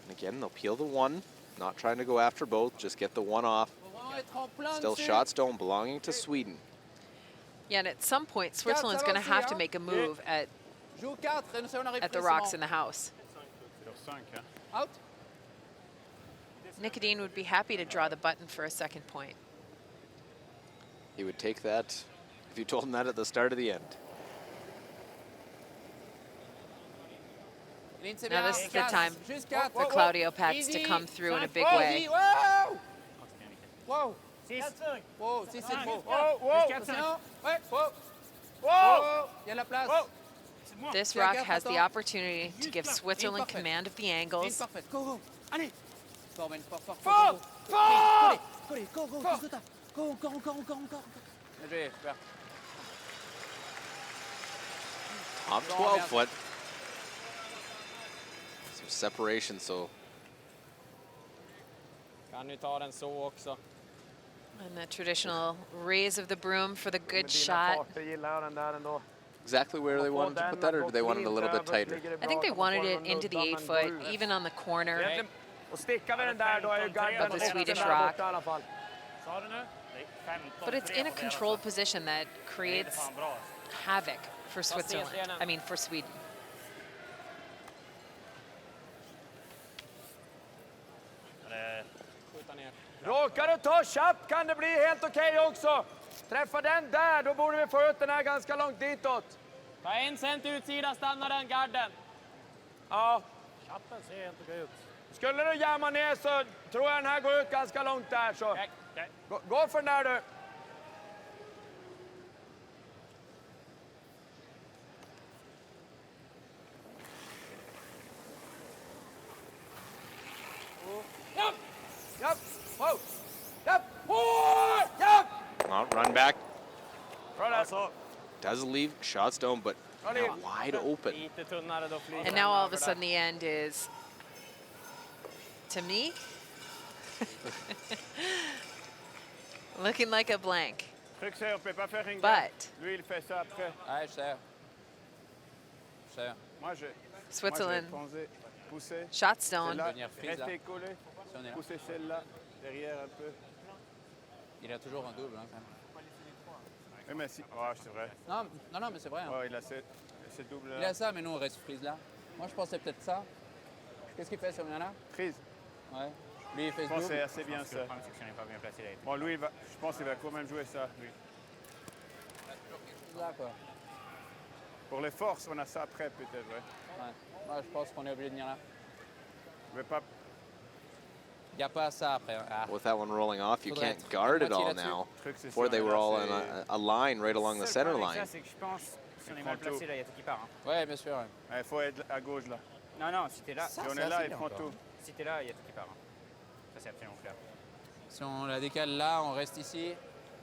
And again, they'll peel the one, not trying to go after both, just get the one off. Still shot stone belonging to Sweden. Yeah, and at some point, Switzerland's going to have to make a move at the rocks in the house. Out. Nicodine would be happy to draw the button for a second point. He would take that if you told him that at the start of the end. Now this is the time for Claudio Pats to come through in a big way. Wow. Wow. Wow, si c'est trop. Wow. Il y a la place. This rock has the opportunity to give Switzerland command of the angles. Parfait. Go, go. Allez. Fort, Ben. Fort, fort, fort. Fort. Go, go, go. Go, go, go, go, go. Bien joué, super. Top 12 foot. Some separation, so. Kan ni ta den så också? And the traditional raise of the broom for the good shot. Exactly where they wanted to put that, or do they want it a little bit tighter? I think they wanted it into the 8 foot, even on the corner Och stickar vi den där, då är ju garden of the Swedish där rock. borta i alla fall. Sa du nu? Det är 15. But it's in a controlled position that Det är creates fan bra. havoc for Switzerland. I mean, for Sweden. Skjuta ner. Råkar du ta tjapp kan det bli helt okej också. Träffa den där, då borde vi få ut den här ganska långt ditåt. Ta 1 cent utsida, stanna den garden. Ja, Chappen ser inte okej ut. skulle du jamma ner så tror jag den här går ut ganska långt där. Så Okej. gå för den där du. Japp! Japp! Wow! Japp! Oh! Japp! Run back. Bra där. Does leave shot stone, but now wide open. Lite tunnare, då flyger And den now all of över a där. sudden the end is, to me, looking like a blank. Tryck sig upp, pas faire ring. But Lui, il fait ça après. Ouais, je sais. Je sais. Moi, je Switzerland, pousser. shot stone. Là, venir freeze, là. Restez collé. Si on est là. Pousser celle-là, derrière un peu. Il a toujours un double, hein, quand même. Oui, mais si. Ouais, c'est vrai. Non, non, non, mais c'est vrai. Hein. Ouais, il a ce double-là. Il a ça, mais nous, on reste freeze là. Moi, je pensais peut-être ça. Qu'est-ce qu'il fait, ce là? Prise. Ouais. Lui, il fait Je ce pense que c'est double. assez bien ça. Le problème, c'est que je n'ai pas bien placé là. Bon, lui, je pense qu'il va quand même jouer ça, lui. Là, quoi. Pour les forces, on a ça après, peut-être, ouais. Ouais. Moi, je pense qu'on est obligé de venir là. Je vais pas... Il n'y a pas ça après. Ah. With that one rolling off, you Faudrait can't être guard it moitié all là-dessus. now. Le truc, c'est Before ça, they were là, all c'est- in a line right along the center Le problème avec line. ça, c'est que je pense, si on est mal prend tout. placé, là, il y a tout qui part. Hein. Ouais, bien sûr. Ouais. Il faut être à gauche, là. Non, non, si t'es là, Ça, Si on c'est est là, assez il bien prend encore. tout. si t'es là, il y a tout qui part. Hein. Ça, c'est absolument clair. Si on la décale là, on reste ici.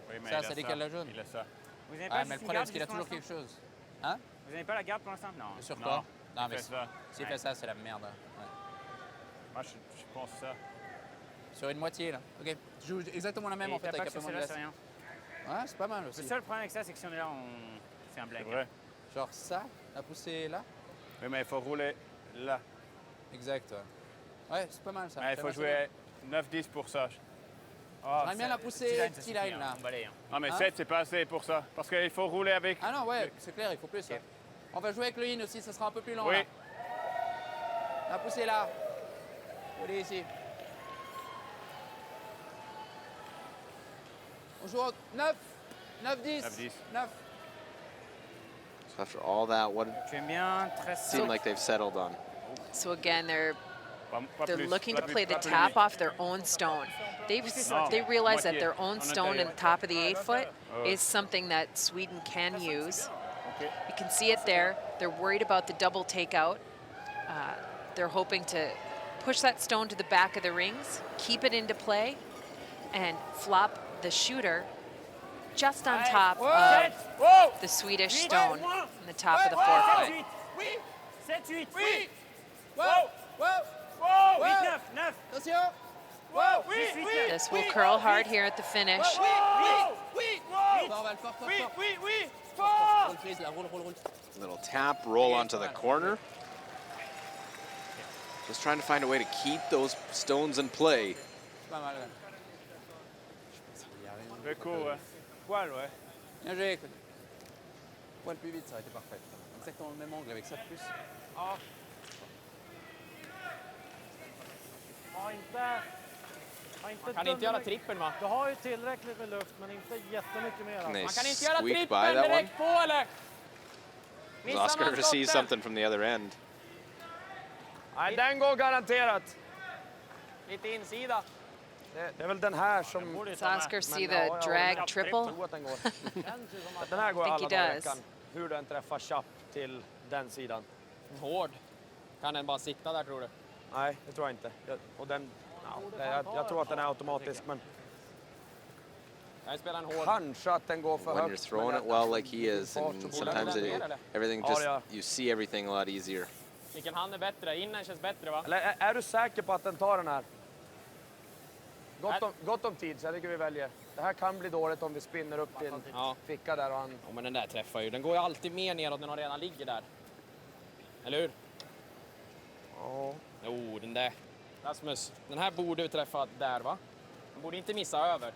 Oui, mais Ça, il a ça décale la jaune. Il a ça. Vous n'avez Ah, pas mais juste le une problème, garde c'est qu'il a pour toujours l'instant quelque chose. Hein? Vous n'avez pas la garde pour l'instant? Non. Sur Non, quoi? Non, il mais fait ça. s'il fait ça, c'est la merde. Ouais. Moi, je pense ça. Sur une moitié, là. Ok. Je joue exactement la même, Et en fait, t'as pas avec que un peu sur moins de celle-là, c'est glace. rien. Ouais, c'est pas mal Le aussi. seul problème avec ça, c'est que si on est là, c'est un C'est blank. vrai. Genre ça, la poussée là. Oui, mais il faut rouler là. Exact. Ouais, ouais, c'est pas mal ça. Mais il faut J'aime assez jouer 9-10 pour ça. bien. J'aimerais bien la pousser petit line là. On balaye. Hein. Non, mais Hein? 7, c'est pas assez pour ça. Parce qu'il faut rouler avec. Ah non, ouais, c'est clair, il faut plus. Ok. On va jouer avec le in aussi, ça sera un peu plus lent Oui. là. La poussée là. Allez ici. On joue au 9, 9-10. 9-10. 9. So after all that, what it Tu aimes bien, très seemed like they've settled on. So again, they're Pas plus, looking pas to plus, play the pas plus tap limite. off their own stone. They realize that their own stone in the top of the 8 foot is something that Sweden can use. Ok. You can see it there. They're worried about the double takeout. They're hoping to push that stone to the back of the rings, keep it into play, and flop the shooter just on top of the Swedish stone in the top of the 4-foot. This will curl hard here at the finish. Little tap, roll onto the corner. Just trying to find a way to keep those stones in play. Very cool, poil, ouais. Bien joué, écoute. Poil plus vite, ça aurait été parfait. Exactement le même angle avec ça de plus. Man kan inte göra trippeln, va? Du har ju tillräckligt med luft, men inte jättemycket mer. And they Man kan kan inte göra göra squeak by that one. direkt på, eller? As Oscar receives something from the other end. Nej, den går garanterat. Lite insida. Det är väl den här som... Does Oscar see the drag triple? Den här går I think alla he dagar i does. veckan. Hur den träffar chapp till den sidan. Hård. Kan den bara sitta där, tror du? Nej, det tror jag inte. Och den, jag tror att den är automatisk, men Jag spelar en hård. kanske att den går för When högt. you're throwing it well like he is, and sometimes everything just, you see everything a lot easier. Vilken hand är bättre? Innen känns bättre, va? Eller är du säker på att den tar den här? Gott om tid, så jag tycker vi väljer. Det här kan bli dåligt om vi spinner upp din ficka där och han... Ja, men den där träffar ju. Den går ju alltid mer neråt när den redan ligger där. Eller hur? Ja. Jo, den där. Rasmus, den här borde ju träffa där, va? Den borde inte missa över.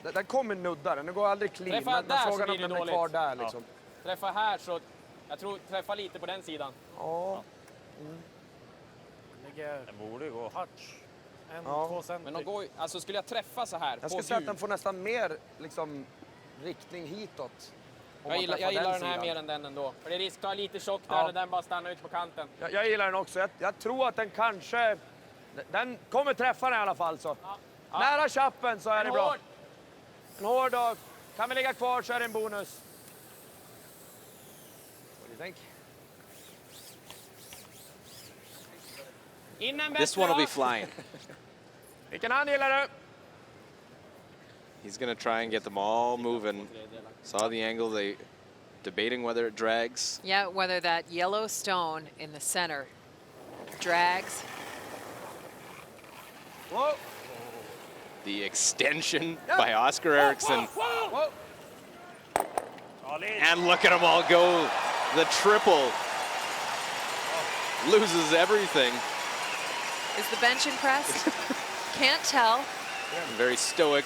Den kommer nudda, den går aldrig clean. Träffa Men där så frågan blir om det den är dåligt. kvar där liksom. Träffa här så... Jag tror träffa lite på den sidan. Ja. Den borde ju gå. Touch. En, Ja. 2 cm. Men de går ju, alltså skulle jag träffa så här Jag på skulle säga att djup. den får nästan mer liksom, riktning hitåt. om man Jag gillar träffar den här sidan. mer än den ändå. För det är risk att ta lite tjock där Ja. och den bara stannar ute på kanten. Jag gillar den också. Jag tror att den kanske... Den kommer träffa den i alla fall. Så. Ja. Nära chappen så är det bra. Hård. En hård dag. Kan vi ligga kvar så är det en bonus. What do you think? Innen This bättre, one will be va? flying. Vilken hand gillar du? He's going to try and get them all moving. Saw the angle, they debating whether it drags. Yeah, whether that yellow stone in the center drags. Whoa. The extension by Oscar Eriksson. Whoa. And look at them all go. The triple. Loses everything. Is the bench impressed? Can't tell. Very stoic.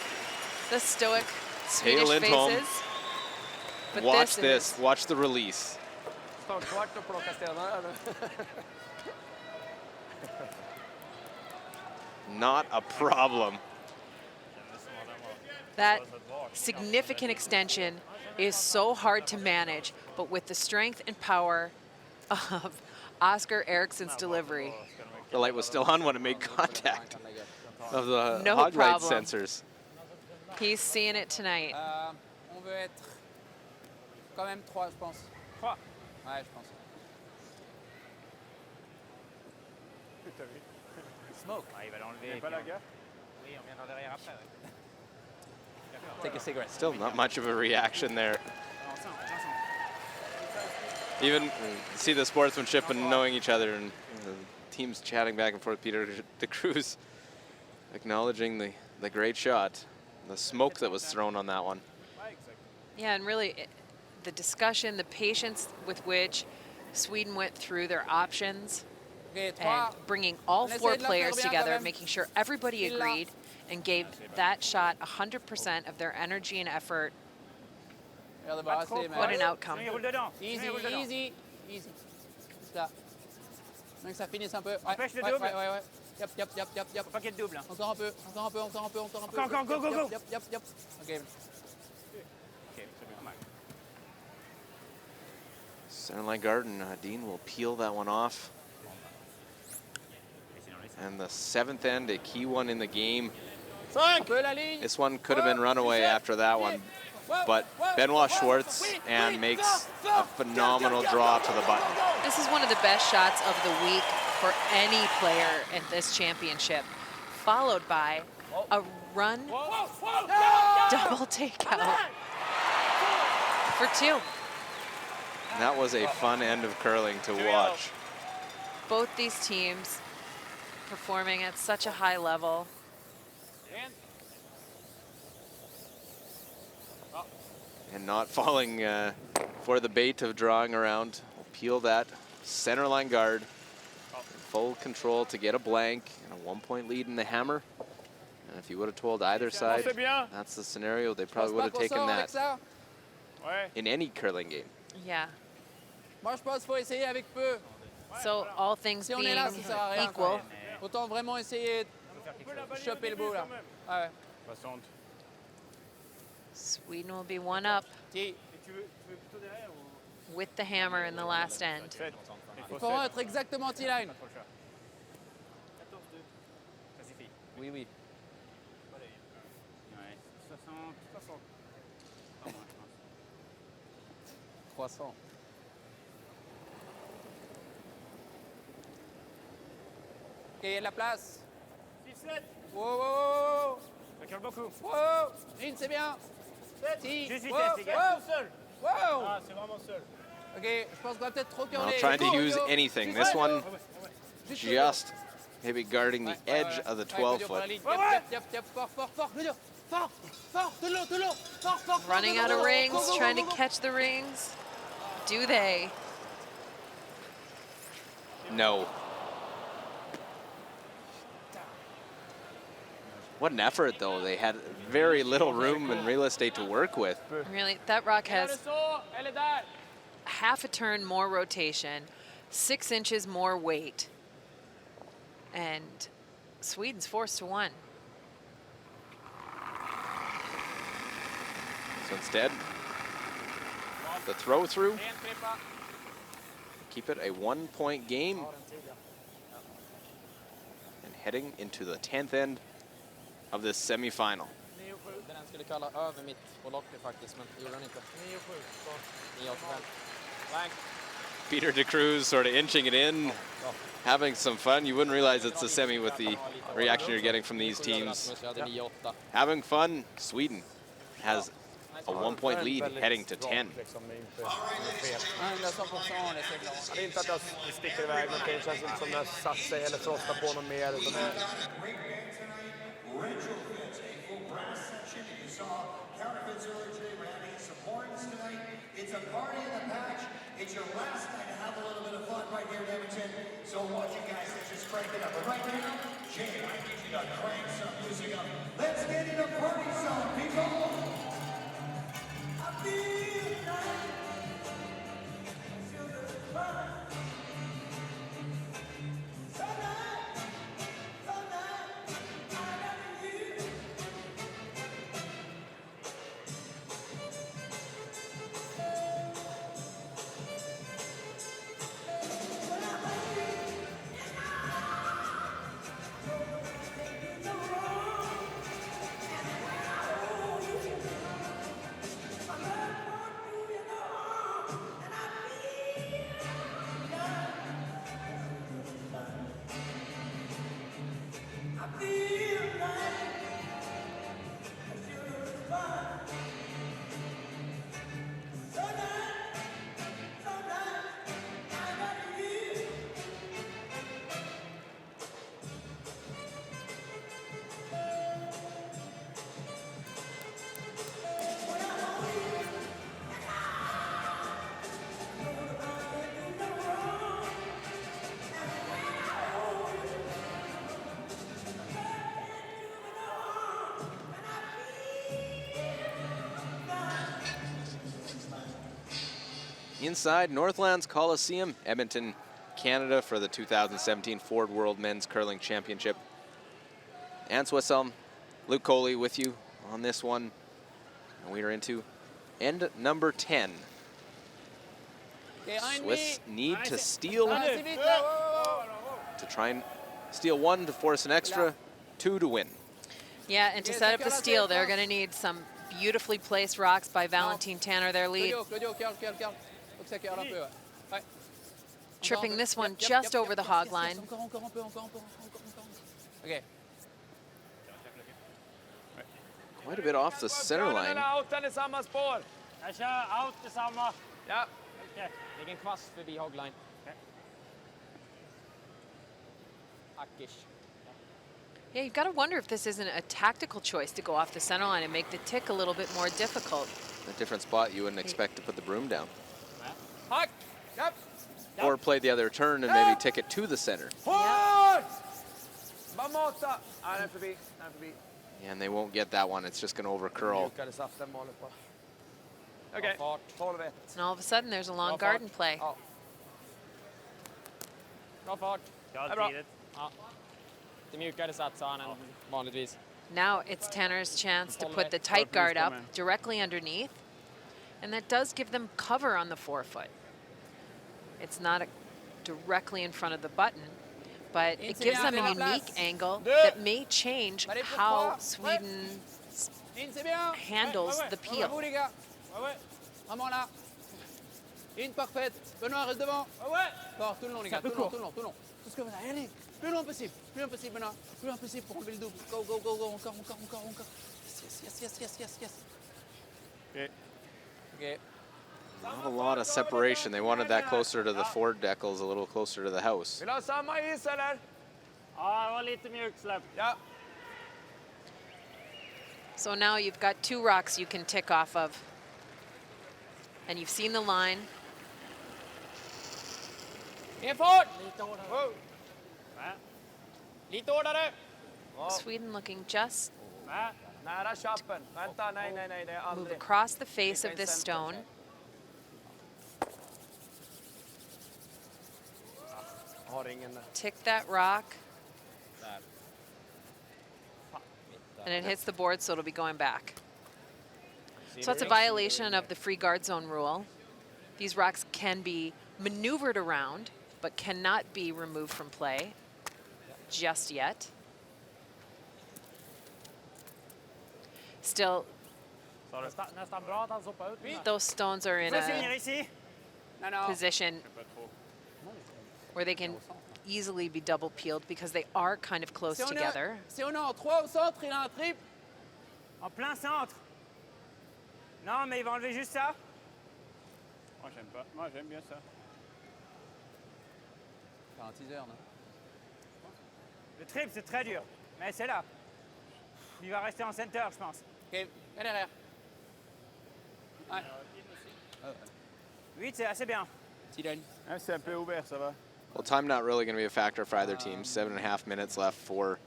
The stoic Hail Swedish Lindholm. faces. But Watch this this. is Watch the release. Står kvart och plockar stenar. Not a problem. that significant extension is so hard to manage, but with the strength and power of Oscar Eriksson's delivery. The light was still on when it made contact of the No hog light problem. sensors. He's seeing it tonight. On veut être quand même 3, je pense. 3. Ouais, je pense. Smoke. Il va l'enlever. Pas la gaffe. Oui, on viendra derrière après. Take a cigarette. Still not much of a reaction there. Even see the sportsmanship and knowing each other, and the teams chatting back and forth. Peter de Cruz acknowledging the great shot, the smoke that was thrown on that one. Yeah, and really the discussion, the patience with which Sweden went through their options Okay, and 3. bringing all On essaie four de la players faire bien together, quand même. making sure everybody agreed and gave that shot 100% of their energy and effort. Regarde barrasser, What an mais outcome. Il roule dedans. easy, Il roule dedans. easy, easy. Là. Donc ça finisse un peu. Ouais, Empêche le ouais, double. ouais. Yep, yep, yep, yep, yep. Faut pas qu'il y ait de double. Hein. Encore un peu, encore un peu, encore un peu, encore un peu. Encore, go, go, go. Yep, yep, yep. Ok. Ok, c'est bien. Pas mal. Centerline Garden, Dean will peel that one off. And the seventh end, a key one in the game. Un peu la ligne. This one could have been runaway after that one. but Benoit Schwartz and makes a phenomenal draw to the button. This is one of the best shots of the week for any player at this championship, followed by a run double takeout for 2. That was a fun end of curling to watch. Both these teams performing at such a high level. And not falling for the bait of drawing around. We'll peel that center line guard. Full control to get a blank and a 1-point lead in the hammer. And if you would have told either side that's the scenario, they probably would have taken that in any curling game. Yeah. Moi, je pense qu'il faut essayer avec peu. So all things Si on being est là, ça sert à rien. equal, Autant vraiment essayer de choper le bout là. Ouais. Sweden will be 1 up with the hammer in the last end. Il faut être exactement T-line. Oui, oui. Croissant. Ok, il y a de la place. 6-7. Wow, wow, wow. Recule beaucoup. Wow. Une, c'est bien. 10. Juste Wow, vitesse, les gars. wow. Tout seul. Wow. Ah, c'est vraiment seul. Ok, je pense qu'on va peut-être trop Not curler. trying to Go, use go. anything. This one Juste just maybe guarding the edge of the 12 foot. Fort, fort, fort, le dur. Fort, fort, de l'eau, fort, fort. Running out of rings, trying to catch the rings. Do they? No. What an effort, though. They had very little room and real estate to work with. Really, that rock has half a turn more rotation, 6 inches more weight, and Sweden's forced to 1. So instead, the throw through, keep it a 1-point game, and heading into the 10th end of this semifinal. Den skulle kalla över mitt på locket faktiskt, men gjorde den inte. 9-5. Peter DeCruz sort of inching it in, having some fun. You wouldn't realize it's a semi with the reaction you're getting from these teams. Having fun. Sweden has a 1-point lead heading to 10. Det är inte att jag sticker iväg någonting. Det känns inte som det har satt sig eller frostar på något mer. Utan det... Retrofit, a full brass section. You saw counterfeits earlier today. We're having some horns tonight. It's a party in the patch. It's your last night to have a little bit of fun right here in Edmonton. So watch you guys, let's just crank it up. But right now, Jay, I need you to crank some music up. Let's get in a party song, people. I feel like Inside Northlands Coliseum, Edmonton, Canada, for the 2017 Ford World Men's Curling Championship. And Swisshelm, Luke Coley with you on this one. And we are into end number 10. Swiss need to steal to try and steal 1 to force an extra, 2 to win. Yeah, and to set up the steal, they're going to need some Beautifully placed rocks by Valentine Tanner, their lead. Claudio, curl. Faut que ça curle un peu, ouais. Ouais. Tripping this one Yep, just yep, over yep, the yes, hog yes, line. Encore un peu. OK. Quite a bit off the center line. Outen i samma spår. Jag kör out i samma. Ja. Okej. Ligger en kvast förbi hogline. Okej. Hackish. Yeah, you've got to wonder if this isn't a tactical choice to go off the center line and make the tick a little bit more difficult. A different spot, you wouldn't expect to put the broom down. Hack. Japp. Or play the other turn and maybe tick it to the center. Hårt! Bara mata. Ja, den är förbi. Yeah, and they won't get that one. It's just going to overcurl. Mjukare saft än vanligt bara. Okej, 12-1. And all of a sudden, there's a long garden play. Ja. Bra fart. Kör bra. tidigt. Ja. Lite mjukare sats har han än vanligtvis. Now it's Tanner's chance to put the tight guard up directly underneath. And that does give them cover on the forefoot. It's not directly in front of the button, but it gives them a unique angle that may change how Sweden In, c'est bien. handles the Bravo, peel. les gars. Vraiment là. In, parfaite. Benoît, reste devant. Fort, tout le long, les gars. Tout le long. Tout ce que vous avez. Allez, plus loin possible, Benoît. Plus loin possible pour enlever le double. Go. Encore. Yes. OK. Not a lot of separation. They wanted that closer to the Ford decals, a little closer to the house. Vill du ha samma is eller? Ja, det var lite mjukt släpp. Ja. So now you've got 2 rocks you can tick off of. And you've seen the line. En fart! Wow. Lite hårdare. Sweden looking just Nära chappen. Vänta, nej, det är move aldrig. across the face of this stone. Har ingen där. Tick that rock. Där. And it hits the board, so it'll be going back. So that's a violation of the free guard zone rule. These rocks can be maneuvered around, but cannot be removed from play just yet. Still, Nästan bra att han soppar ut den där. those stones are in Plus a ingen ici. Non. position where they can easily be double peeled because they are kind of close together. Si on est en 3 au centre, il a un triple. En plein centre. Non, mais il va enlever juste ça. Moi, j'aime pas. Moi, j'aime bien ça. Faire un teaser, non? Le triple, c'est très dur. Mais c'est là. Il va rester en center, je pense. OK, viens derrière. Ouais. 8, c'est assez bien. Petit line. Hein, c'est un peu ouvert, ça va. Well, time not really going to be a factor for either team. 7.5 minutes left for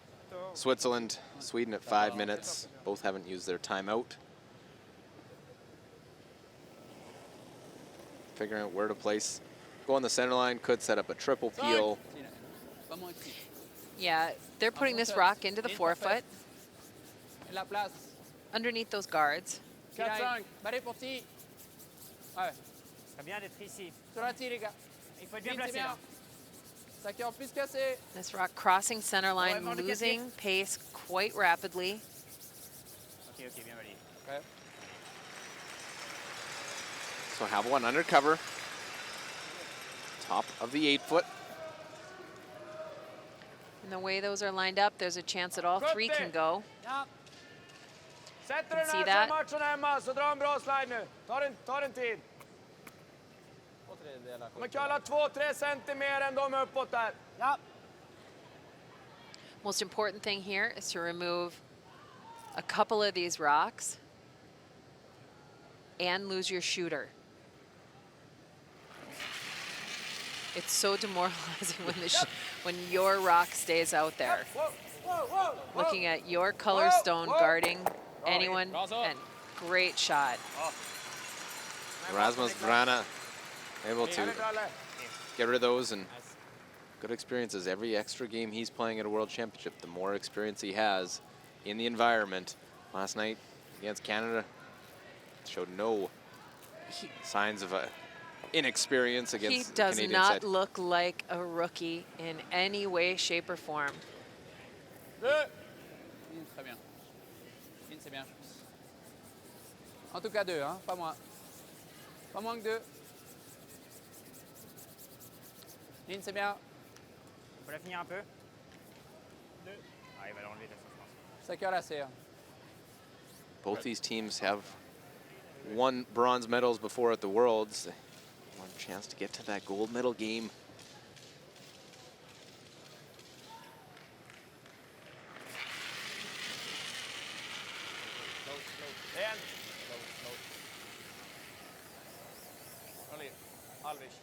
Switzerland. Sweden at 5 minutes. Both haven't used their timeout. Figuring out where to place. Go on the center line, could set up a triple peel. Pas moins que 6. Yeah, they're putting this rock into the forefoot Et la place. underneath those guards. 4-5. Balai pour T. Ouais. C'est bien d'être ici. Sur la T, les gars. Il faut être bien Vite, c'est placé. bien. Là. Ça qui est en plus cassé. This rock crossing center line, vraiment le losing pace quite rapidly. Ok, bien validé. Okay. So have one under cover. Top of the 8-foot. And the way those are lined up, there's a chance that all 3 can go. Sätter See den that? här som matchen hemma så dra en bra slide nu. Ta den tid. Kommer kalla 2-3 centi mer än de uppåt där. Ja. Most important thing here is to remove a couple of these rocks and lose your shooter. It's so demoralizing when your rock stays out there. Looking at your color stone guarding anyone, and great shot. Rasmus Vrana able to get rid of those, and good experiences. Every extra game he's playing at a World Championship, the more experience he has in the environment. Last night against Canada, showed no signs of inexperience against He the does Canadian not side. look like a rookie in any way, shape, or form. In, très bien. In, c'est bien. En tout cas 2, hein, pas moins. Pas moins que 2. Lynn, c'est bien. On peut la finir un peu. 2. Ah, il va l'enlever, de toute façon, je pense. Ça cœur lacé. Hein. Both these teams have won bronze medals before at the Worlds. They want a chance to get to that gold medal game. En. Oli, Alvis.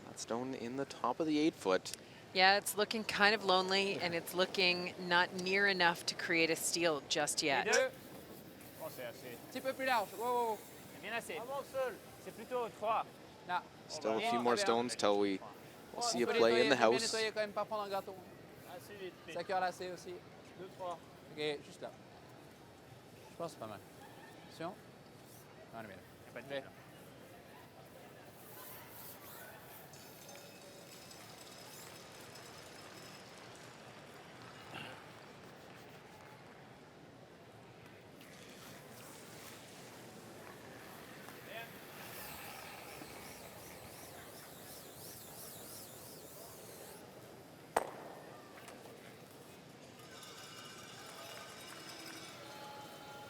That stone in the top of the 8-foot. Yeah, it's looking kind of lonely, and it's looking not near enough to create a steal just yet. 2. Oh, c'est assez. Un petit peu plus large. Wow, wow, wow. C'est bien assez. C'est plutôt 3. Là. Still a few more stones till we will see a On peut play in the nettoyer, house. nettoyer quand même, pas prendre un gâteau. Assez vite. Ça cœur lacé aussi. 2, 3. Ok, juste là. Je pense que c'est pas mal. Attention. On est bien. Il n'y a pas de Ok. vide, là.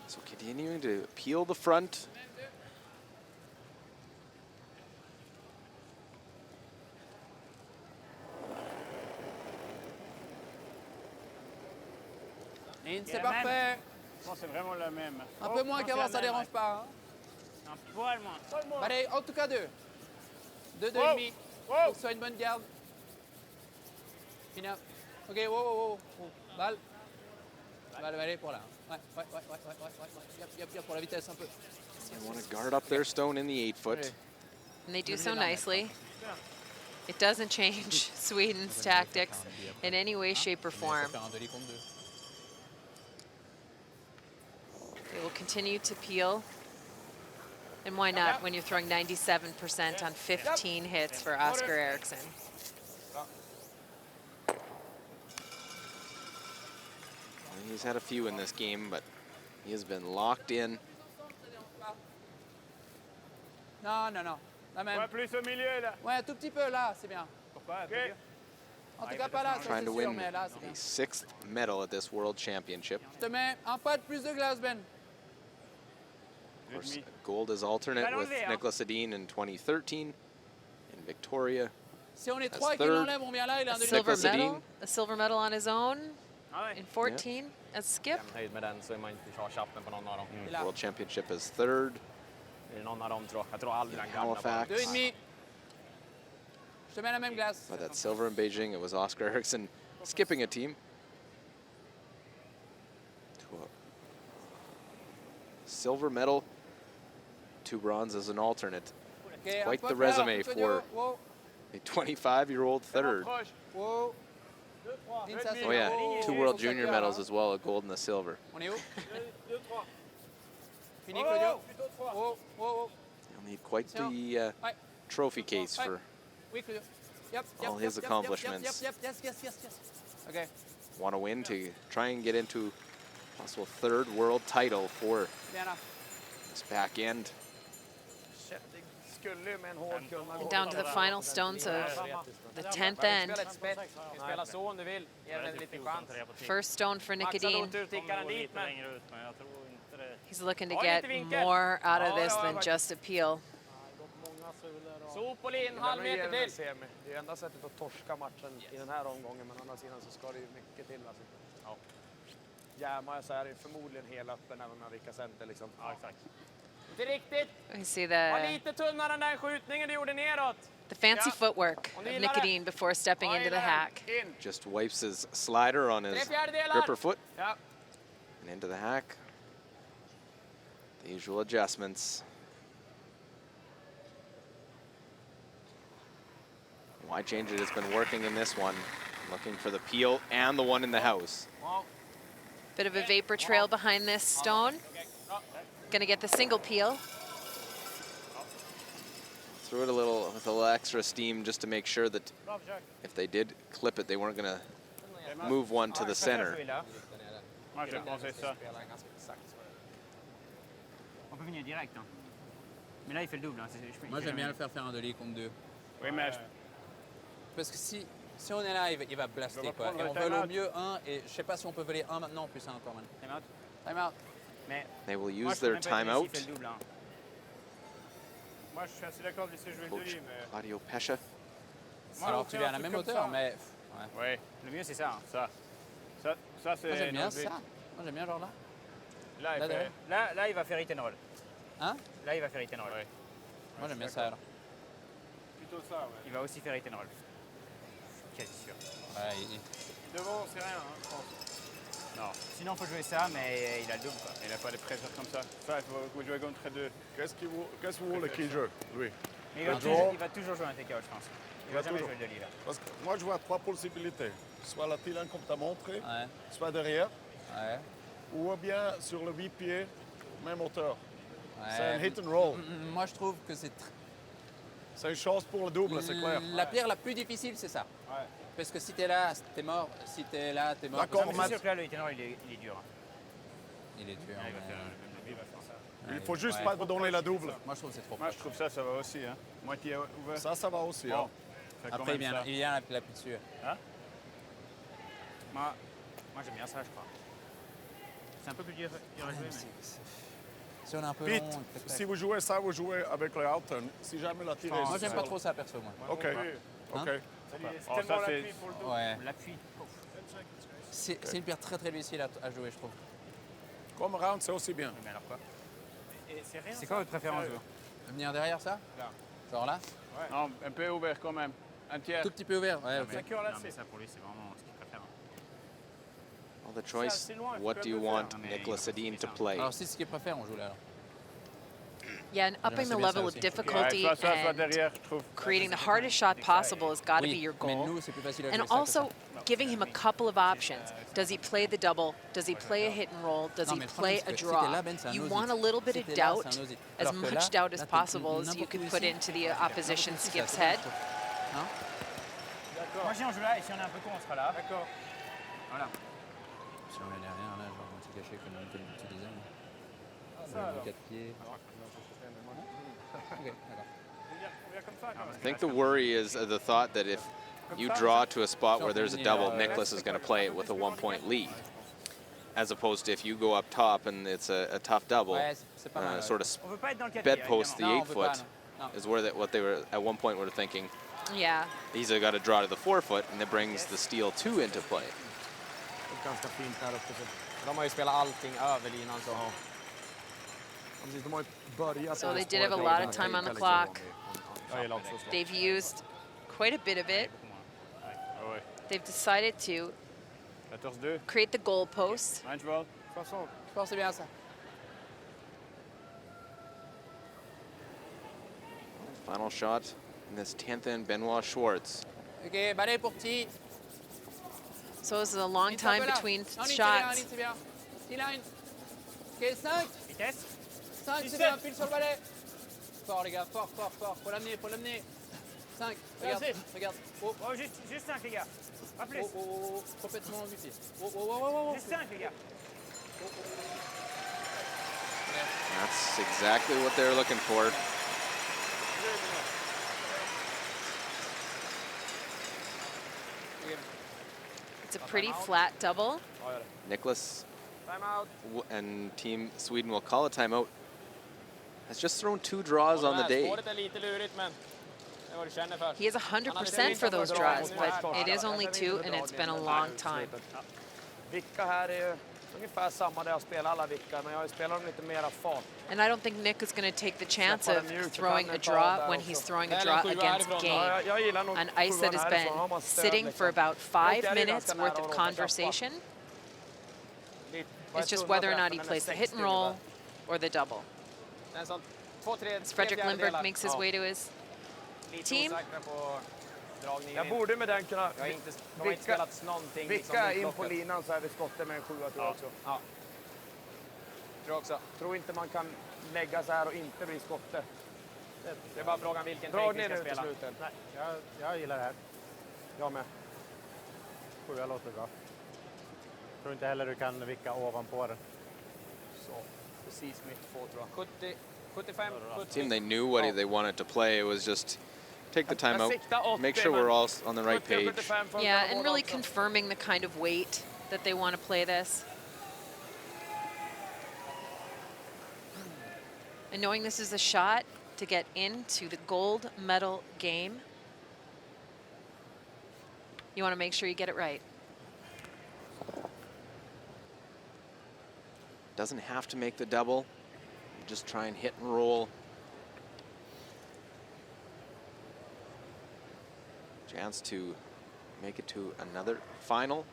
So continuing to peel the front. Lynn, C'est c'est la parfait. Je pense que c'est vraiment la même. Un peu moins qu'avant, ça dérange pas. Hein. Un poil moins. Allez, en tout cas 2. 2, 2 Wow. et demi. Faut que ce soit une bonne garde. Fini. Ok, wow, wow, wow. Balle. Balle, allez pour là. Ouais. Yep, pour la vitesse un peu. They want to guard up their stone in the 8-foot. And they do so nicely. It doesn't change Sweden's tactics in any way, shape, or form. Faire un demi contre 2. They will continue to peel. And why not when you're throwing 97% on 15 hits for Oscar Eriksson? He's had a few in this game, but he has been locked in. Non, non, non. La même. Ouais, plus au milieu, là. Ouais, un tout petit peu là, c'est bien. Pourquoi? Ok. En tout cas, pas là, ça Trying c'est to sûr, win mais là, c'est bien. a 6th medal at this World Championship. Je te mets un pas de plus de glace, Ben. Of course, gold is alternate with Nicholas Edin in 2013 in Victoria. Si on est That's 3 et qu'il third. l'enlève, on vient là, il a un A demi. silver Nicholas Edin. medal, a silver medal on his own Ah ouais. in 14 as skip. Höjd med den så är man inte har chappen på någon av dem. Et là. World Championship is 3rd. Det är någon av dem tror jag. Jag tror aldrig den gamla. Halifax. 2 et demi. Je te mets la même glace. But that silver in Beijing, it was Oscar Eriksson skipping a team. To a silver medal, 2 bronze as an alternate. Okay, Quite un the peu plus resume large, for Wow, a 25-year-old third. wow. Lynn, ça, c'est Oh yeah, wow. 2 world Pour sa junior cœur, medals hein. as well, a gold and a silver. On est où? Fini, Claudio. Wow, wow. You'll need quite the Ouais. trophy case Ouais. for Oui, Claudio. Yep, all his accomplishments. Yep. Yes. Okay. Want to win to try and get into possible 3rd world title for Bien là. this back end. Kätting skulle med en hård kunna gå. And down to the final stones of the 10th end. Spela ett spett. Du kan spela så om du vill. Ge den en liten chans. First stone for Nick Maxa Edin. låter ut tickaren Går dit, lite men längre ut, men jag tror inte det. He's looking to Ja, get lite vinkel. more out of Ja, this ja, than verkligen. just a peel. Sop och Linn, halv meter till. Det är enda sättet att torska matchen i den här omgången, men å andra sidan så ska det ju mycket till. Alltså. Ja. Jämar jag så är det förmodligen hela öppen även med vilka center liksom. Ja, exakt. Inte riktigt. We see Var the lite tunnare den där skjutningen du gjorde neråt. fancy Ja. footwork Om of du Nick gillar det. Edin before stepping into the hack. In. Just wipes his slider on his 3/4. gripper foot Ja. and into the hack. The usual adjustments. Why change it? It's been working in this one. Looking for the peel and the one in the house. Bit of a vapor trail behind this stone. Gonna get the single peel. threw it a little with a little extra steam just to make sure that if they did clip it, they weren't going to move one to the center. Moi, je pensais ça. On peut venir direct. Hein. Mais là, il fait le double. Hein. Moi, j'aime bien le faire un demi contre 2. Oui, mais Parce que si on est là, il va blaster. Quoi. Et on vole au mieux 1. Et je sais pas si on peut voler 1 maintenant, plus 1 encore maintenant. time out. Time out. Mais They will moi, use je peux their même pas timeout. aimer s'il fait le double. Hein. Moi, je suis assez d'accord de laisser jouer le Coach demi, mais... Claudio Pescia. Alors tu viens à la même hauteur, mais... Oui, le mieux c'est ça. Hein. Ça c'est. Moi j'aime bien notre but. ça. Moi j'aime bien genre là. Là, il va faire hit and roll. Hein? Là, il va faire hit and roll. Ouais. Moi j'aime bien ça alors. Plutôt ça, ouais. Il va aussi faire hit and roll. Quasi sûr. Ouais, Devant, c'est rien, hein, je pense. Non. Sinon, il faut jouer ça, mais il a le double. Quoi. Il n'a pas de pressure comme ça. Ça, il faut jouer contre 2. Qu'est-ce que vous voulez qu'il joue, lui? Mais il va toujours jouer un take-out, je pense. Il va jamais jouer le deli, là. Parce que moi, je vois 3 possibilités. Soit la T-line comme tu as montré, ouais. soit derrière, Ouais. ou bien sur le 8 pieds, même hauteur. Ouais. C'est un hit and roll. Moi je trouve que c'est... C'est une chance pour le double, c'est clair. La pierre la plus difficile, c'est ça. Ouais. Parce que si t'es là, t'es mort. Si t'es là, t'es mort. D'accord, Non, mais c'est sûr que là, le hit and roll, il est dur. Hein. Il est dur. Il va mais- faire le même demi, il va faire ça. Il faut juste Ouais. pas vous donner la double. Moi je trouve que c'est trop Moi, proche. je trouve ça, ça va aussi. Hein. Moitié ouvert. Ça va aussi. Bon. Hein. Fait quand Après il même vient, ça. il vient la plus dessus. Moi, j'aime bien ça, je crois. C'est un peu plus dur à jouer, mais... Si on est un peu Vite, long, tac, tac. si vous jouez ça, vous jouez avec le out-turn. Si jamais la tire Moi j'aime pas trop ça perso moi. OK. OK. C'est Oh, tellement ça, c'est- l'appui pour le dos. Ouais. L'appui. C'est une pierre très très difficile à jouer je trouve. Comme round, c'est aussi bien. Mais alors quoi? C'est rien. C'est quoi votre préférence, vous? Venir derrière ça? Là. Genre là? Non, un peu ouvert quand même. Un tiers. Tout petit peu ouvert. Ouais, Non, ok. mais, cœur, là, non, mais c'est- ça, pour lui, c'est vraiment ce qu'il préfère. Well, the choice, assez loin, il faut what quand do you même le want faire. Nicholas Sedin to play? Alors si c'est ce qu'il préfère, on joue là alors. Yeah, and upping the c'est bien level ça of aussi. difficulty Ouais, soit and derrière, je trouve. creating the hardest shot possible has got to be Oui, your mais goal. nous c'est plus facile à jouer And ça que also ça. giving him a couple of options. Does he play the double? Does he play a hit and roll? Does Non, he mais le problème, play c'est a que si t'es draw? là, Ben, c'est un You nosy. want a little bit Si of t'es là, doubt, c'est un nosy. as Alors que much là, doubt as là, t'es possible as you n'importe can où put ici. into the opposition N'importe où ici, skip's ça, c'est head. bon, je trouve. Hein? Moi, si on joue là, et si on est un peu con, on sera là. D'accord. Voilà. Si on est derrière là, genre on s'est caché comme tu disais. Ça, alors. 4 pieds. Ok, d'accord. On vient comme ça, quand même. I think the worry is the thought that if you draw to a spot where there's a double, Nicholas is going to play it with a 1-point lead. As opposed to if you go up top and it's a tough double, Ouais, c'est pas mal. ouais. sort of On veut pas être dans le 4 pieds, bedpost the évidemment. Non, on peut pas, 8-foot non. Non. is what they were at one point were thinking. Yeah. He's got to draw to the 4-foot, and that brings the steel 2 into play. Ganska fint här uppe. De har ju spelat allting över linan så. De har ju börjat... So they did have a lot of time on the clock. Jag gillar också att slå. They've used quite a bit of it. Ah ouais. They've decided to 14-2. create the goalpost. Range ball. 60. Je pense que c'est bien ça. Final shot in this 10th in, Benoit Schwartz. Ok, balai pour T. So this is a long Vite, un time peu là. between Non, ligne, c'est bien, shots. ligne, c'est bien. T-line. Ok, 5. Vitesse. 5, c'est bien, pile sur le balai. Fort les gars, fort, fort, fort. Faut l'amener, faut l'amener. 5. Regarde, Vas-y. regarde. Oh, Oh, juste 5, les gars. Pas plus. oh, oh, oh, oh. Complètement buté. Oh, oh, oh, oh, oh. Juste 5, les gars. That's exactly what they're looking for. It's a pretty flat double. Nicholas Time out. and Team Sweden will call a timeout. Has just thrown 2 draws on the day. Spåret är lite lurigt, men det är vad du känner för. He has 100% for those draws, but it is only 2, and it's been a long time. Vicka här är ju ungefär samma där jag spelar alla vickar, men jag spelar dem lite mera fart. And I don't think Nick is going to take the chance of throwing a draw when he's throwing a draw against game. Jag gillar nog On ice that has sjuan been härifrån, har man stöd sitting for liksom. about 5 minutes worth of conversation. It's just whether or not he plays the hit and roll or the double. En sån 2-3 As Fredrik Lindberg makes his way to his team. Jag borde med den kunna... Jag har inte Vicka- spelat någonting. Vicka in på linan så är vi skottet med en 7 tror jag också. Ja. Tror också. Tror inte man kan lägga så här och inte bli skottet. Det är bara frågan vilken Dra take vi ner ska nu till spela. slutet. Nej, jag gillar det här. Jag med. 7 låter bra. Tror inte heller du kan vicka ovanpå den. Så, precis mitt få tror jag. 70, 75, 70. Team, they knew what they wanted to play. It was just take the time out, make sure we're all on the right page. Yeah, and really confirming the kind of weight that they want to play this. And knowing this is a shot to get into the gold medal game, you want to make sure you get it right. Doesn't have to make the double. Just try and hit and roll. Chance to make it to another final.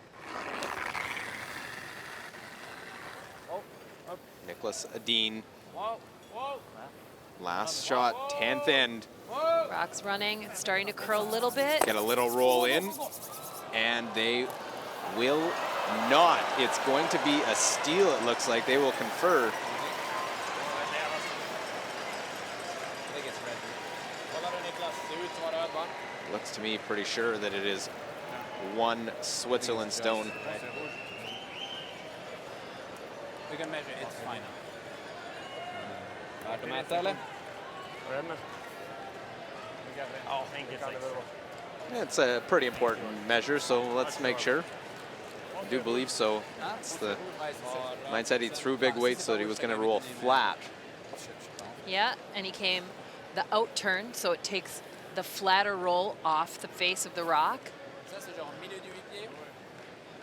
Nicholas Adine. Last shot, 10th end. Rock's running, it's starting to curl a little bit. Get a little roll in, and they will not. It's going to be a steal, it looks like. They will confer. Looks to me pretty sure that it is one Switzerland stone. We can measure, it's fine. Värt att mäta eller? It's a pretty important measure, so let's make sure. I do believe so. It's the mindset he threw big weights so that he was going to roll flat. Yeah, and he came the out turn, so it takes the flatter roll off the face of the rock.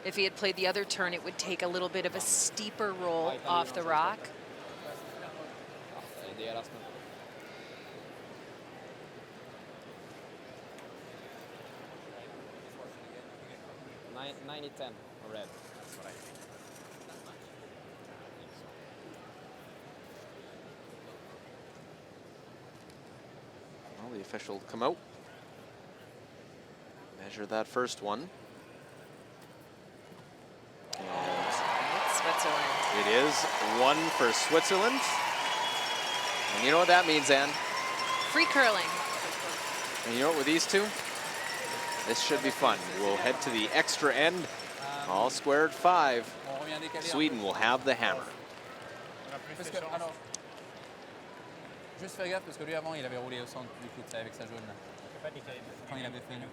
If he had played the other turn, it would take a little bit of a steeper roll off the rock. Det är deras nu. 90-10 on red. That's what I think. Well, the official will come out. Measure that first one. And It's Switzerland. it is one for Switzerland. And you know what that means, Anne? Free curling. And you know what, with these two? This should be fun. We'll head to the extra end. All squared 5. Sweden will have the hammer. Parce que, alors, juste faire gaffe parce que lui avant il avait roulé au centre du coup avec sa jaune là. Quand il avait fait une...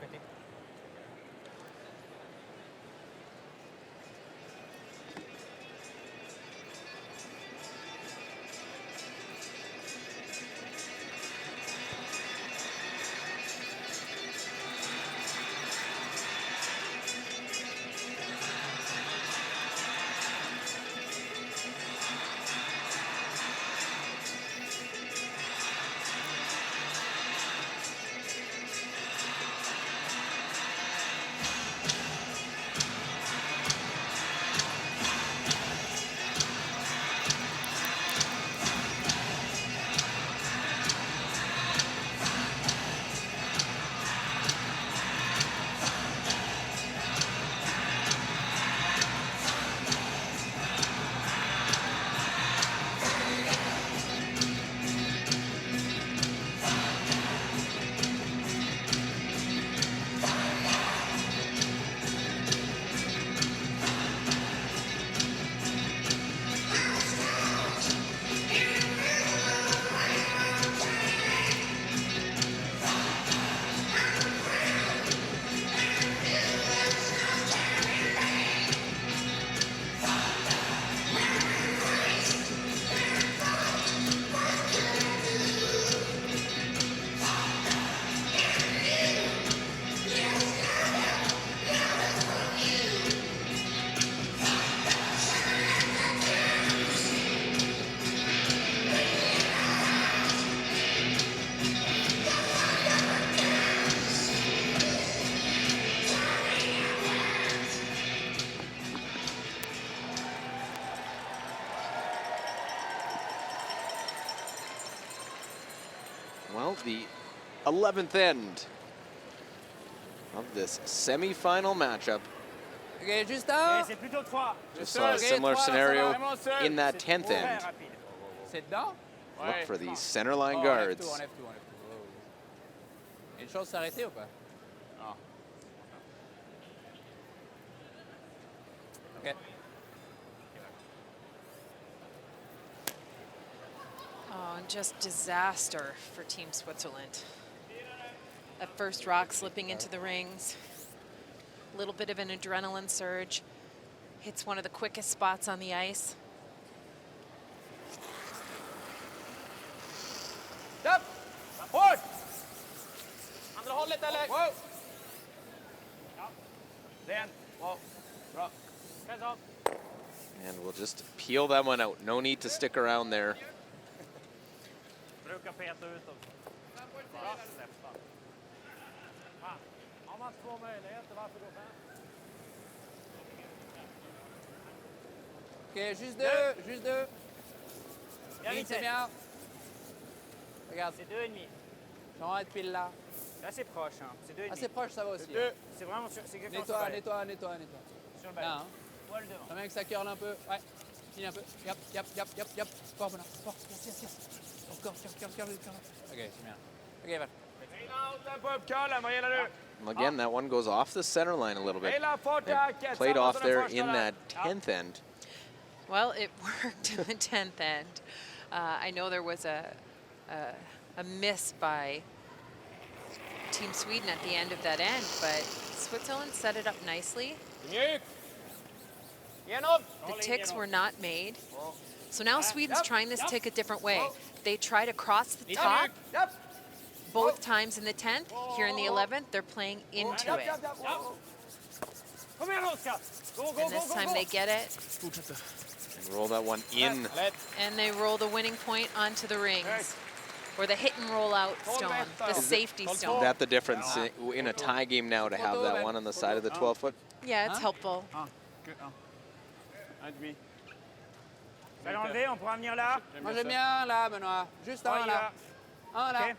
Well, the 11th end of this semi-final matchup. Okay, Justin. C'est plutôt 3. Just saw a similar scenario in that 10th end. C'est dedans? Look for the center line Oh, guards. on F2, on F2, on F2. Une chance de s'arrêter ou pas? Non. OK. Oh, and just disaster for Team Switzerland. That first rock slipping into the rings. A little bit of an adrenaline surge. Hits one of the quickest spots on the ice. Upp! Hårt! Andra hållet eller? Wow! Rent. Wow. Bra. Hands off. And we'll just peel that one out. No need to stick around there. Brukar peta ut dem. Bra. Släppa. Har man 2 möjligheter, varför gå 5? OK, juste deux, juste deux. Viens Une, vite. c'est bien. Regarde, C'est 2,5. j'en être pile là. C'est assez proche, hein. C'est 2,5. Assez proche, ça va aussi. Deux. C'est vraiment sur, c'est exactement Nettoie, sur le balai. nettoie, nettoie, nettoie. Sur le Là, balai. hein. Poil devant. J'aimerais que ça curle un peu. Ouais. Finis un peu. Yap, yap, yap, yap, yap. Fort, bonheur. Fort. Yes, yes, yes. Encore, curle. OK, c'est bien. OK, va. Tempo upp curlen, vad gillar du? Again, that one goes off the center line a little bit. Hela fortacket. Played Samma off som den there första in där. that 10th end. Well, it worked in the 10th end. I know there was a miss by Team Sweden at the end of that end, but Switzerland set it up nicely. Mjuk! Genom! The ticks were not made. So now Sweden's trying this tick a different way. They try to cross the top Japp. both times in the 10th. Here in the 11th, they're playing into it. Kom igen Oskar! Gå, gå, And this gå, time gå! they get it, And roll that one in. Lätt. and they roll the winning point onto the rings. Or the hit and roll out stone, the safety Is stone. that the difference in a tie game now to have that one on the side of the 12-foot? Yeah, it's helpful. Que un. Un et demi. Fais l'enlever, on pourra venir là. Moi, j'aime bien là, Benoît. Juste On un y là. va. Un là. Ok.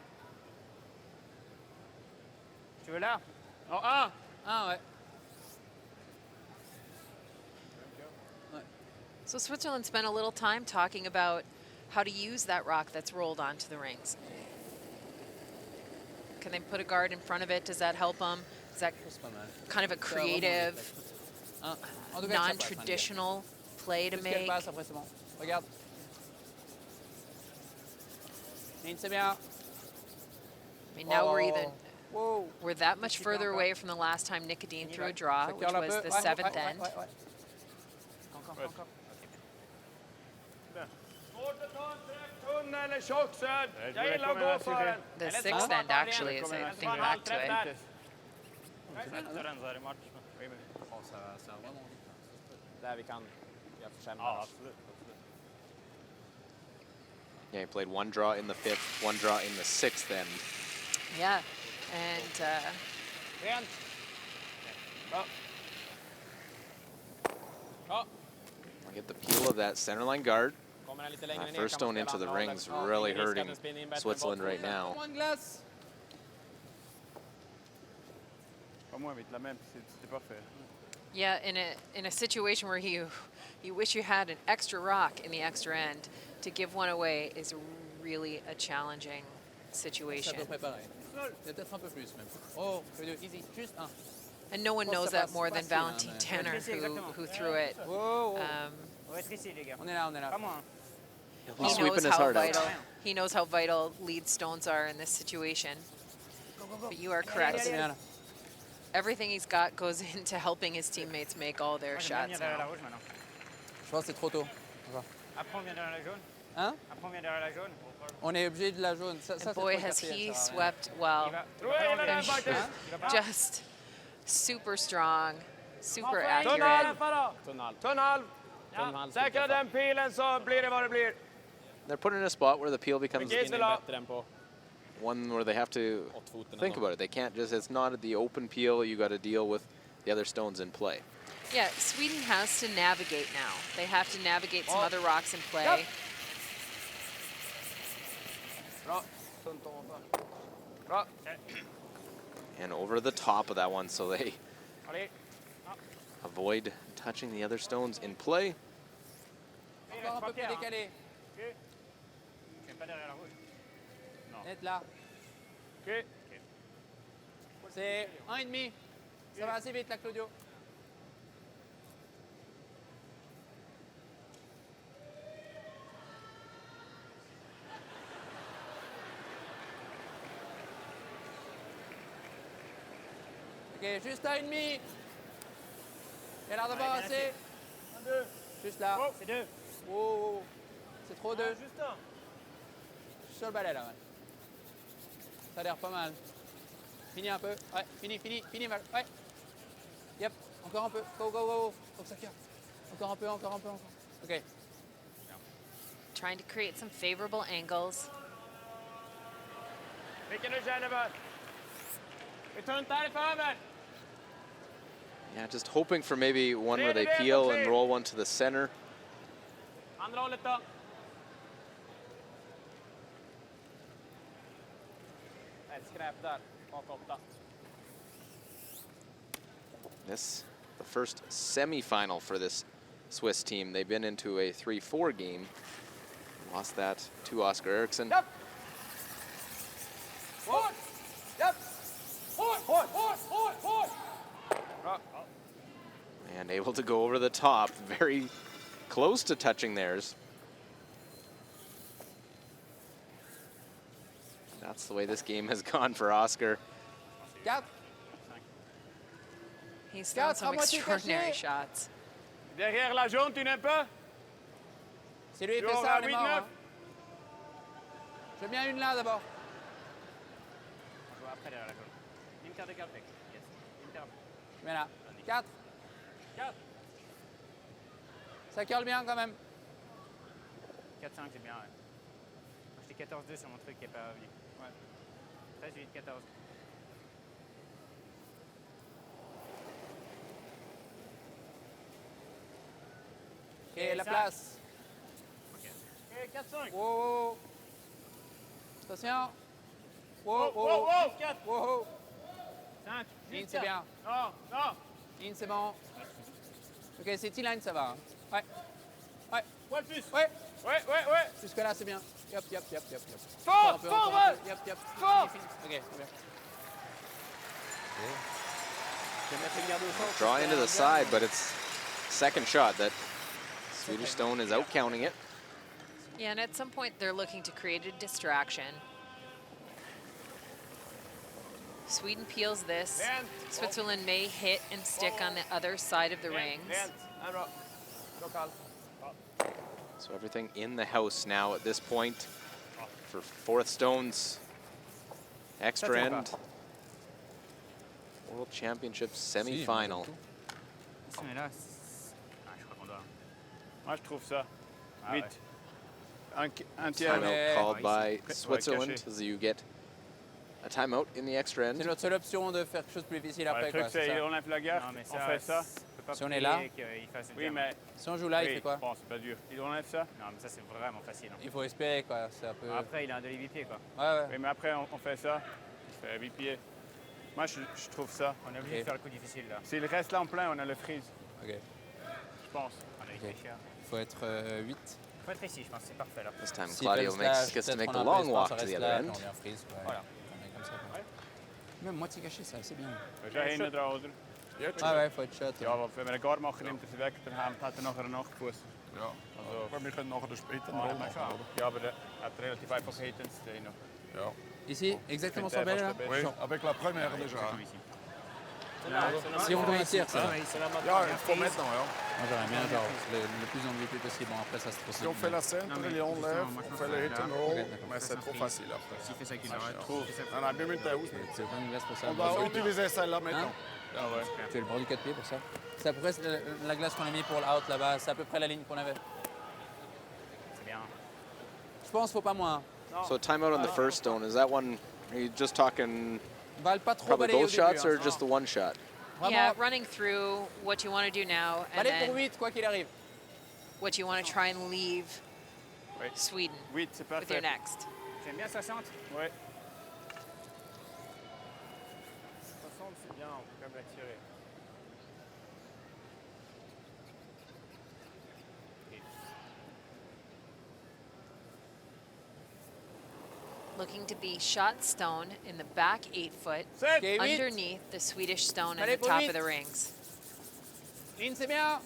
Tu veux là? Oh, un. Un, ouais. So Switzerland spent a little time talking about how to use that rock that's rolled onto the rings. Can they put a guard in front of it? Does that help them? Is that C'est pas mal. kind of a Ça va vraiment creative, vite. Un. En tout cas, que ça passe, hein, les gars. non-traditional play to Juste qu'elle make? passe, après c'est bon. Regarde. Une, c'est bien. I mean, now we're Oh. even, Wow. we're that much further away from the last time Nicodine threw a draw, Ça which curle un was peu. the Ouais, 7th ouais, end. ouais, ouais. Encore, encore. Svårt att ta en träff, tunn eller tjock söd. Jag gillar att gå för den. The Eller 6th ta end actually, as I think back to it. Bättre än så här i match. Oh, ça va vraiment vite. Där vi kan försämra Ja, oss. absolut. Yeah, he played one draw in the 5th, one draw in the 6th end. Yeah, and Rent! Bra. Ja, I get the peel of that center line guard. kommer den lite längre That ner first kan man stone into spela the andra rings hållet. really Ingen risk att hurting den spinner in bättre än Switzerland right bakfoten. now. Moins de glace. Pas moi avec la même, c'était parfait. yeah, in a situation where you wish you had an extra rock in the extra end, to give one away is really a challenging C'est à situation. peu près pareil. C'est peut-être un peu plus même. Oh, fais deux, easy. Juste un. And no one Oh, knows ça that passe more than facile, Valentin hein, mais- Tanner, C'est exactement. who threw it. Oh, oh. On va être ici, les gars. On est là, on est là. Pas moi. He's He knows sweeping his how heart vital out. he knows how vital lead stones are in this situation. But you are correct. C'est bien là. Everything he's got goes into helping his teammates make all their Moi, j'aime bien shots venir derrière la now. rouge maintenant. Je pense que c'est trop tôt. Après, on vient derrière la jaune. Hein? Après, on vient derrière la jaune. On est obligé de la jaune. Ça, And c'est boy, trop has quatrième, he ça va rien. swept Il well. va. Tror jag gillar den faktiskt. Il va pas. Just super strong, super Tunn accurate. halv då. Tunn halv. Tunn halv. Tunn halv. Säkra den pilen så blir det vad det blir. They're put in a spot where the peel becomes Okej. Spinner bättre än på one where they have to åttfoten. think about it. They can't just, it's not the open peel. You got to deal with the other stones in play. Yeah, Sweden has to navigate now. They have to navigate some other rocks in play. Yep. Bra. Tunt ovanför. Bra. And over the top of that one, so they Allez. avoid touching the other stones in play. Encore un peu plus décalé. Je viens pas derrière la rouge. Net là. Okej. C'est 1,5. Ça va assez vite, là, Claudio. Ok, juste 1,5. Il a l'air d'avoir Ouais, bien assez. 1, 2. Juste là. Oh, c'est 2. Oh, c'est trop 2. Juste 1. Je suis sur le balai là, ouais. Ça a l'air pas mal. Fini un peu. Ouais, fini, Val. Ouais. Yep, encore un peu. Go, go, go. Faut que ça cure. Encore un peu, encore. Ok. Trying to create some favorable angles. Vilken du känner bör. Vi tar inte härifrån. Yeah, just hoping for maybe one where they peel and roll one to the center. Andra hållet då. Ett skräp där. Bak 8. This, the first semi-final for this Swiss team. They've been into a 3-4 game. Lost that to Oscar Eriksson. Yep. Hårt! Yep. Hårt! And able to go over the top, very close to touching theirs. That's the way this game has gone for Oscar. Garde. He's thrown some Regarde, extraordinary caché. shots. Derrière la jaune, tu n'aimes pas? C'est lui qui Tu fait auras ça, on est 8, mort. 9. Hein. Je veux bien une là d'abord. On joue après derrière la jaune. Une carte de carte. Yes. Une carte. Mais là. 4. 4. Ça curle bien quand même. 4, 5, c'est bien, ouais. Moi, j'étais 14-2 sur mon truc qui n'est pas revenu. Ouais. 13, 8, 14. Et la place. Ok, 4, 5. Wow. Attention. Wow, Wow. wow, wow. 4. Wow. 5. In, c'est bien. Non, non. In, c'est bon. Ok, c'est T-line, ça va. Hein. Ouais. Poil plus. Ouais. Ouais. Jusque là, c'est bien. Yep. Fort, Un peu, fort, encore un Val. peu. Yep. Fort. Fini. Ok, c'est bien. Draw into the side, but it's second shot that Swedish Stone is out counting it. Yeah, and at some point they're looking to create a distraction. Sweden peels this. Rent. Switzerland may hit and stick on the other side of the rings. Rent. Här bra. Bra kall. So everything in the house now at this point for fourth Stone's extra end. World Championship semi-final. Ils sont là. Ah, je crois qu'on doit. Moi, je trouve ça. Ah, 8. ouais. Un tiers. Timeout called Ouais, by ici. Switzerland caché. as you get a timeout in the extra C'est end. notre seule option de faire quelque chose de plus difficile Ouais, après. le truc, Quoi, c'est c'est ça. on enlève la garde, Non, mais on fait ça. on peut pas Si on est là. prier qu'il fasse une Oui, terre. mais Si on joue là, il oui, fait quoi? bon, c'est pas dur. Il enlève ça. Non, mais ça, c'est vraiment facile. Hein. Il faut espérer, quoi. C'est un peu. Après, il a un demi pied quoi. Ouais. Oui, mais après, on fait ça. Il fait 8 pieds. Moi, je trouve ça. On est obligé de faire le coup difficile, là. S'il reste là en plein, on a le freeze, Ok. je pense. On a Ok. réfléchi. Il faut être 8. Il faut être ici, je pense. C'est parfait, là. This time S'il Claudio fait le slash, gets to peut-être make the prendre un peu long d'espace, walk ça to the reste other là, end. puis on vient freeze. Ouais. Voilà. On est comme ça. Quoi. Même moitié caché, ça, c'est bien. Wij hinten erachter. Ouais, faut être shot. Ja, want wenn wir eine Guard machen, nimmt er sie weg, dann hat er nachher einen Nachfuß. Ja, Also, aber wir können nachher den später ja, noch machen, oder? ja, aber der hat relativ einfach Hitten. Ja. Ici, exactement Je sur finde le c'est balai, là. pas Oui, avec la première déjà. Si on doit un tir, ça va. Ja, il faut maintenant, ja. Moi, j'aimerais bien, genre, le plus enlevé possible. Bon, après, ça se trouve. Si on fait la centre et on lève, on fait le hit and roll, mais c'est trop facile après. S'il fait ça qu'il Je arrête. trouve. On a bien mis ta housse. C'est pas une glace pour ça. On doit utiliser celle-là maintenant. Ja, ouais. Tu es le bord du 4 pieds pour ça. C'est à peu près la glace qu'on a mis pour l'out là-bas. C'est à peu près la ligne qu'on avait. C'est bien. Je pense qu'il faut pas moins. So timeout on the first Stone, is that one, are you just talking Val pas trop probably balayer au both début. shots Hein. or just the one shot? Yeah, Vraiment, running through what you want to do now and balai pour then 8, quoi qu'il arrive. what you want to try and leave Oui. Sweden 8, c'est with your parfait. next. J'aime bien 60. Oui. 60, c'est bien, on peut quand même la tirer. looking to be shot stone in the back 8 foot Okay, underneath the Swedish stone at Allez, the top vite. of the rings. Ligne, c'est bien.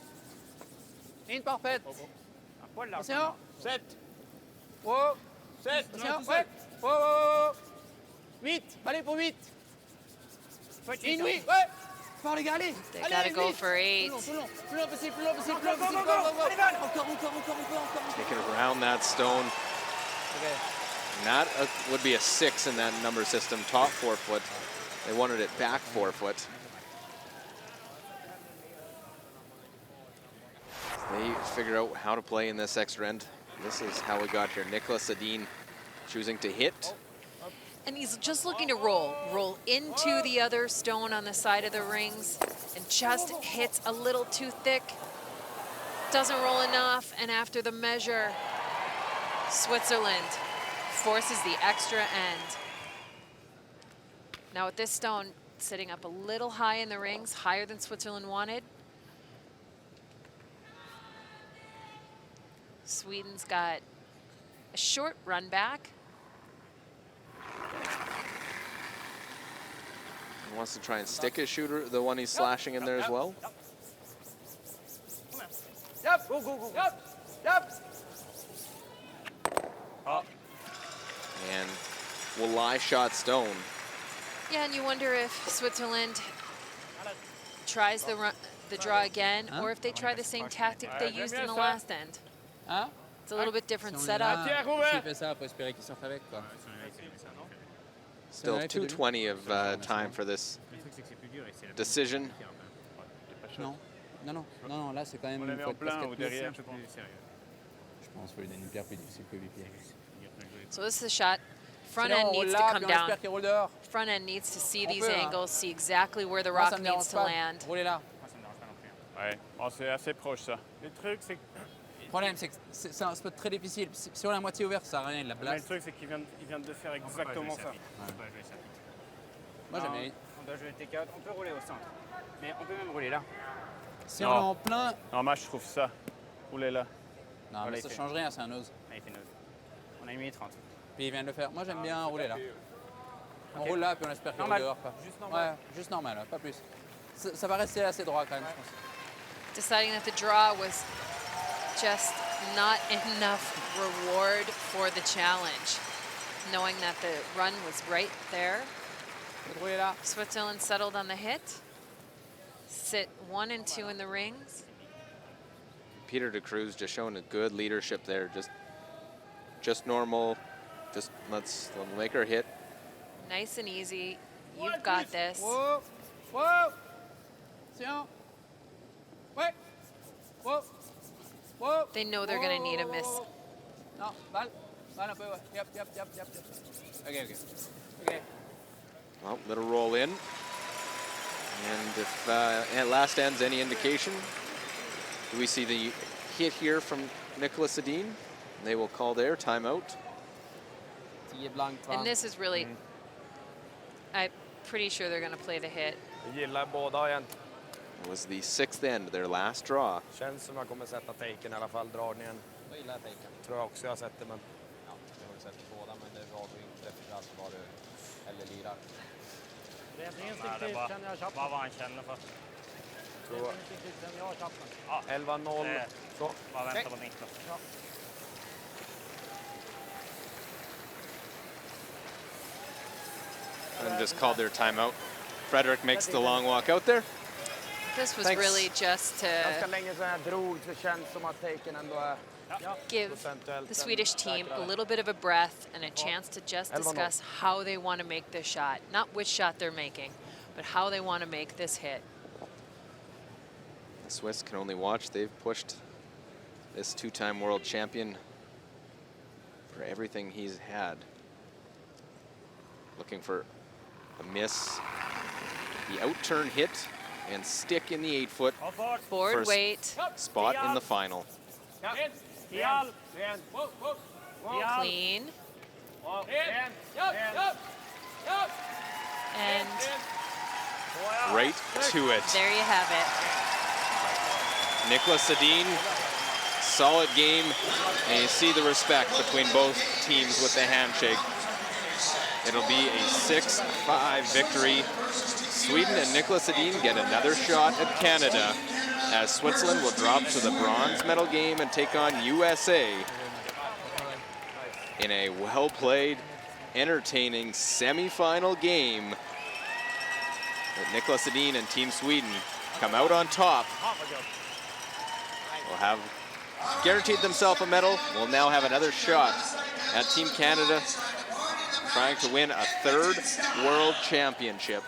Ligne parfaite. Un poil large. Attention. 7, Wow. 7, Attention. Ouais. Wow, wow, wow, wow. 8. Allez, pour 8. Ligne, oui. Ouais. Fort, les gars, allez. They Allez, gotta allez, go vite. for 8. Plus long, plus long possible, plus long possible, plus long possible. Go, go, go. Encore. Taking around that stone. Okay. And that would be a 6 in that number system, top 4 foot. They wanted it back 4 foot. They figure out how to play in this extra end. This is how we got here. Nicholas Sedin choosing to hit. And he's just looking to roll into the other stone on the side of the rings, and just hits a little too thick. Doesn't roll enough, and after the measure, Switzerland forces the extra end. Now with this stone sitting up a little high in the rings, higher than Switzerland wanted, Sweden's got a short run back. He wants to try and stick his shooter, the one he's slashing in there as well. Yep. Go, go, go. Yep. And will lie shot stone. Yeah, and you wonder if Switzerland tries the draw again, or if they try the same tactic they used in the last end. Hein? It's a little bit different Si on est setup. là, s'il fait ça, faut espérer qu'il sorte avec, quoi. Still 2:20 of time for this decision. Non, là c'est quand même On les met faut en être plein presque ou plus. derrière, Je pense qu'il faut lui donner une pierre plus difficile que 8 pieds. So this is a shot. Front Sinon, end on roule needs to là, come puis on down. espère qu'il roule dehors. Front end needs to see On these peut, hein. angles, see exactly where the Moi, ça rock me needs dérange to pas. land. Roulez là. Moi, ça me dérange pas non plus. Ouais, oh, c'est assez proche ça. Le truc, c'est que Le problème, c'est que c'est un spot très difficile. Si on est à moitié ouvert, ça sert à rien, il la mais le blast. truc, c'est qu'il vient de faire On peut pas exactement jouer ça. vite. On peut pas jouer ça vite. Moi, Non, j'aime bien. On doit jouer T4. On peut rouler au centre. Mais on peut même rouler là. Si Non. on est en plein. Non, moi je trouve ça. Roulez là. Non, Voilà, mais il ça fait. change rien, c'est un nose. Ah, il fait 9. On a une minute 30. Puis il vient de le faire. Moi, j'aime bien rouler là. On Ok. roule là, puis on espère qu'il roule Normal. dehors. Pas. Juste normal. Ouais, juste normal, pas plus. Ça va rester assez droit quand même, je pense. Deciding that the draw was just not enough reward for the challenge. Knowing that the run was right there, Faut rouler là. Switzerland settled on the hit. Sit 1 and 2 in the rings. Peter de Cruz just showing a good leadership there. Just normal. Just let's make her hit. Nice and easy. You've got this. Wow, wow. Tiens. Ouais. Wow. Wow. They know they're going to need a miss. Non, balle un peu, ouais. Yep. Okay. Well, little roll in. And if last end's any indication, do we see the hit here from Nicholas Sedin? They will call their timeout. And this is really, I'm pretty sure they're going to play the hit. Jag gillar båda igen. It was the 6th end, their last draw. Känns som jag kommer sätta taken i alla fall, dragningen. Jag gillar taken. Tror jag också jag har sett det, men... Ja, jag har väl sett båda, men det är bra att du inte framför vad du eller lirar. Rent Nej, det är instinktivt bara, känner jag bara vad han känner för. Rent instinktivt känner jag chappen. Ja, 11-0. Så. bara vänta på Niklas. Ja. And just called their timeout. Frederick makes the long walk out there. This was Thanks. really just Ganska to länge sedan jag drog, så känns som att taken ändå är... give the Swedish team a little bit of a breath and a chance to just discuss how they want to make this shot. Not which shot they're making, but how they want to make this hit. The Swiss can only watch. They've pushed this 2-time world champion for everything he's had. Looking for a miss, the out-turn hit, and stick in the 8-foot Board First. weight, spot in the final. clean, and Right to it. there you have it. Nicholas Sedin, solid game, and you see the respect between both teams with the handshake. It'll be a 6-5 victory. Sweden and Niklas Edin get another shot at Canada, as Switzerland will drop to the bronze medal game and take on USA in a well-played, entertaining semifinal game. Niklas Edin and Team Sweden come out on top. Will have guaranteed themselves a medal. Will now have another shot at Team Canada, trying to win a third world championship.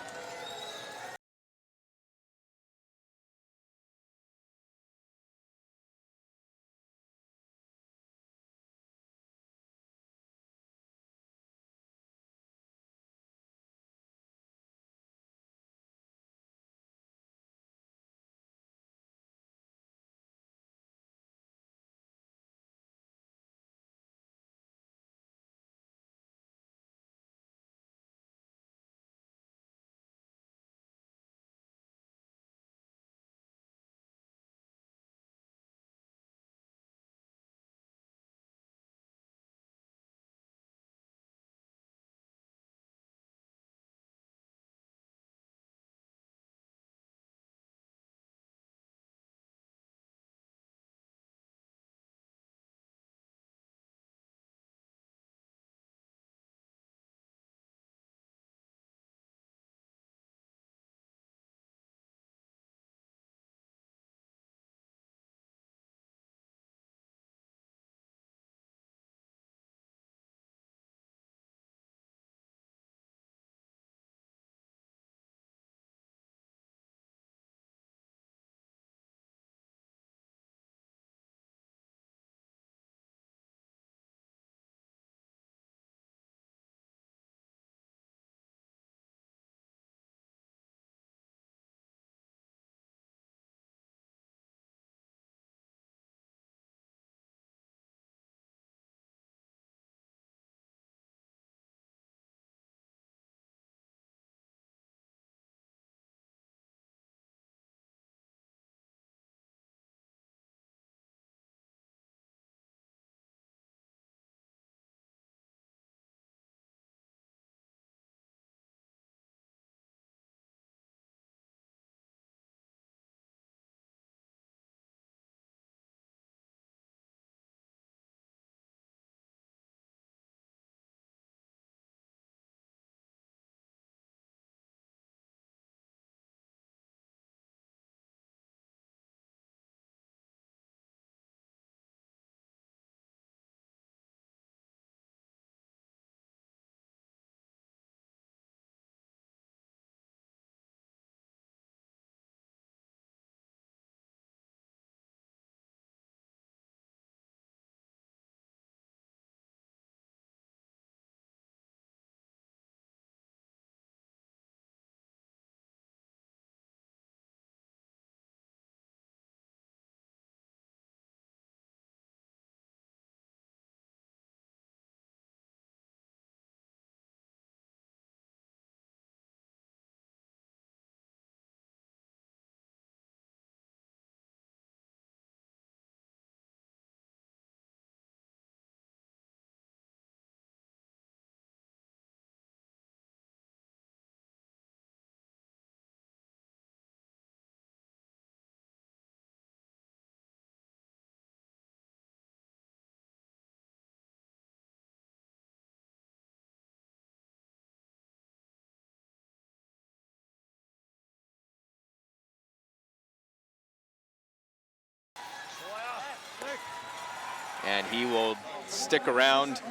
And he will stick around.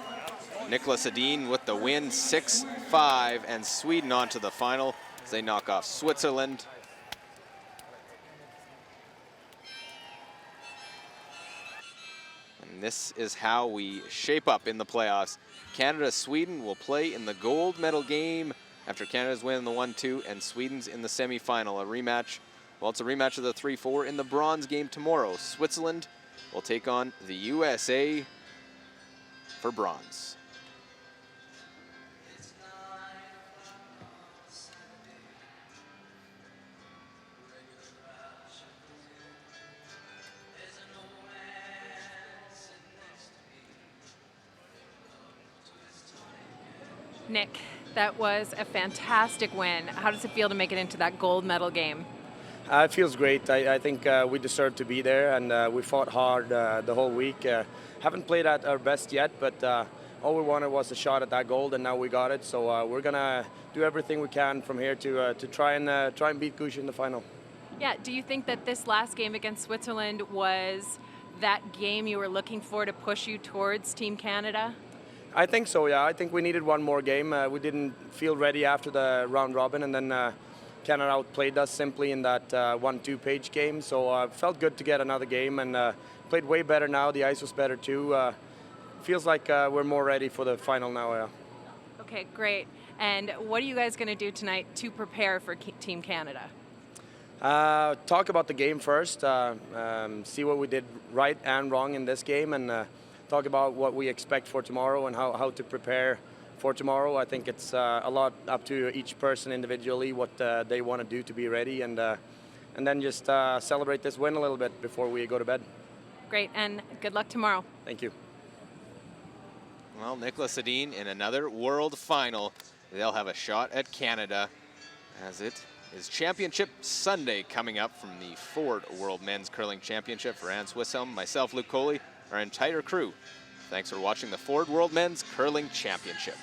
Niklas Edin with the win, 6-5, and Sweden on to the final as they knock off Switzerland. And this is how we shape up in the playoffs. Canada-Sweden will play in the gold medal game after Canada's win in the 1-2 and Sweden's in the semifinal. A rematch, well, it's a rematch of the 3-4 in the bronze game tomorrow. Switzerland will take on the USA for bronze. Nick, That was a fantastic win. How does it feel to make it into that gold medal game? It feels great. I think we deserve to be there, and we fought hard the whole week. Haven't played at our best yet, but all we wanted was a shot at that gold, and now we got it. So we're gonna do everything we can from here to try and beat Gush in the final. Yeah, do you think that this last game against Switzerland was that game you were looking for to push you towards Team Canada? I think so, yeah. I think we needed one more game. We didn't feel ready after the round robin, and then Canada outplayed us simply in that 1-2 page game. So it felt good to get another game, and played way better now. The ice was better too. Feels like we're more ready for the final now, yeah. Okay, great. And what are you guys going to do tonight to prepare for Team Canada? Talk about the game first, see what we did right and wrong in this game, and talk about what we expect for tomorrow and how to prepare for tomorrow. I think it's a lot up to each person individually what they want to do to be ready, and then just celebrate this win a little bit before we go to bed. Great, and good luck tomorrow. Thank you. Well, Nicolas Sedin in another world final. They'll have a shot at Canada as it is Championship Sunday coming up from the Ford World Men's Curling Championship. For Ann Swisshelm, myself, Luke Coley, our entire crew. Thanks for watching the Ford World Men's Curling Championship.